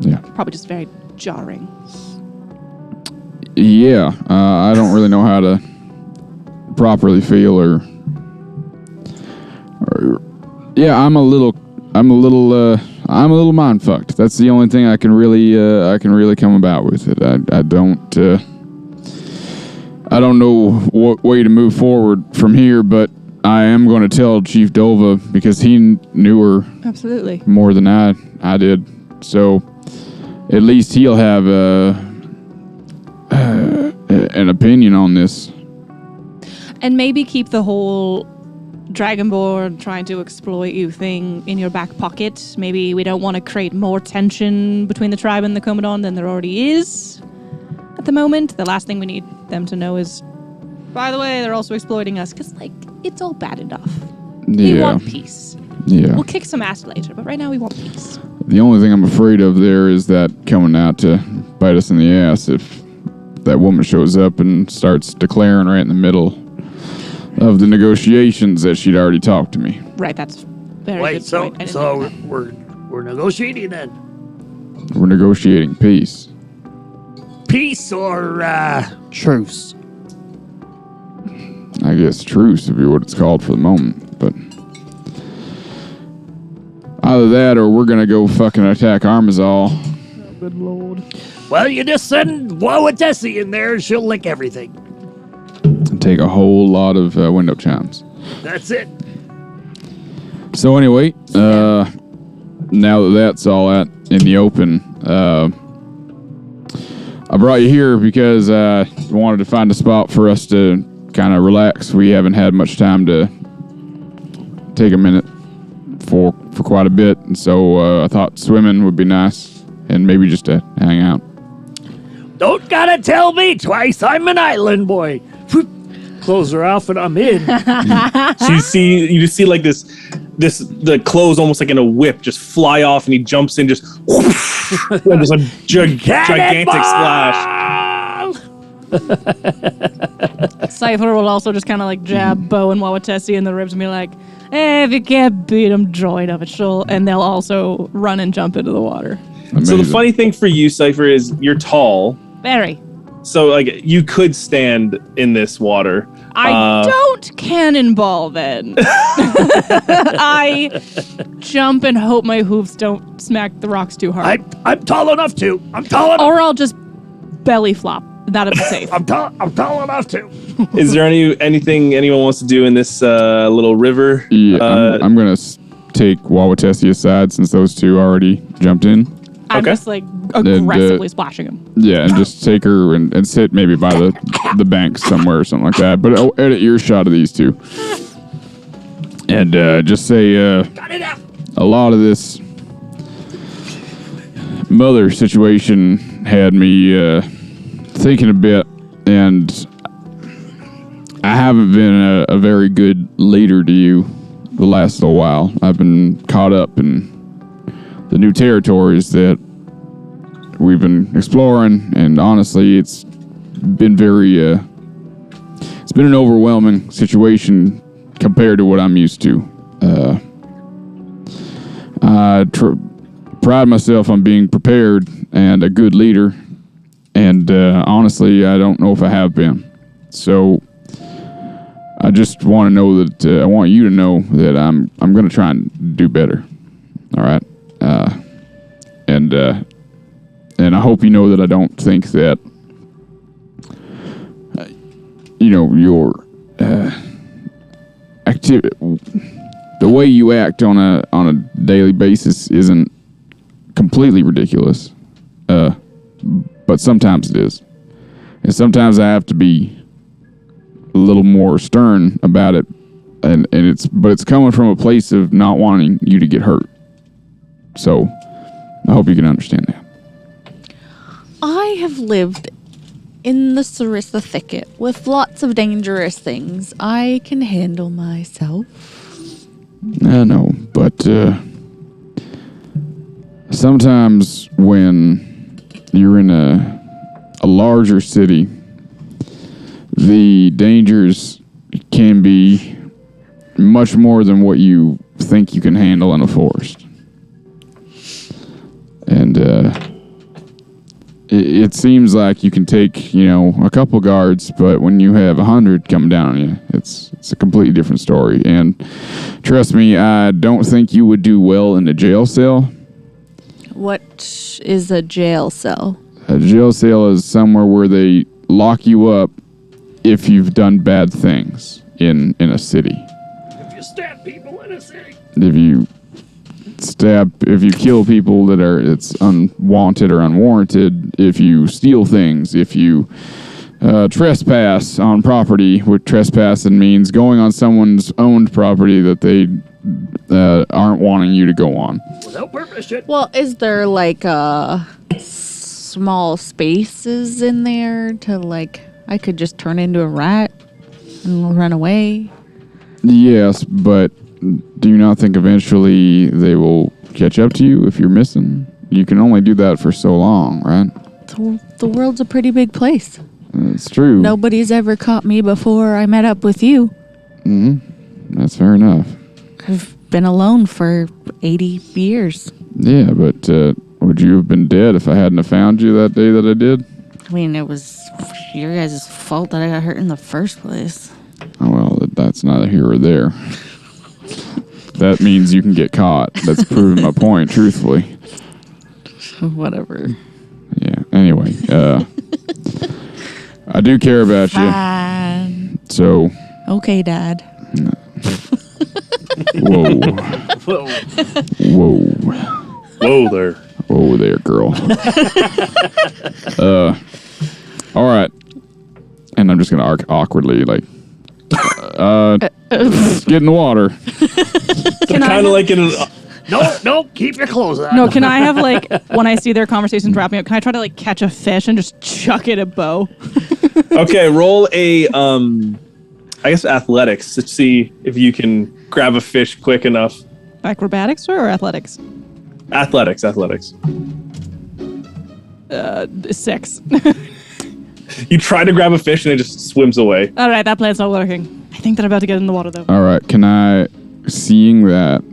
Yeah. Probably just very jarring. Yeah. I don't really know how to properly feel or yeah. I'm a little mind fucked. That's the only thing I can really come about with it. I don't know what way to move forward from here, but I am going to tell Chief Dova because he knew her Absolutely. more than I did. So at least he'll have an opinion on this. And maybe keep the whole Dragonborn trying to exploit you thing in your back pocket. Maybe we don't want to create more tension between the tribe and the Commandant than there already is at the moment. The last thing we need them to know is, by the way, they're also exploiting us, because, it's all bad enough. We want peace. Yeah. We'll kick some ass later, but right now we want peace. The only thing I'm afraid of there is that coming out to bite us in the ass if that woman shows up and starts declaring right in the middle of the negotiations that she'd already talked to me. Right, that's very Wait, good so point. I didn't so think of we're negotiating then? We're negotiating peace. Peace or truce? I guess truce would be what it's called for the moment, but either that or we're gonna go fucking attack Armazal. that. Good lord. Well, you just send Wawatessi in there and she'll lick everything. And take a whole lot of window chimes. That's it. So anyway, now that that's all out in the open, I brought you here because I wanted to find a spot for us to kind of relax. We haven't had much time to take a minute for quite a bit, and so I thought swimming would be nice, and maybe just to hang out. Don't gotta tell me twice. I'm an island boy. Close her off and I'm in. So you just see like the clothes almost like in a whip just fly off, and he jumps in, just whoosh, and there's a gigantic splash. Cypher will also just kind of jab Bo and Wawatessi in the ribs and be like, if you can't beat them, join up. And they'll also run and jump into the water. Amazing. So the funny thing for you, Cypher, is you're tall. Very. So you could stand in this water. I don't cannonball then. I jump and hope my hoofs don't smack the rocks too hard. I'm tall enough to. I'm tall enough. Or I'll just belly flop. That'll be safe. I'm tall enough to. Is there anything anyone wants to do in this little river? Yeah, I'm gonna take Wawatessi aside since those two already jumped in. I'm Okay. just aggressively splashing him. Yeah, and just take her and sit maybe by the bank somewhere or something like that. But edit earshot of these two. And just say a lot of this mother situation had me thinking a bit, and I haven't been a very good leader to you the last little while. I've been caught up in the new territories that we've been exploring, and honestly, it's been it's been an overwhelming situation compared to what I'm used to. I pride myself on being prepared and a good leader, and honestly, I don't know if I have been. So I just want to know that I want you to know that I'm going to try and do better. All right. And I hope you know that I don't think that, your activity, the way you act on a daily basis isn't completely ridiculous. But sometimes it is. And sometimes I have to be a little more stern about it. And it's coming from a place of not wanting you to get hurt. So I hope you can understand that. I have lived in the Sarissa thicket with lots of dangerous things. I can handle myself. I know, but sometimes when you're in a larger city, the dangers can be much more than what you think you can handle in a forest. And it seems like you can take, a couple guards, but when you have 100 come down on you, it's a completely different story. And trust me, I don't think you would do well in a jail cell. What is a jail cell? A jail cell is somewhere where they lock you up if you've done bad things in a city. If you stab people in a city. If you kill people it's unwanted or unwarranted, if you steal things, if you trespass on property, which trespassing means going on someone's owned property that they aren't wanting you to go on. Without permission. Well, is there like small spaces in there to I could just turn into a rat and run away? Yes, but do you not think eventually they will catch up to you if you're missing? You can only do that for so long, right? The world's a pretty big place. It's true. Nobody's ever caught me before I met up with you. Mm-hmm. That's fair enough. I've been alone for 80 years. Yeah, but would you have been dead if I hadn't have found you that day that I did? I mean, it was your guys' fault that I got hurt in the first place. Oh, well, that's neither here or there. That means you can get caught. That's proving my point, truthfully. Whatever. Yeah, anyway. I do care about Fine. you. So. Okay, Dad. Whoa. Whoa. Whoa. Whoa there. Whoa there, girl. All right. And I'm just going to awkwardly, get in the water. Kind of like in an... No, keep your clothes on. No, can I have when I see their conversations wrapping up, can I try to catch a fish and just chuck it at Bo? Okay, roll a, I guess athletics to see if you can grab a fish quick enough. Acrobatics or athletics? Athletics. 6. You try to grab a fish and it just swims away. All right, that plan's not working. I think that I'm about to get in the water, though. All right, seeing that,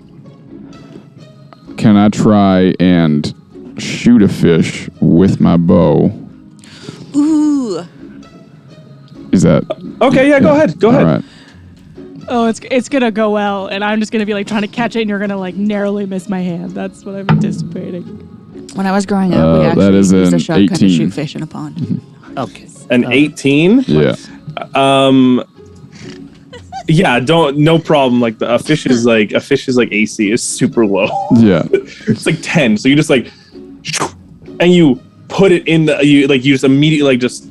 can I try and shoot a fish with my bow? Ooh. Is that... Okay, yeah, go ahead. All right. Oh, it's gonna go well, and I'm just gonna be trying to catch it, and you're gonna narrowly miss my hand. That's what I'm anticipating. When I was growing up, we actually that is used a an shotgun to 18. shoot fish in a pond. Okay. An 18? Yeah. Yeah, no problem. A fish is AC is super low. Yeah. It's 10. So you just and you put it in you just immediately just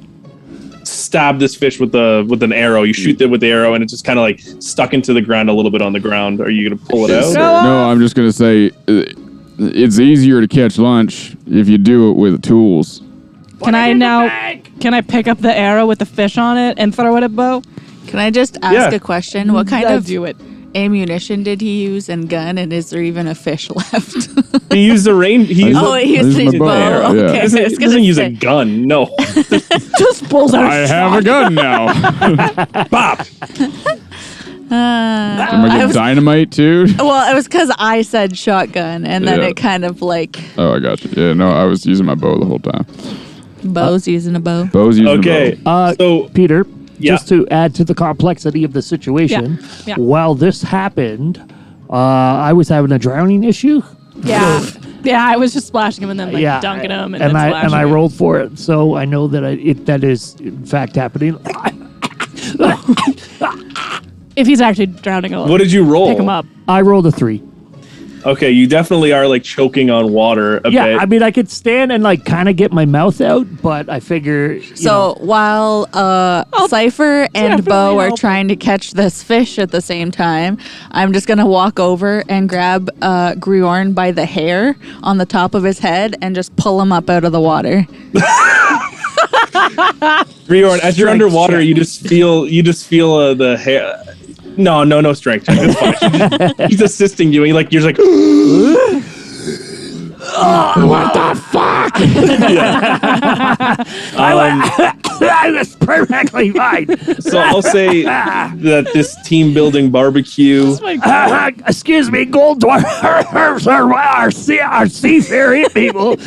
stab this fish with an arrow. You shoot it with the arrow and it's just kind of stuck into the ground a little bit on the ground. Are you going to pull it out? No, I'm just going to say it's easier to catch lunch if you do it with tools. Can I pick up the arrow with the fish on it and throw it at Bo? Can I just ask a question? What kind of do it? ammunition did he use and gun? And is there even a fish left? He used a rain. He used he used his bow. Yeah. Okay. He doesn't use a gun. No. Just pulls out. I have a gun now. Bop. Am I getting dynamite too? Well, it was because I said shotgun, and then it kind of Oh, I got you. Yeah, no, I was using my bow the whole time. Bo's using a bow. Bo's using Okay. a bow. So Peter, Yeah. just to add to the complexity of the situation, Yeah. while this happened, I was having a drowning issue. Yeah. Yeah, I was just splashing him and then dunking him and then splashing I him. rolled for it, so I know that that is in fact happening. If he's actually drowning, I'll What did you roll? pick him up. I rolled a 3. Okay, you definitely are like choking on water a bit. I mean, I could stand and like kind of get my mouth out, but I figure. While Cypher and definitely Bo are help. trying to catch this fish at the same time, I'm just gonna walk over and grab Griorn by the hair on the top of his head and just pull him up out of the water. Griorn, as you're underwater, you just feel the hair. No strength check. It's fine. He's assisting you. And you're just like, What the fuck? That's perfectly fine. So I'll say that this team building barbecue. Excuse me, gold dwarfs are seafaring people.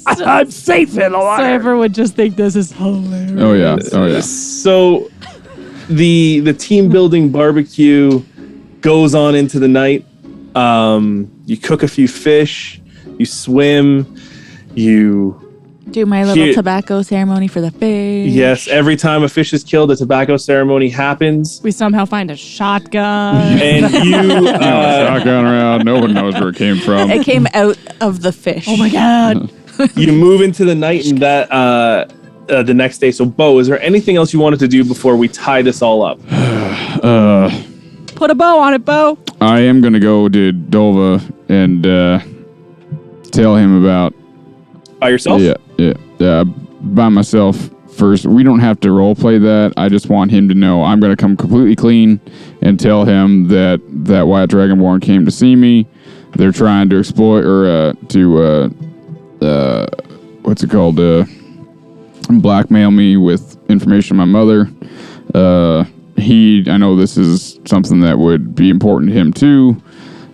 I'm safe in the water. Cypher would just think this is hilarious. Oh yeah. So the team building barbecue goes on into the night. You cook a few fish, you swim, you Do my little tobacco ceremony for the fish. Yes, every time a fish is killed, a tobacco ceremony happens. We somehow find a shotgun. And Shotgun around. No one knows where it came from. It came out of the fish. Oh my god. you move into the night and that the next day. So, Bo, is there anything else you wanted to do before we tie this all up? Put a bow on it, Bo. I am gonna go to Dova and tell him about. By yourself? Yeah. By myself first. We don't have to role play that. I just want him to know I'm gonna come completely clean and tell him that White Dragonborn came to see me. They're trying to exploit or what's it called? Blackmail me with information on my mother. I know this is something that would be important to him too,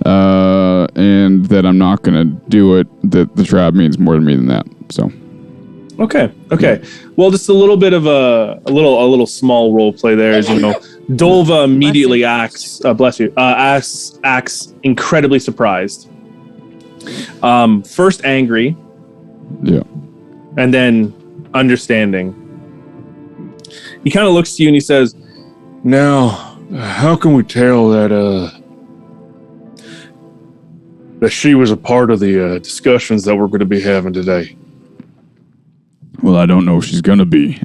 and that I'm not gonna do it. That the tribe means more to me than that. So, okay. Well, just a little bit of a little small role play there, as you know. Dolva immediately acts incredibly surprised. First angry, yeah. and then understanding. He kind of looks to you and he says, Now, how can we tell that she was a part of the discussions that we're going to be having today? Well, I don't know if she's gonna be,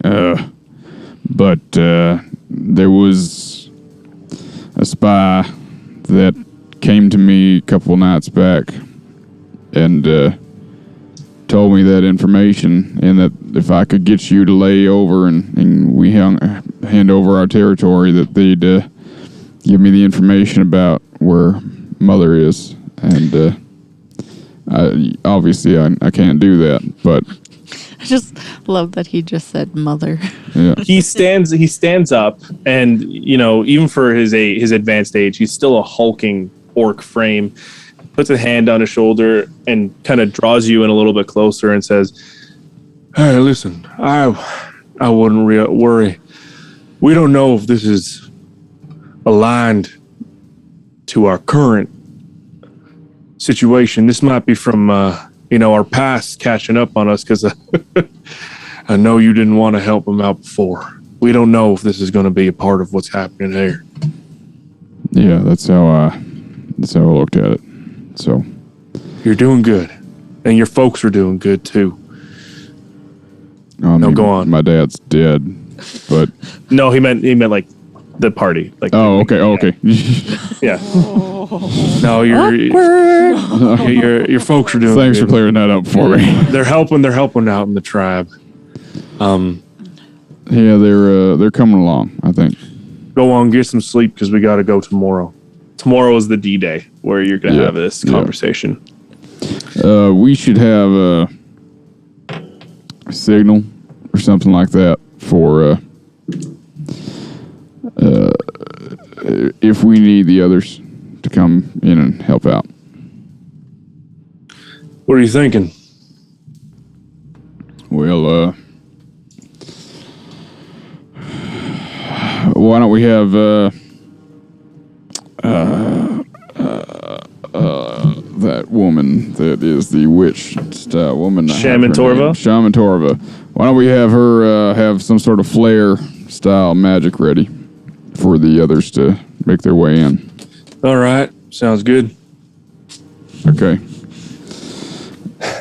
but there was a spy that came to me a couple nights back and told me that information, and that if I could get you to lay over and we hand over our territory, that they'd give me the information about where Mother is. And obviously I can't do that, but I just love that he just said mother. yeah. he stands up, and even for his advanced age, he's still a hulking orc frame. Puts a hand on his shoulder and kind of draws you in a little bit closer and says, Hey, listen, I wouldn't worry. We don't know if this is aligned to our current situation. This might be from our past catching up on us, because I know you didn't want to help him out before. We don't know if this is going to be a part of what's happening here. Yeah, that's how I looked at it. So You're doing good, and your folks are doing good too. I mean, go on. My dad's dead, but no, he meant like the party. Like, okay. yeah. No, your folks are doing Thanks good. for clearing that up for me. They're helping out in the tribe. Yeah, they're coming along, I think. Go on, get some sleep, because we got to go tomorrow. Tomorrow is the D-Day where you're gonna have this conversation. We should have a signal or something like that for if we need the others to come in and help out. What are you thinking? Well, why don't we have woman that is the witch style woman. Shaman Torva? Shaman Torva. Why don't we have her have some sort of flare style magic ready for the others to make their way in? All right. Sounds good. Okay.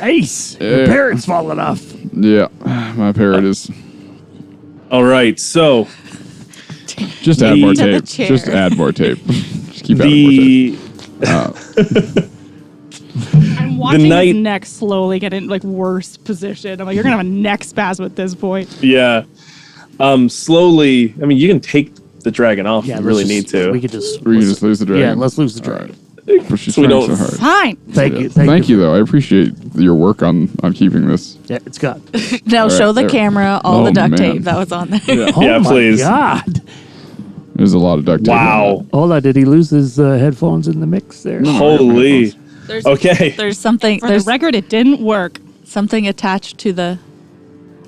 Ace, your parrot's falling off. Yeah, my parrot is. All right. So Just add more To the tape. chair. Just add more tape. Just keep adding more tape. I'm watching night- his neck slowly get in like worse position. I'm like, you're gonna have a neck spasm at this point. yeah, slowly. I mean, you can take the dragon off. Yeah, if you really let's need just- to. We could just. We can just lose the dragon. Yeah, let's lose the dragon. But she's So we trying don't- so hard. Fine. Thank Yeah. you. Thank you, though. I appreciate your work on keeping this. Yeah, it's got. Now All right, show the there. camera all Oh, the duct man. tape that was on there. Yeah. Oh Yeah, my please. God. There's a lot of duct tape. Wow. Hold on, did he lose his headphones in the mix there? Holy. There's, Okay. There's something. For There's the record, it didn't work. something attached to the.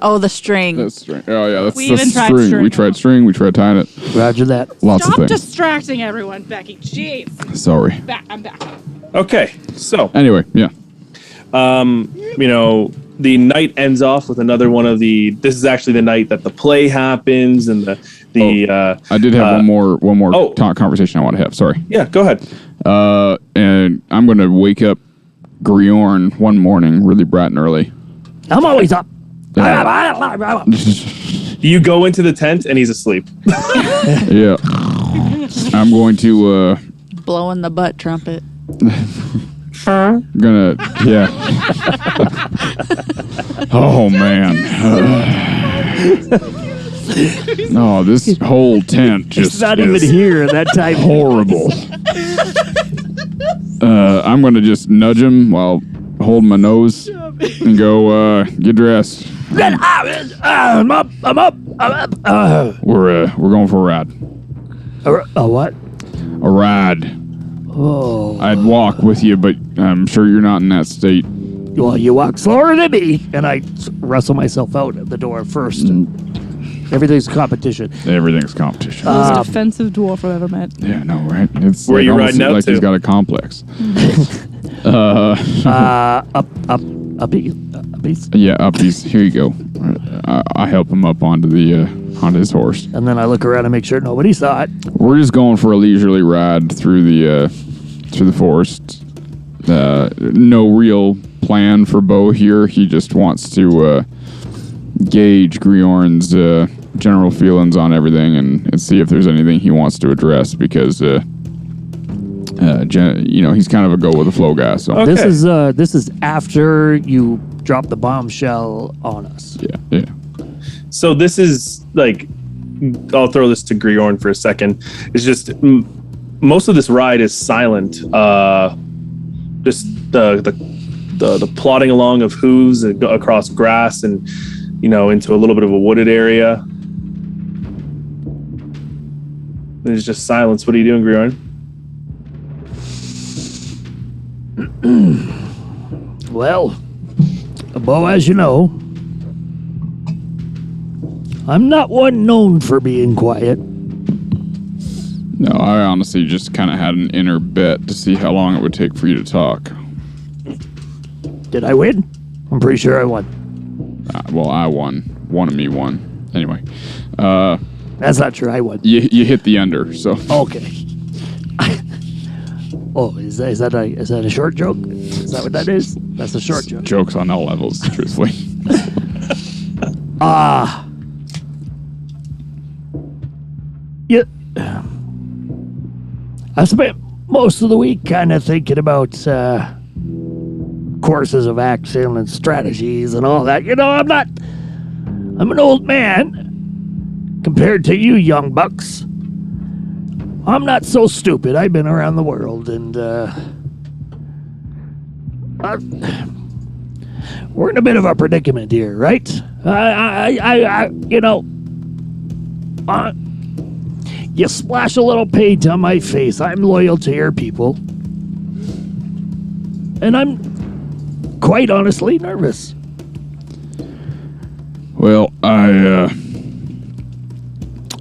Oh, the string. That's string. Oh, yeah, that's We the even tried string. string. We tried string. We tried tying it. Roger that. Lots Stop of things. distracting everyone, Becky. Jeez. Sorry. I'm back. Okay. So, Anyway, yeah. the night ends off with another one of the. This is actually the night that the play happens, and I did have one more oh. conversation I want to have. Sorry. yeah. Go ahead. And I'm going to wake up Griorn one morning really bright and early. I'm always up. You go into the tent, and he's asleep. Yeah. I'm going to Blowing the butt trumpet. yeah. Oh man. No, this whole tent just It's not even is here at that time. horrible. I'm gonna just nudge him while holding my nose and go get dressed. I'm up. I'm up. I'm up. We're going for a ride. A what? A ride. Oh. I'd walk with you, but I'm sure you're not in that state. Well, you walk slower than me, and I wrestle myself out at the door first. And everything's a competition. Everything's competition. Most defensive dwarf I've ever met. Yeah, no, right? It's Where like you almost riding out like to? he's got a complex. Up east. Yeah, up he's here you go. I help him up onto his horse. And then I look around and make sure nobody saw it. We're just going for a leisurely ride through the forest. No real plan for Bo here. He just wants to gauge Griorn's general feelings on everything and see if there's anything he wants to address because he's kind of a go with the flow guy. So Okay. This is after you drop the bombshell on us. yeah. So this is like, I'll throw this to Griorn for a second. It's just most of this ride is silent. Just the plodding along of hooves across grass and into a little bit of a wooded area. There's just silence. What are you doing, Griorn? Well, Bo, as you know, I'm not one known for being quiet. No, I honestly just kind of had an inner bet to see how long it would take for you to talk. Did I win? I'm pretty sure I won. Well, I won. One of me won. Anyway, That's not true. I won. you hit the under, so Okay. Oh, is that a short joke? Is that what that is? That's a short joke. jokes on all levels, truthfully. Yeah. I spent most of the week kind of thinking about courses of action and strategies and all that. I'm an old man compared to you young bucks. I'm not so stupid. I've been around the world and we're in a bit of a predicament here, right? You splash a little paint on my face. I'm loyal to your people. And I'm quite honestly nervous. Well, I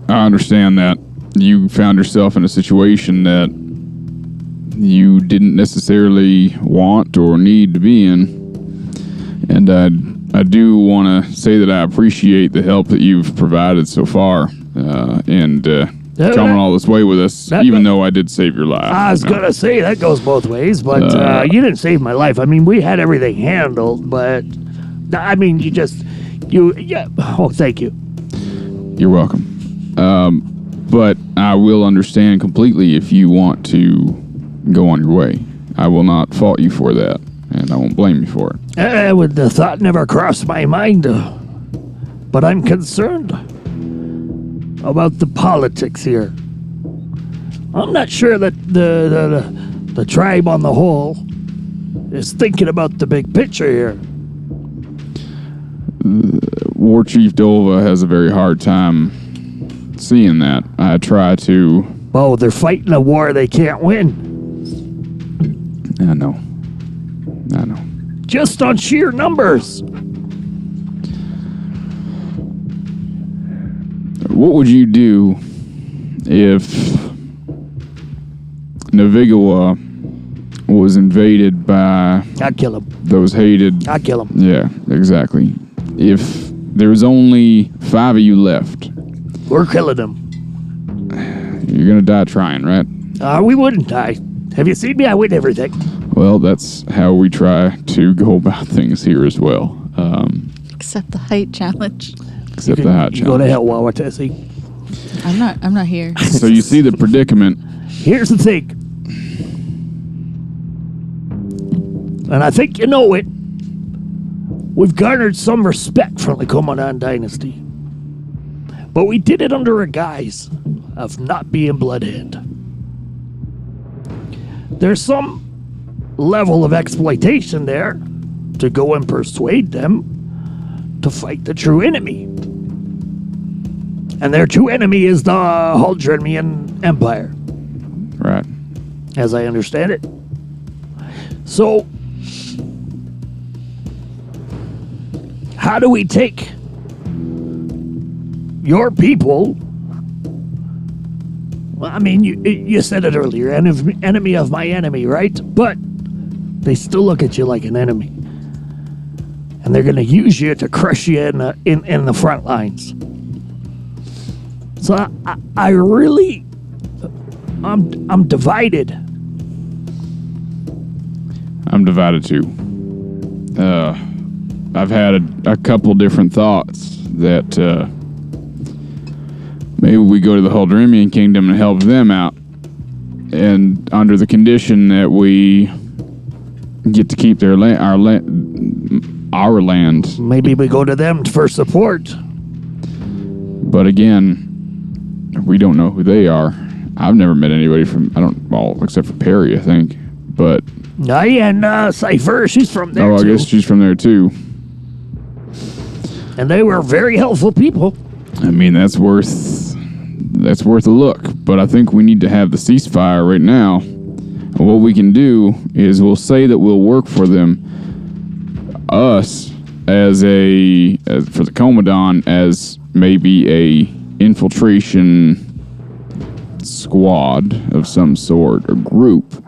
understand that you found yourself in a situation that you didn't necessarily want or need to be in. And I do want to say that I appreciate the help that you've provided so far, and coming all this way with us, even though I did save your life. I was going to say that goes both ways, but you didn't save my life. I mean, we had everything handled, but I mean, oh, thank you. You're welcome. But I will understand completely if you want to go on your way. I will not fault you for that, and I won't blame you for it. The thought never crossed my mind, but I'm concerned about the politics here. I'm not sure that the tribe on the whole is thinking about the big picture here. War Chief Dova has a very hard time seeing that. I try to... Oh, they're fighting a war they can't win. I know. Just on sheer numbers. What would you do if Navigawa was invaded by... I'd kill him. Those hated... I'd kill him. Yeah, exactly. If there was only 5 of you left... We're killing them. You're gonna die trying, right? We wouldn't die. Have you seen me? I win everything. Well, that's how we try to go about things here as well. Except the height challenge. Except the height You go to challenge. hell, Wawatesi. I'm not here. So you see the predicament. Here's the thing. And I think you know it. We've garnered some respect from the Komodan dynasty. But we did it under a guise of not being blooded. There's some level of exploitation there to go and persuade them to fight the true enemy. And their true enemy is the Huldremian Empire, Right. as I understand it. So, how do we take your people? Well, I mean, you said it earlier, enemy of my enemy, right? But they still look at you like an enemy. And they're going to use you to crush you in the front lines. So I really, I'm divided. I'm divided too. I've had a couple different thoughts that maybe we go to the Huldremian Kingdom and help them out, and under the condition that we get to keep their land, our land. Maybe we go to them for support. But again, we don't know who they are. I've never met anybody from except for Perry, I think. But And Cypher, she's from there I too. guess she's from there too. And they were very helpful people. I mean, that's worth a look. But I think we need to have the ceasefire right now. And what we can do is we'll say that we'll work for them, us as for the Komodan as maybe a infiltration squad of some sort or group.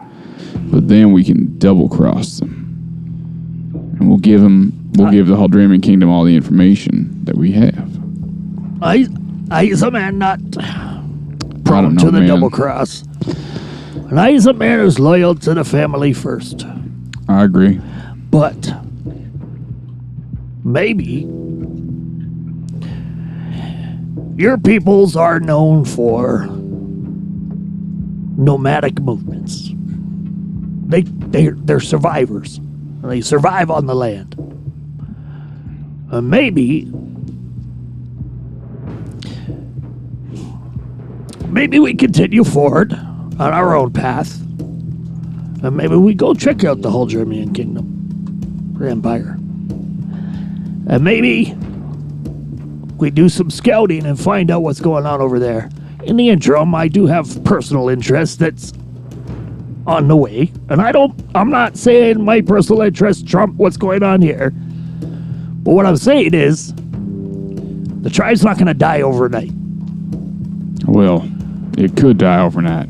But then we can double cross them, and we'll give the Huldremian Kingdom all the information that we have. I is a man not prone know, to the man. double cross. And I is a man who's loyal to the family first. I agree. But maybe your peoples are known for nomadic movements. They're survivors. They survive on the land. And maybe we continue forward on our own path. And maybe we go check out the Huldremian Kingdom or Empire. And maybe we do some scouting and find out what's going on over there. In the interim, I do have personal interest that's on the way. And I'm not saying my personal interest trump what's going on here. But what I'm saying is, the tribe's not going to die overnight. Well, it could die overnight.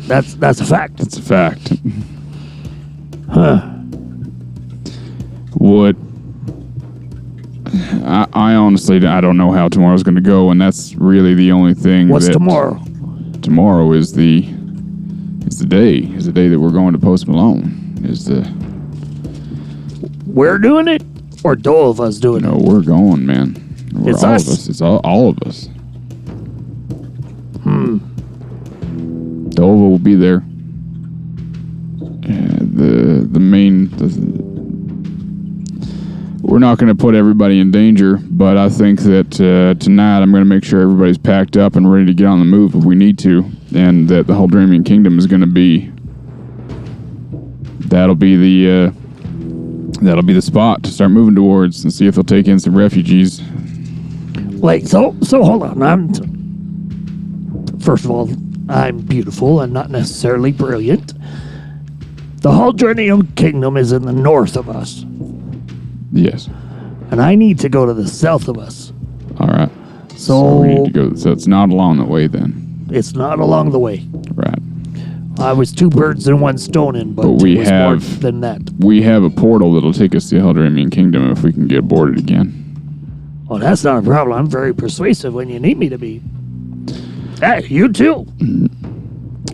That's a fact. It's a fact. What? I honestly, I don't know how tomorrow's going to go, and that's really the only thing. What's tomorrow? Tomorrow is the day that we're going to Post Malone. We're doing it, or Dolva's doing No, it? we're going, man. It's all us. of us. It's all of us. Dolva will be there. We're not going to put everybody in danger, but I think that tonight I'm going to make sure everybody's packed up and ready to get on the move if we need to, and that the Haldramian Kingdom is going to be. That'll be the spot to start moving towards and see if they'll take in some refugees. Like, so hold on. First of all, I'm beautiful and not necessarily brilliant. The Haldramian Kingdom is in the north of us, Yes. and I need to go to the south of us. All right. So we need to go. So it's not along the way then. it's not along the way. Right. I was two birds and one stone in, but we it was more have- than that. We have a portal that'll take us to the Haldramian Kingdom if we can get aboard it again. Oh, that's not a problem. I'm very persuasive when you need me to be. Hey, you too.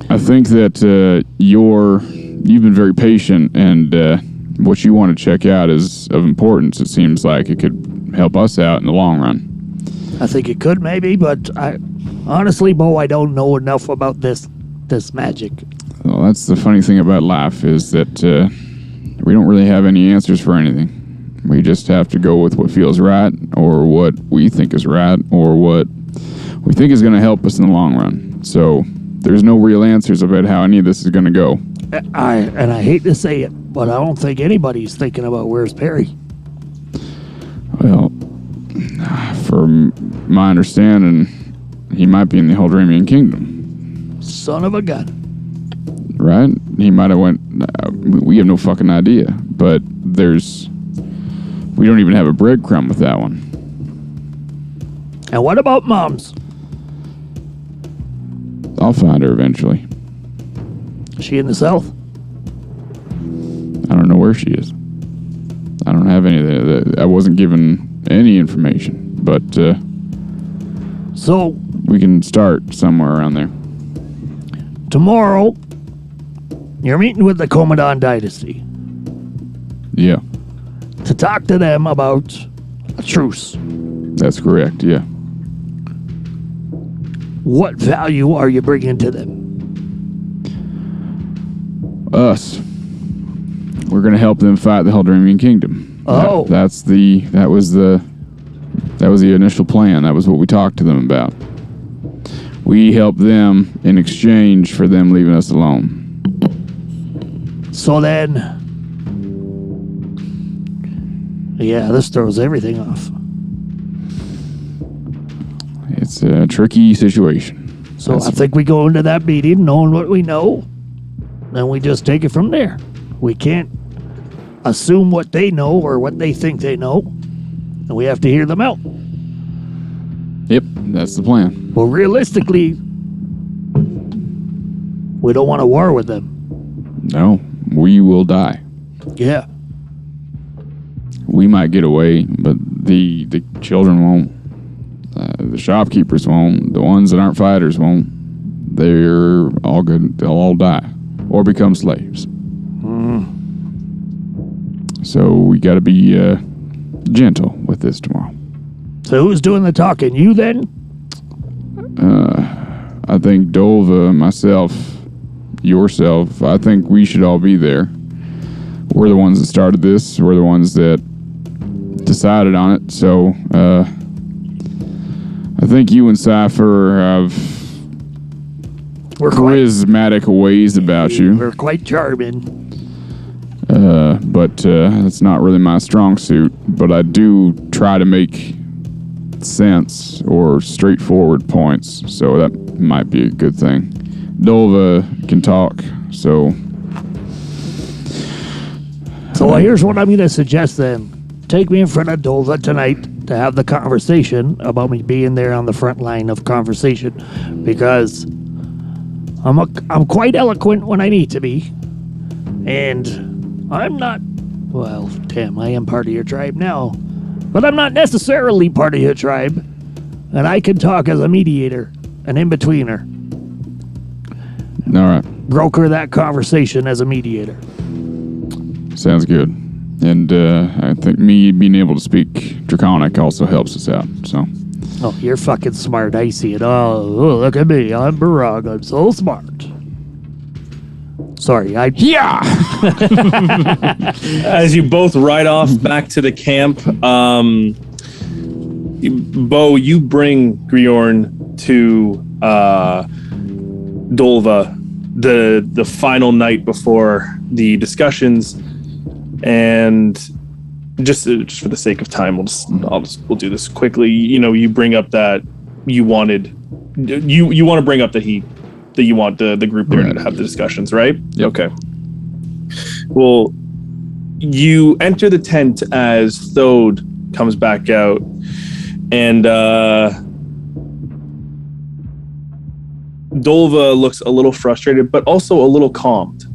I think that you've been very patient, and what you want to check out is of importance. It seems like it could help us out in the long run. I think it could maybe, but honestly, Bo, I don't know enough about this magic. Well, that's the funny thing about life is that we don't really have any answers for anything. We just have to go with what feels right, or what we think is right, or what we think is going to help us in the long run. So there's no real answers about how any of this is going to go. I hate to say it, but I don't think anybody's thinking about where's Perry. Well, from my understanding, he might be in the Haldramian Kingdom, Son of a gun. right? He might have went. We have no fucking idea, but we don't even have a breadcrumb with that one. And what about Mom's? I'll find her eventually. Is she in the south? I don't know where she is. I don't have any of that. I wasn't given any information, but So, we can start somewhere around there. tomorrow, you're meeting with the Commandant Dynasty Yeah, to talk to them about a truce. that's correct. Yeah. What value are you bringing to them? Us. We're gonna help them fight the Haldramian Kingdom. Oh. That was the initial plan. That was what we talked to them about. We help them in exchange for them leaving us alone. So then, yeah, this throws everything off. It's a tricky situation. So I think we go into that meeting knowing what we know, and we just take it from there. We can't assume what they know or what they think they know, and we have to hear them out. Yep, that's the plan. Well, realistically, we don't want a war with them. No, we will die. Yeah. We might get away, but the children won't. The shopkeepers won't. The ones that aren't fighters won't. They're all good. They'll all die or become slaves. So we got to be gentle with this tomorrow. So who's doing the talking? You then? I think Dolva, myself, yourself, I think we should all be there. We're the ones that started this. We're the ones that decided on it. So I think you and Cypher have We're quite, charismatic ways about you. we're quite charming. But that's not really my strong suit. But I do try to make sense or straightforward points, so that might be a good thing. Dolva can talk, so Here's what I'm going to suggest then. Take me in front of Dolva tonight to have the conversation about me being there on the front line of conversation, because I'm quite eloquent when I need to be. And I'm not, well, damn, I am part of your tribe now. But I'm not necessarily part of your tribe. And I can talk as a mediator, an in-betweener. All right. Broker that conversation as a mediator. Sounds good. And I think me being able to speak Draconic also helps us out. So. Oh, you're fucking smart. I see it. Oh, look at me. I'm Barag. I'm so smart. Sorry, Yeah! As you both ride off back to the camp, Bo, you bring Griorn to Dolva the final night before the discussions, and just for the sake of time, we'll do this quickly. You know, you bring up that you want to bring up that you want the group there to have the discussions, right? Yep. Okay. Well, you enter the tent as Thode comes back out, and Dolva looks a little frustrated, but also a little calmed.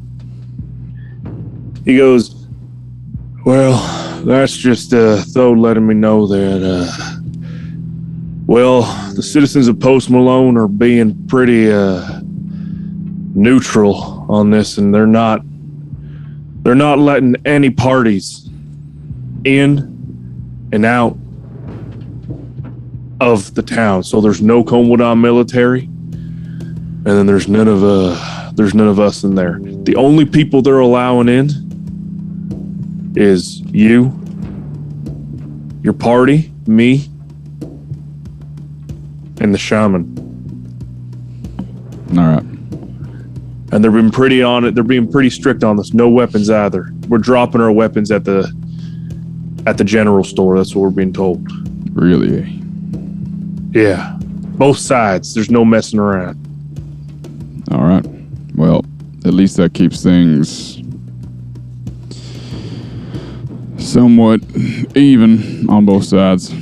He goes, Well, that's just Thode letting me know that, the citizens of Post Malone are being pretty neutral on this, and they're not letting any parties in and out of the town. So there's no Comodan military, and then there's none of us in there. The only people they're allowing in is you, your party, me, and the shaman. All right. And they've been pretty on it. They're being pretty strict on this. No weapons either. We're dropping our weapons at the general store. That's what we're being told. Really? Yeah. Both sides. There's no messing around. All right. Well, at least that keeps things somewhat even on both sides.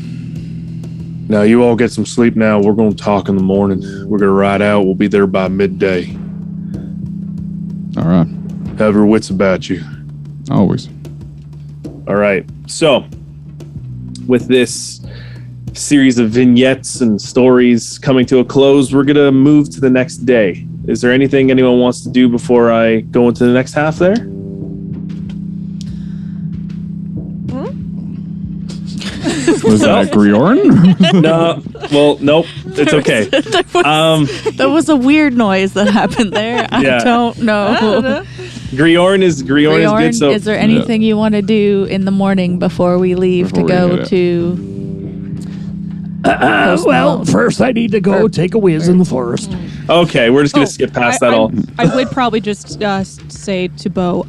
Now, you all get some sleep now. We're going to talk in the morning. We're going to ride out. We'll be there by midday. All right. Have your wits about you. Always. all right. So with this series of vignettes and stories coming to a close, we're going to move to the next day. Is there anything anyone wants to do before I go into the next half there? Was that Griorn? No. Well, nope. It's okay. There was a weird noise that happened there. Yeah. I don't know. Griorn is good. So is there anything you want to do in the morning before we leave Before we to go head out. to? Well, first I need to go take a whiz in the forest. okay, we're just gonna skip past that all. I would probably just say to Bo,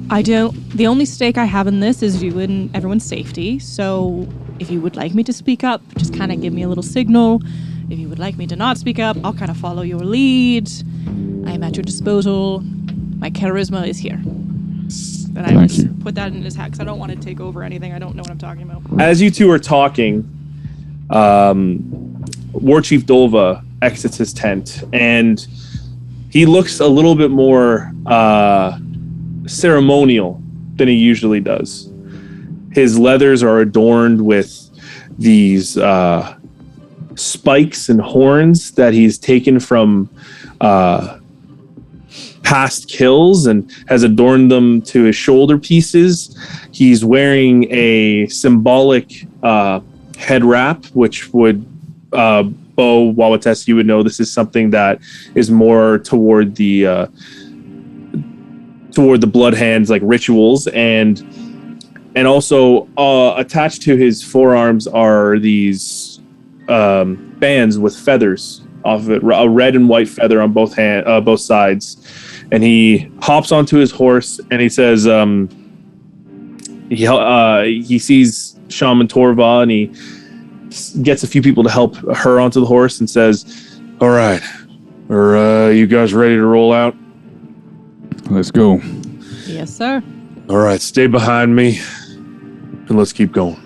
the only stake I have in this is you and everyone's safety. So if you would like me to speak up, just kind of give me a little signal. If you would like me to not speak up, I'll kind of follow your lead. I am at your disposal. My charisma is here. And I Thank just you. put that in his hat because I don't want to take over anything. I don't know what I'm talking about. As you two are talking, War Chief Dolva exits his tent, and he looks a little bit more ceremonial than he usually does. His leathers are adorned with these spikes and horns that he's taken from past kills and has adorned them to his shoulder pieces. He's wearing a symbolic head wrap, which would Bo Wawates, you would know this is something that is more toward the blood hands, like rituals, and also attached to his forearms are these bands with feathers off of it, a red and white feather on both sides. And he hops onto his horse and he says, he sees Shaman Torva and he gets a few people to help her onto the horse and says, All right. Are you guys ready to roll out? Let's go. Yes, sir. All right. Stay behind me and let's keep going.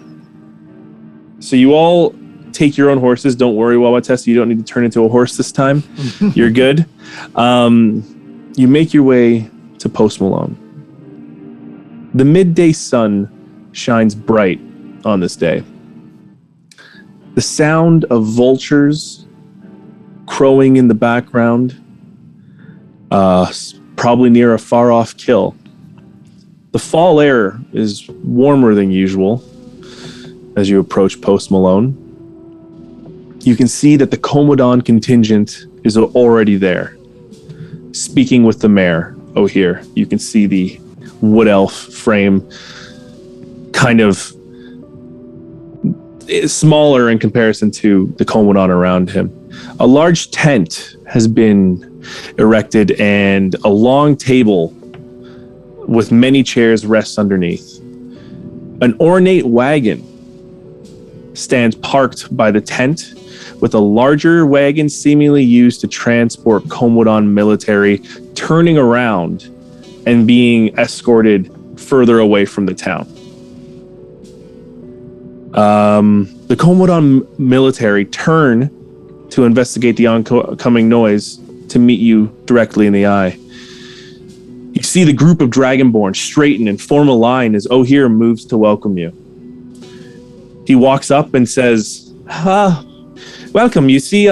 so you all take your own horses. Don't worry, Wawatessa. You don't need to turn into a horse this time. You're good. You make your way to Post Malone. The midday sun shines bright on this day. The sound of vultures crowing in the background, probably near a far-off kill. The fall air is warmer than usual as you approach Post Malone. You can see that the Comodon contingent is already there. Speaking with the mayor, here, you can see the wood elf frame kind of smaller in comparison to the Comodon around him. A large tent has been erected and a long table with many chairs rests underneath. An ornate wagon stands parked by the tent, with a larger wagon seemingly used to transport Comodon military turning around and being escorted further away from the town. The Comodon military turn to investigate the oncoming noise to meet you directly in the eye. You see the group of Dragonborn straighten and form a line as O'Here moves to welcome you. He walks up and says, welcome. You see,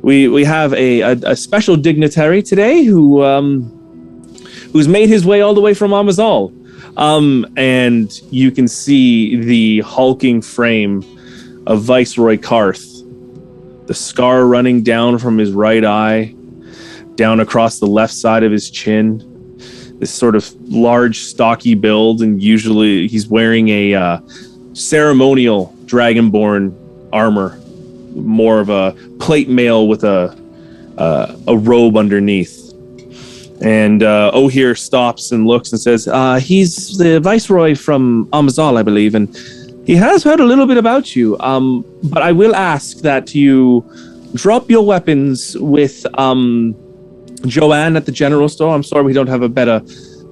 we have a special dignitary today who's made his way all the way from Amazal. And you can see the hulking frame of Viceroy Karth, the scar running down from his right eye, down across the left side of his chin. This sort of large, stocky build, and usually he's wearing a ceremonial Dragonborn armor, more of a plate mail with a robe underneath. And O'Here stops and looks and says, he's the Viceroy from Amazal, I believe, and he has heard a little bit about you. But I will ask that you drop your weapons with Joanne at the general store. I'm sorry we don't have a better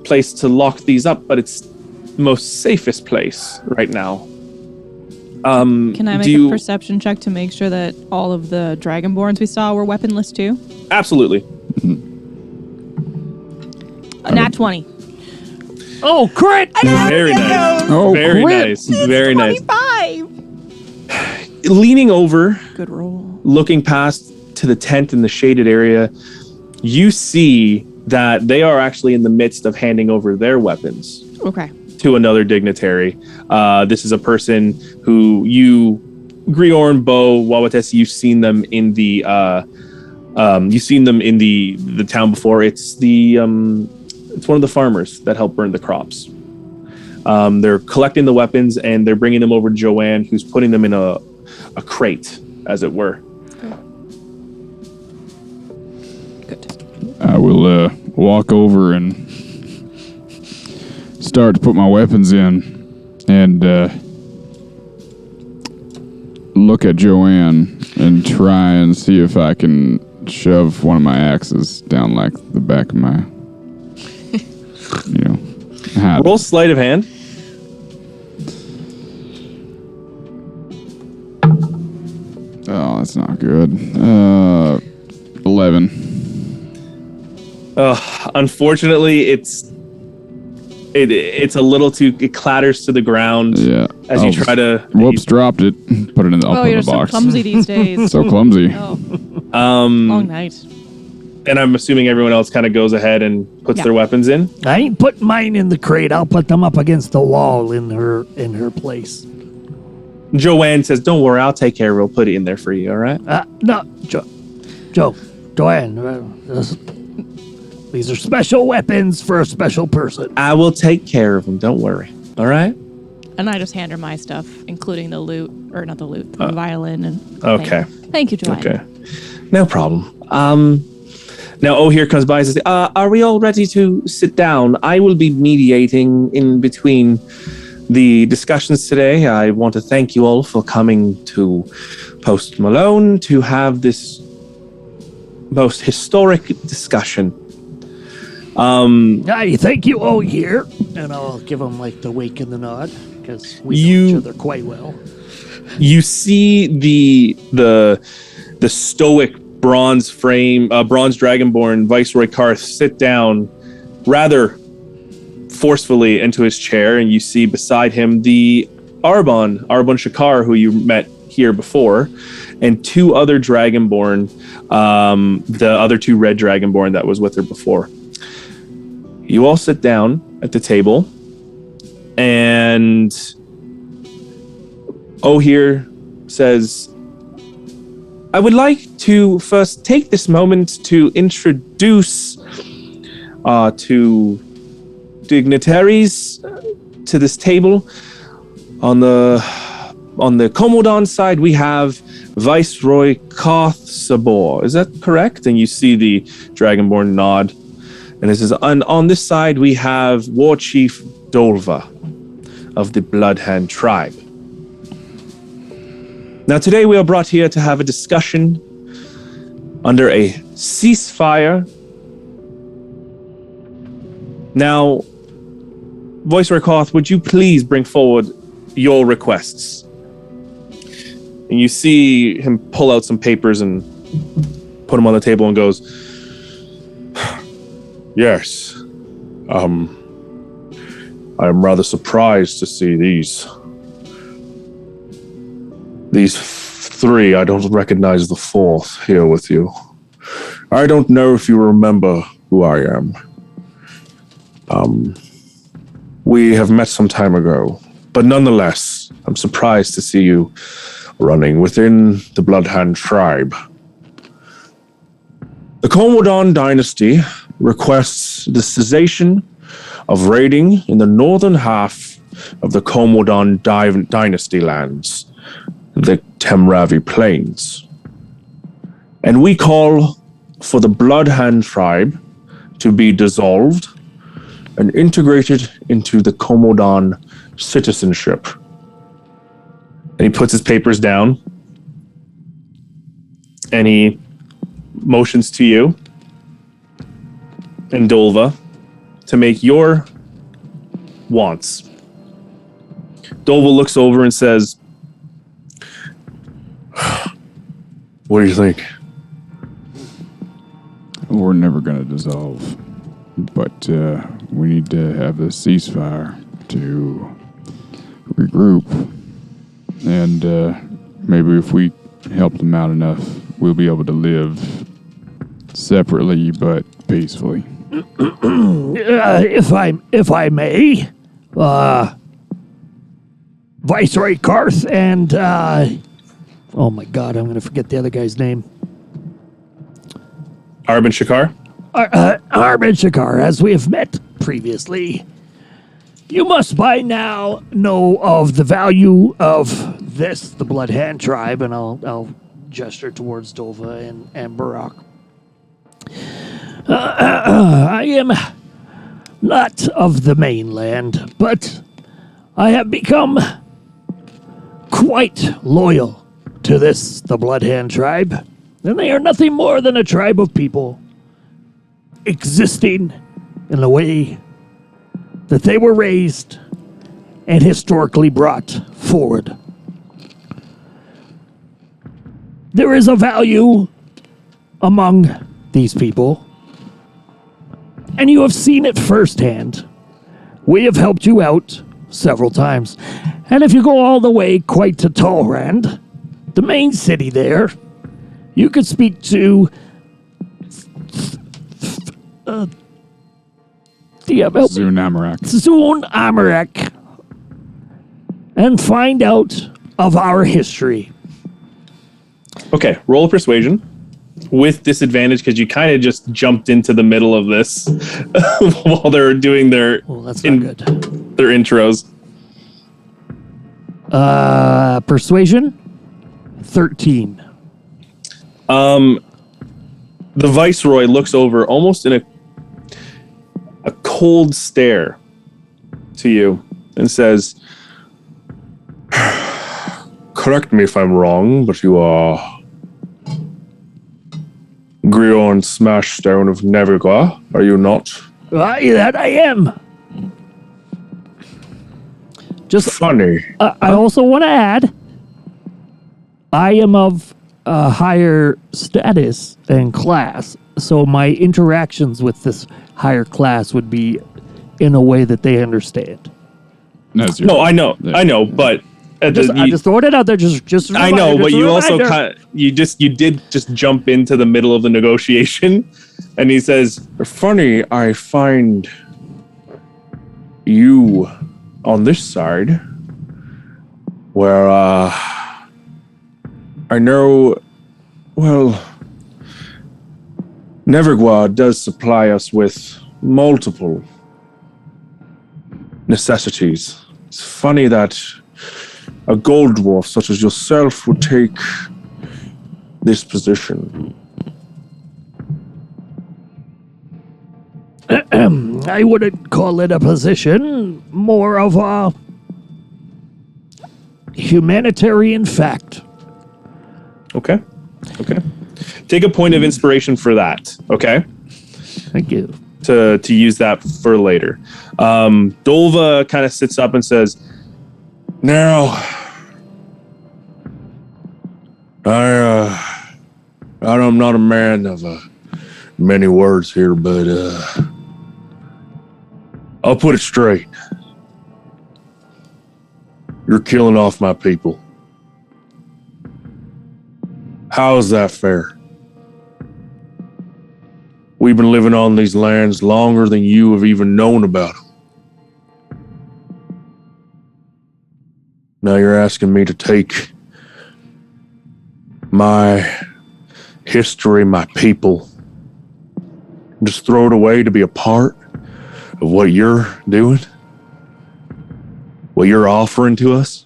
place to lock these up, but it's the most safest place right now. Can I make a perception check to make sure that all of the Dragonborns we saw were weaponless too? Absolutely. A nat 20. Oh, crit! Very nice. Oh, Very quit. nice. Very nice. 25. Leaning over, Good roll. looking past to the tent in the shaded area, you see that they are actually in the midst of handing over their weapons Okay. to another dignitary. This is a person who Griorn, Bo, Wawatesi, you've seen them in the town before. It's one of the farmers that help burn the crops. They're collecting the weapons and they're bringing them over to Joanne, who's putting them in a crate, as it were. Good. I will walk over and start to put my weapons in and look at Joanne and try and see if I can shove one of my axes down like the back of my, hat. Roll sleight of hand. Oh, that's not good. 11. Unfortunately, it's a little too. It clatters to the ground. Yeah. As you try to. Whoops, dropped it. Put it in the Oh, up in you're the so box. clumsy these days. So clumsy. Oh, long night. And I'm assuming everyone else kind of goes ahead and puts their weapons in. I ain't putting mine in the crate. I'll put them up against the wall in her place. Joanne says, "Don't worry, I'll take care of it. We'll put it in there for you. All right." No, Joanne. These are special weapons for a special person. I will take care of them. Don't worry. All right. And I just hand her my stuff, including the lute, or not the lute, the violin. And Okay. Thank you, Joanne. Okay. No problem. Now O'Here comes by and says, "Are we all ready to sit down? I will be mediating in between the discussions today. I want to thank you all for coming to Post Malone to have this most historic discussion." I thank you all here, and I'll give him like the wink and the nod because we know each other quite well. You see the stoic bronze dragonborn Viceroy Karth sit down rather forcefully into his chair, and you see beside him the Arbon Shakar, who you met here before, and two other dragonborn, the other two red dragonborn that was with her before. You all sit down at the table, and Ohir says, I would like to first take this moment to introduce two dignitaries to this table. On the Komodan side, we have Viceroy Koth Sabor. Is that correct? And you see the Dragonborn nod. And it says, and on this side, we have War Chief Dolva of the Bloodhand tribe. Now, today we are brought here to have a discussion under a ceasefire. Now, Viceroy Koth, would you please bring forward your requests? And you see him pull out some papers and put them on the table and goes, Yes. I am rather surprised to see these three. I don't recognize the fourth here with you. I don't know if you remember who I am. We have met some time ago, but nonetheless, I'm surprised to see you running within the Bloodhand tribe. The Komodan dynasty requests the cessation of raiding in the northern half of the Komodan dynasty lands, the Temravi Plains. And we call for the Bloodhand tribe to be dissolved and integrated into the Komodan citizenship. And he puts his papers down and he motions to you and Dolva to make your wants. Dolva looks over and says, what do you think? We're never going to dissolve, but we need to have the ceasefire to regroup, and maybe if we help them out enough, we'll be able to live separately but peacefully. If I may, Viceroy Karth and oh my God, I'm gonna forget the other guy's name. Arbon Shakar? Arbon Shakar, as we have met previously, you must by now know of the value of this, the Bloodhand tribe, and I'll gesture towards Dolva and Barak. I am not of the mainland, but I have become quite loyal to this, the Bloodhand tribe, and they are nothing more than a tribe of people existing in the way that they were raised and historically brought forward. There is a value among these people, and you have seen it firsthand. We have helped you out several times. And if you go all the way quite to Tallrand, the main city there, you could speak to Zun Amarak. Zun Amarak and find out of our history. Okay, roll a persuasion with disadvantage because you kind of just jumped into the middle of this while they're doing their That's not good. Their intros. Persuasion 13. The Viceroy looks over almost in a cold stare to you and says, Correct me if I'm wrong, but you are Griorn Smashstone of Nevergua, are you not? That I am. Just Funny. I also want to add I am of a higher status and class, so my interactions with this higher class would be in a way that they understand. No, I know, but I'm just throwing it out there. Just I know, but you also you did just jump into the middle of the negotiation, and he says, Funny, I find you on this side where I know, well, Nevergua does supply us with multiple necessities. It's funny that a gold dwarf such as yourself would take this position. I wouldn't call it a position, more of a humanitarian fact. Okay. Take a point of inspiration for that, okay? Thank you. To use that for later. Dolva kind of sits up and says, Now, I'm not a man of many words here, but I'll put it straight. You're killing off my people. How is that fair? We've been living on these lands longer than you have even known about them. Now you're asking me to take my history, my people, just throw it away to be a part of what you're doing? What you're offering to us?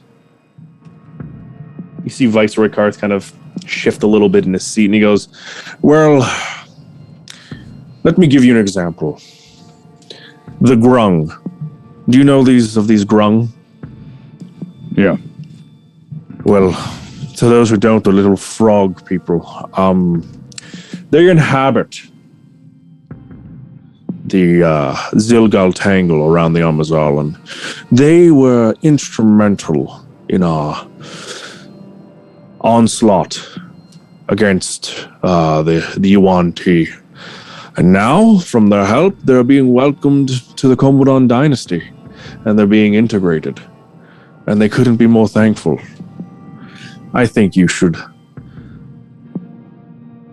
you see Viceroy Karth kind of shift a little bit in his seat, and he goes, Well, let me give you an example. The grung. Do you know of these grung? Yeah. Well, to those who don't, the little frog people, they inhabit the Zilgal Tangle around the Amazal, and they were instrumental in our onslaught against the Yuan-Ti. And now, from their help, they're being welcomed to the Komodan dynasty, and they're being integrated. And they couldn't be more thankful. I think you should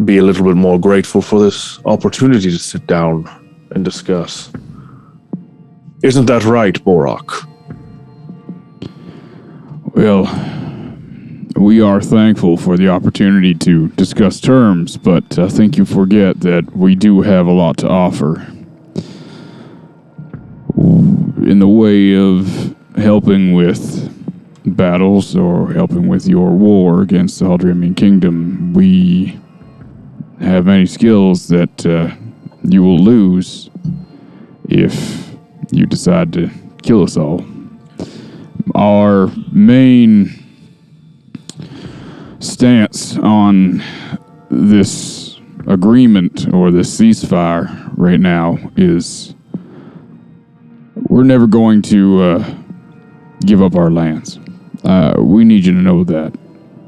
be a little bit more grateful for this opportunity to sit down and discuss. Isn't that right, Borak? Well, we are thankful for the opportunity to discuss terms, but I think you forget that we do have a lot to offer in the way of helping with battles or helping with your war against the Haldremian Kingdom. We have many skills that you will lose if you decide to kill us all. Our main stance on this agreement or this ceasefire right now is we're never going to give up our lands. We need you to know that.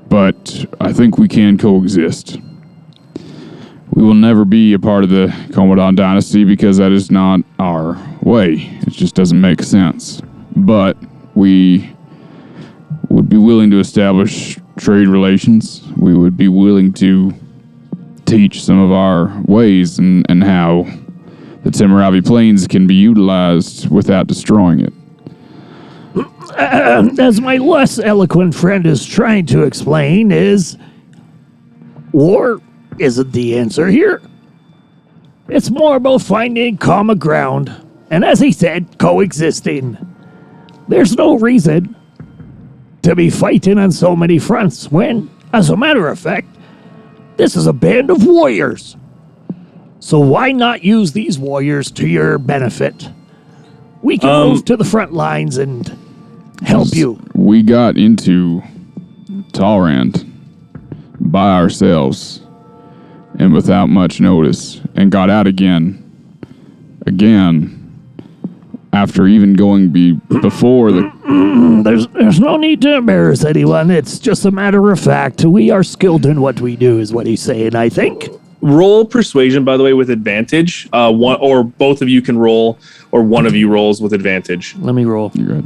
But I think we can coexist. We will never be a part of the Komodan dynasty because that is not our way. It just doesn't make sense. But we would be willing to establish trade relations. We would be willing to teach some of our ways and how the Timaravi Plains can be utilized without destroying it. As my less eloquent friend is trying to explain, is war isn't the answer here. It's more about finding common ground, and as he said, coexisting. There's no reason to be fighting on so many fronts when, as a matter of fact, this is a band of warriors. So why not use these warriors to your benefit? We can move to the front lines and help you. We got into Talrand by ourselves and without much notice, and got out again after even going before the There's no need to embarrass anyone. It's just a matter of fact. We are skilled in what we do, is what he's saying, I think. Roll persuasion, by the way, with advantage. One or both of you can roll, or one of you rolls with advantage. Let me roll. You're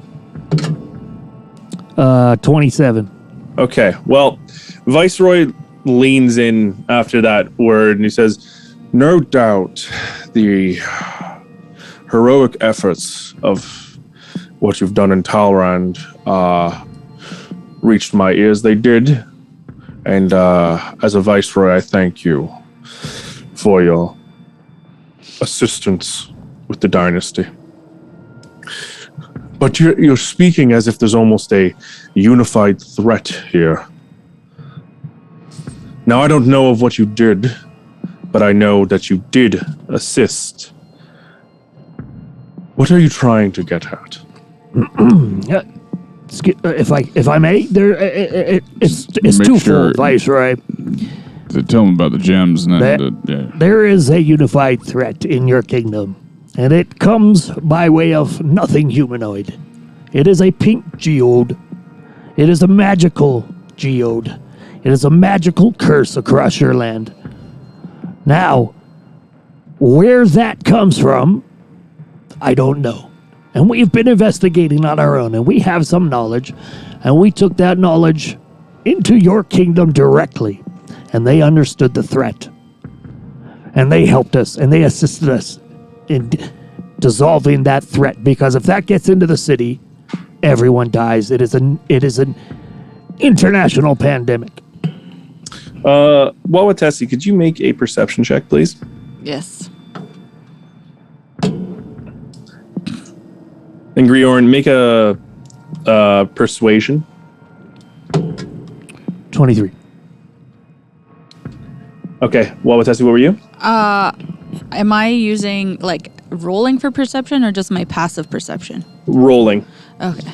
good. 27. Okay. Well, Viceroy leans in after that word and he says, "No doubt the heroic efforts of what you've done in Talrand reached my ears. They did. And as a Viceroy, I thank you for your assistance with the dynasty. But you're speaking as if there's almost a unified threat here. Now, I don't know of what you did, but I know that you did assist. What are you trying to get at?" If I may, it's Make twofold, sure- Viceroy. To tell them about the gems and then There is a unified threat in your kingdom, and it comes by way of nothing humanoid. It is a pink geode. It is a magical geode. It is a magical curse across your land. Now, where that comes from, I don't know. And we've been investigating on our own, and we have some knowledge, and we took that knowledge into your kingdom directly, and they understood the threat. And they helped us, and they assisted us in dissolving that threat, because if that gets into the city, everyone dies. It is an international pandemic. Wawatesi, could you make a perception check, please? Yes. And Griorn, make a persuasion. 23. Okay, Wawatesi, what were you? Am I using rolling for perception or just my passive perception? Rolling. Okay.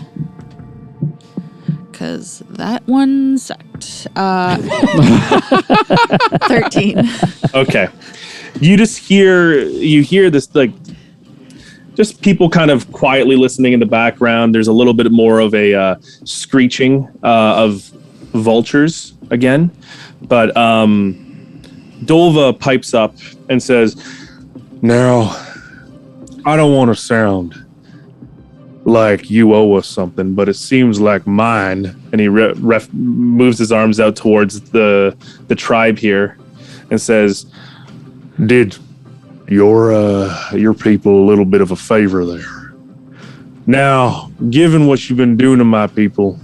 Because that one sucked. 13. Okay. You hear this, just people kind of quietly listening in the background. There's a little bit more of a screeching of vultures again. But Dolva pipes up and says, Now, I don't want to sound like you owe us something, but it seems like mine. and he moves his arms out towards the tribe here and says, Did your people a little bit of a favor there. Now, given what you've been doing to my people,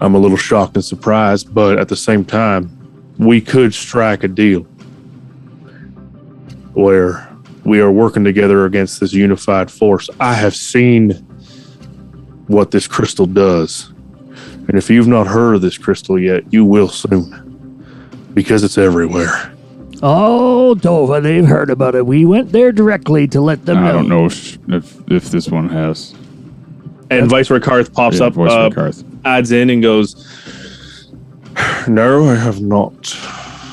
I'm a little shocked and surprised, but at the same time, we could strike a deal where we are working together against this unified force. I have seen what this crystal does. And if you've not heard of this crystal yet, you will soon, because it's everywhere. Oh, Dova, they've heard about it. We went there directly to let them know. I don't know if this one has. and Viceroy Karth pops up, Viceroy Karth. adds in and goes, No, I have not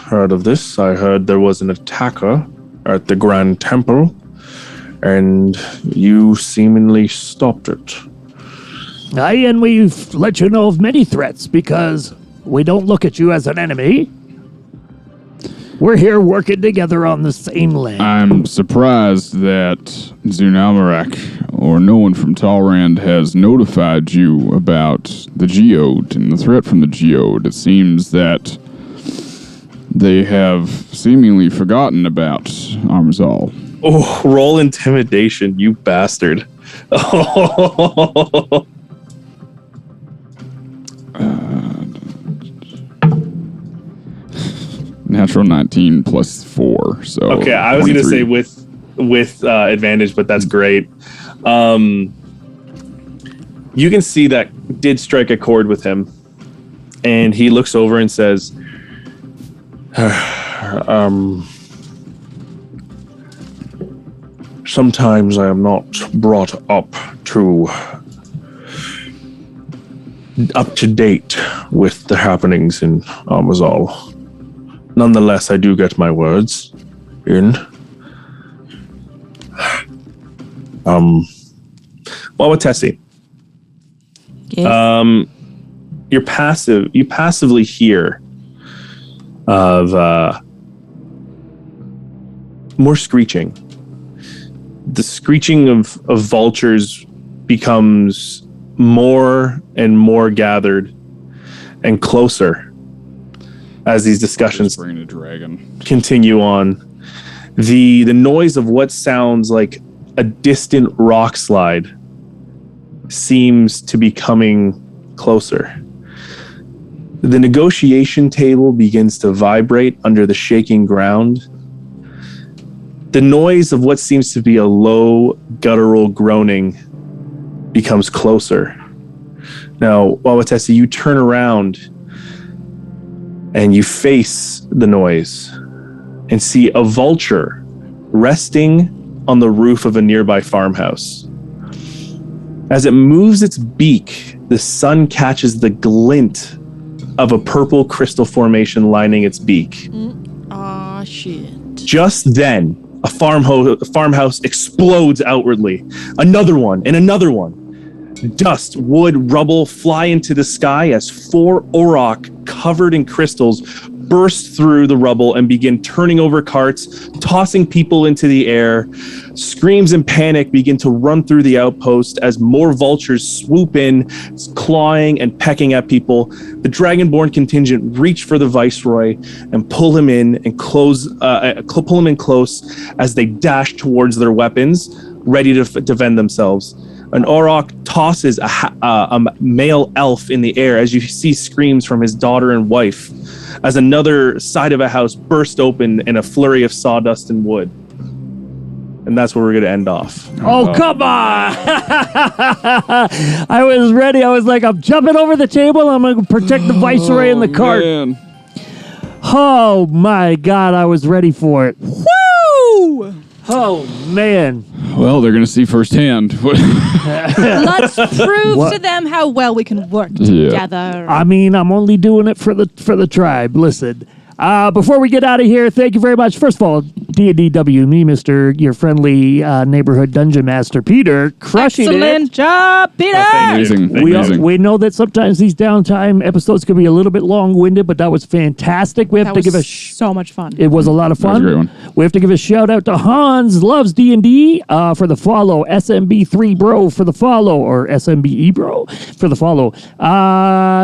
heard of this. I heard there was an attacker at the Grand Temple, and you seemingly stopped it. Aye, and we've let you know of many threats because we don't look at you as an enemy. We're here working together on the same land. I'm surprised that Zunamarak or no one from Talrand has notified you about the geode and the threat from the geode. It seems that they have seemingly forgotten about Armazal. "Oh, roll intimidation, you bastard." Natural 19 plus 4. So Okay, I was going to 23. say with advantage, but that's great. You can see that did strike a chord with him, and he looks over and says, Sometimes I am not brought up to date with the happenings in Armazal. Nonetheless, I do get my words in. Wawatesi, Yes. You passively hear of more screeching. The screeching of vultures becomes more and more gathered and closer as these discussions Bring a dragon. continue on. The noise of what sounds like a distant rock slide seems to be coming closer. The negotiation table begins to vibrate under the shaking ground. The noise of what seems to be a low, guttural groaning becomes closer. Now, Wawatesi, you turn around and you face the noise and see a vulture resting on the roof of a nearby farmhouse. As it moves its beak, the sun catches the glint of a purple crystal formation lining its beak. Aw, shit. Just then, a farmhouse explodes outwardly. Another one and another one. Dust, wood, rubble fly into the sky as 4 auroch covered in crystals burst through the rubble and begin turning over carts, tossing people into the air. Screams and panic begin to run through the outpost as more vultures swoop in, clawing and pecking at people. The Dragonborn contingent reach for the Viceroy and pull him in and pull him in close as they dash towards their weapons, ready to defend themselves. An auroch tosses a male elf in the air as you see screams from his daughter and wife as another side of a house burst open in a flurry of sawdust and wood. And that's where we're going to end off. Oh, come on. I was ready. I was like, I'm jumping over the table. I'm going to protect the Viceroy in the cart. Man. Oh, my God. I was ready for it. Woo! Oh, man. Well, they're going to see firsthand. Let's prove What? to them how well we can work Yeah. together. I mean, I'm only doing it for the tribe. Listen, before we get out of here, thank you very much. First of all, D&DW, me, Mr. Your friendly neighborhood dungeon master, Peter, crushing Excellent it. job, Peter! Amazing. Amazing. We know that sometimes these downtime episodes can be a little bit long-winded, but that was fantastic. We have That to was give a so much fun. It was a lot of That was fun. a great one. We have to give a shout out to Hans Loves D&D for the follow, SMB3 Bro for the follow, or SMBE Bro for the follow.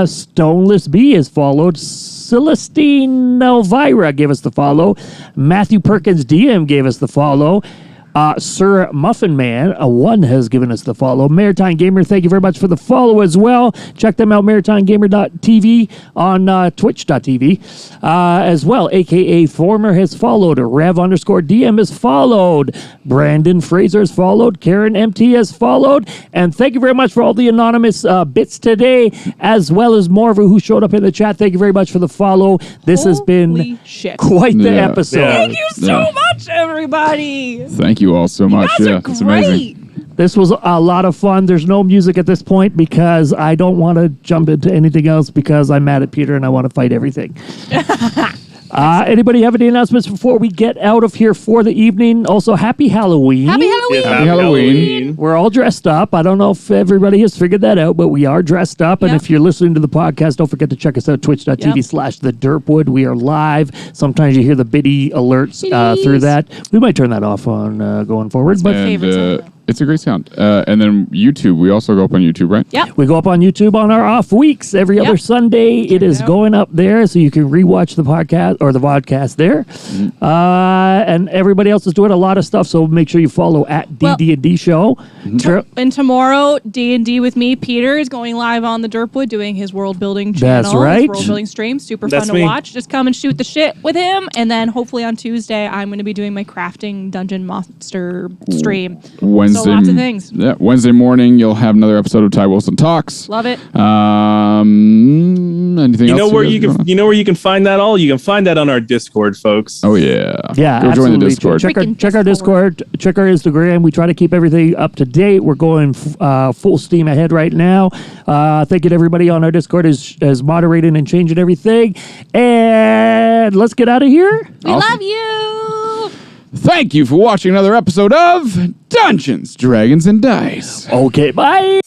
Stoneless B is followed. Celestine Elvira gave us the follow. Matthew Perkins DM gave us the follow. Sir Muffin Man, a 1 has given us the follow. Maritime Gamer, thank you very much for the follow as well. Check them out, maritimegamer.tv on twitch.tv as well. AKA Former has followed. Rev_DM has followed. Brandon Fraser has followed. Karen MT has followed. And thank you very much for all the anonymous bits today, as well as Marva who showed up in the chat. Thank you very much for the follow. This has been Holy shit. quite the Yeah. episode. Yeah. Thank you so Yeah. much, everybody. Thank you all so much. You guys Yeah, are it's great. amazing. This was a lot of fun. There's no music at this point because I don't want to jump into anything else because I'm mad at Peter and I want to fight everything. Anybody have any announcements before we get out of here for the evening? Also, happy Halloween. Happy Halloween. Happy Halloween. We're all dressed up. I don't know if everybody has figured that out, but we are dressed up. And Yep. if you're listening to the podcast, don't forget to check us out, twitch.tv/thedirtwood. We are live. Sometimes you hear the biddy alerts through Biddies. that. We might turn that off on going forward. But And favorite sound, though. it's a great sound. And then YouTube. We also go up on YouTube, right? Yep. we go up on YouTube on our off weeks every other Yep. Sunday. It is out. going up there, so you can rewatch the podcast or the vodcast there. And everybody else is doing a lot of stuff, so make sure you follow at Well- DD&D Show. And tomorrow, D&D with me, Peter, is going live on the Dirtwood doing his world building channel. That's right. His world building stream. Super That's fun to me. watch. Just come and shoot the shit with him. And then hopefully on Tuesday, I'm going to be doing my crafting dungeon monster stream. Wednesday. So lots of things. Yeah, Wednesday morning you'll have another episode of Ty Wilson Talks. Love it. Anything You else? know where guys you can wanna- you know where you can find that all? You can find that on our Discord, folks. Oh yeah. Yeah, Go absolutely. join the Discord. Check our Freaking Discord. Check our Instagram. We try to keep everything up to date. We're going full steam ahead right now. Thank you to everybody on our Discord is moderating and changing everything. And let's get out of here. We Awesome. love you. Thank you for watching another episode of Dungeons, Dragons, and Dice. Okay, bye.